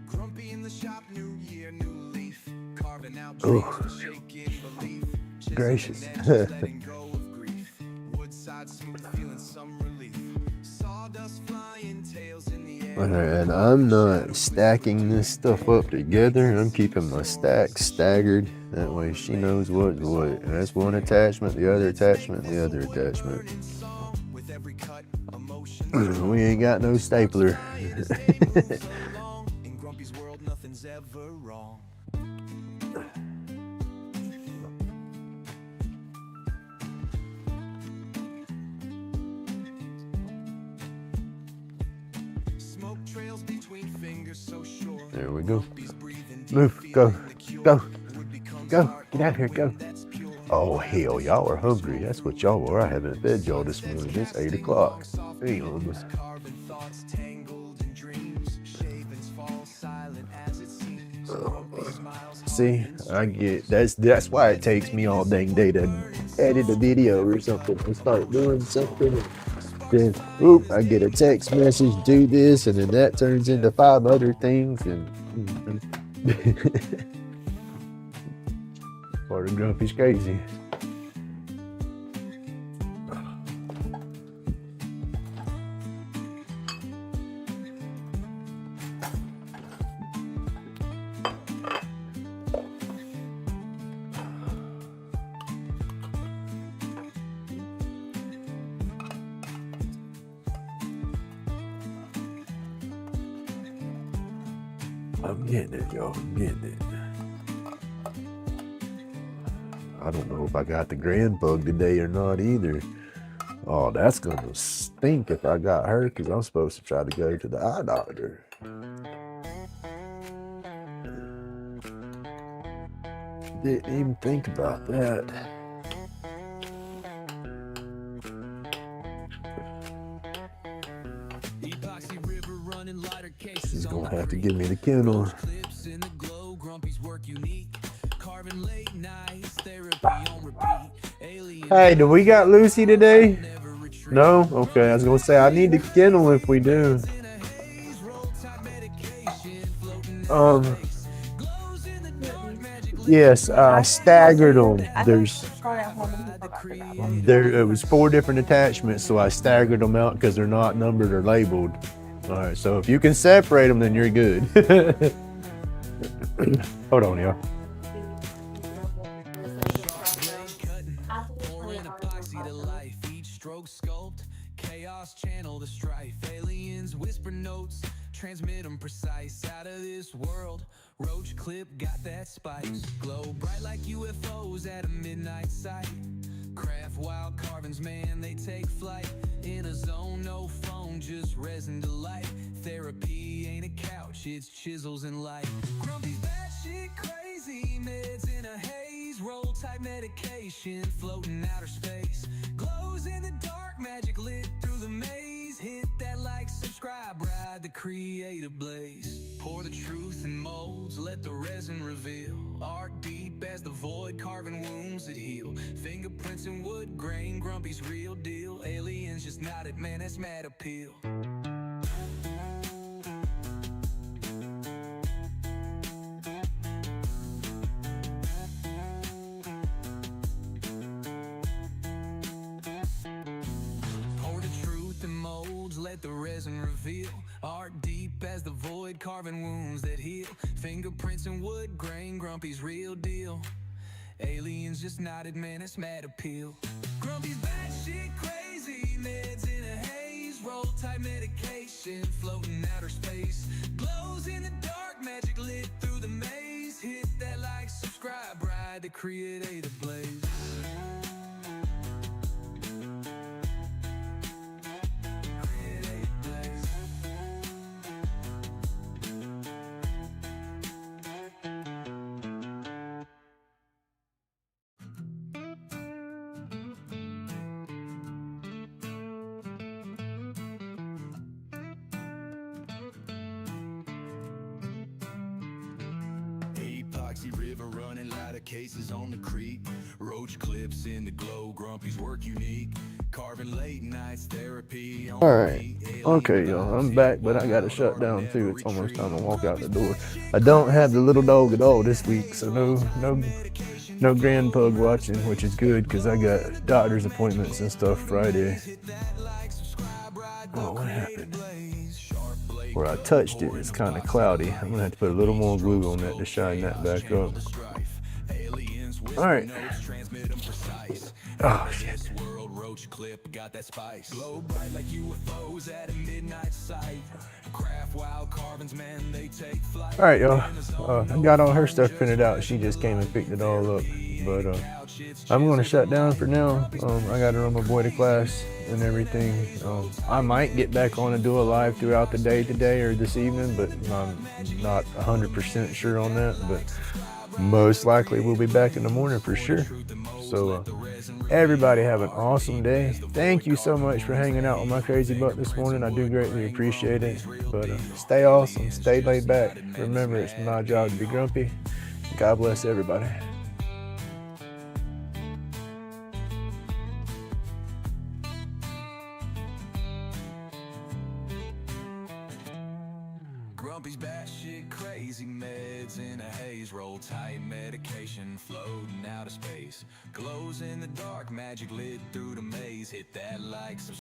Grumpy in the shop, new year, new leaf. Carving out Ooh. dreams, shaking belief. Chiseling Gracious. edges, letting go of grief. Woodside smooth, feeling some relief. Sawdust flying, tails in the air. And I'm not stacking this stuff up together. I'm keeping my stacks staggered. That way she knows what's what. That's one attachment, the other attachment, the other attachment. With every cut, a We ain't got no stapler. In Grumpy's world, nothing's ever wrong. Smoke trails between fingers so short. There we go. Grumpy's breathing deep, Move, go, feeling the cure. go, Wood becomes go. art, Get out of here, go. that's pure. Oh hell, y'all are hungry. That's what y'all were. I haven't fed y'all this morning. It's 8 o'clock. Damn. Carving thoughts tangled in dreams. Shavings fall silent as it seems. Grumpy smiles. See, I get that's why it takes me all dang day to edit a video or something. I start doing something, then oop, I get a text message, do this, and then that turns into 5 other things, and part of Grumpy's crazy. I'm getting it, y'all. I'm getting it. I don't know if I got the grand bug today or not either. Oh, that's gonna stink if I got her, because I'm supposed to try to go to the eye doctor. Didn't even think about that. Epoxy river running lighter cases. She's gonna have to give me the kennel. Clips in the glow, Grumpy's work unique. Carving late nights, therapy on repeat. Alien Hey, do we got Lucy today? never retreat. No? Okay, I was gonna say I need the kennel if we do. In a haze, roll type medication, floating glows in the dark, magic Yes, I staggered them. There's create. there it was 4 different attachments, so I staggered them out because they're not numbered or labeled. All right, so if you can separate them, then you're good. Hold on, y'all. Pouring epoxy to life, each stroke sculpt, chaos channel the strife. Aliens whisper notes, transmit them precise. Out of this world, Roach clip got that spice. Glow bright like UFOs at a midnight sight. Craft wild carvings, man, they take flight. In a zone, no phone, just resin to light. Therapy ain't a couch, it's chisels and light. Grumpy's batshit crazy, meds in a haze. Roll type medication, floating outer space. Glows in the dark, magic lit through the maze. Hit that like, subscribe, ride the creative blaze. Pour the truth in molds, let the resin reveal. Art deep as the void, carving wounds that heal. Fingerprints in wood grain, Grumpy's real deal. Aliens just nodded, man, that's mad appeal. Pour the truth in molds, let the resin reveal. Art deep as the void, carving wounds that heal. Fingerprints in wood grain, Grumpy's real deal. Aliens just nodded, man, that's mad appeal. Grumpy's batshit crazy, meds in a haze. Roll type medication, floating outer space. Glows in the dark, magic lit through the maze. Hit that like, subscribe, ride the creative blaze. Creative blaze. Epoxy river running, lighter cases on the creek. Roach clips in the glow, Grumpy's work unique. Carving late nights, therapy on All right. repeat. Okay, y'all. I'm back, but I gotta shut down too. It's almost time to walk out the door. I don't have the little dog at all this week, so no grand pug watching, which is good because I got doctor's appointments and stuff Friday. Oh, what happened? Where I touched it, it's kind of cloudy. I'm gonna have to put a little more glue on that to shine that back up. All right. Oh shit. Roach clip got that spice. Glow bright like UFOs at a midnight sight. Craft wild carvings, man, they take flight. All right, y'all. I got all her stuff printed out. She just came and picked it all up. But I'm going to shut down for now. I got to run my boy to class and everything. I might get back on and do a live throughout the day today or this evening, but I'm not 100% sure on that. But most likely we'll be back in the morning for sure. So everybody have an awesome day. Thank you so much for hanging out with my crazy butt this morning. I do greatly appreciate it. But stay awesome, stay laid back. Remember, it's my job to be grumpy. God bless everybody. Grumpy's batshit crazy, meds in a haze, roll tight medication, floating out of space. Glows in the dark, magic lit through the maze. Hit that like, subscribe.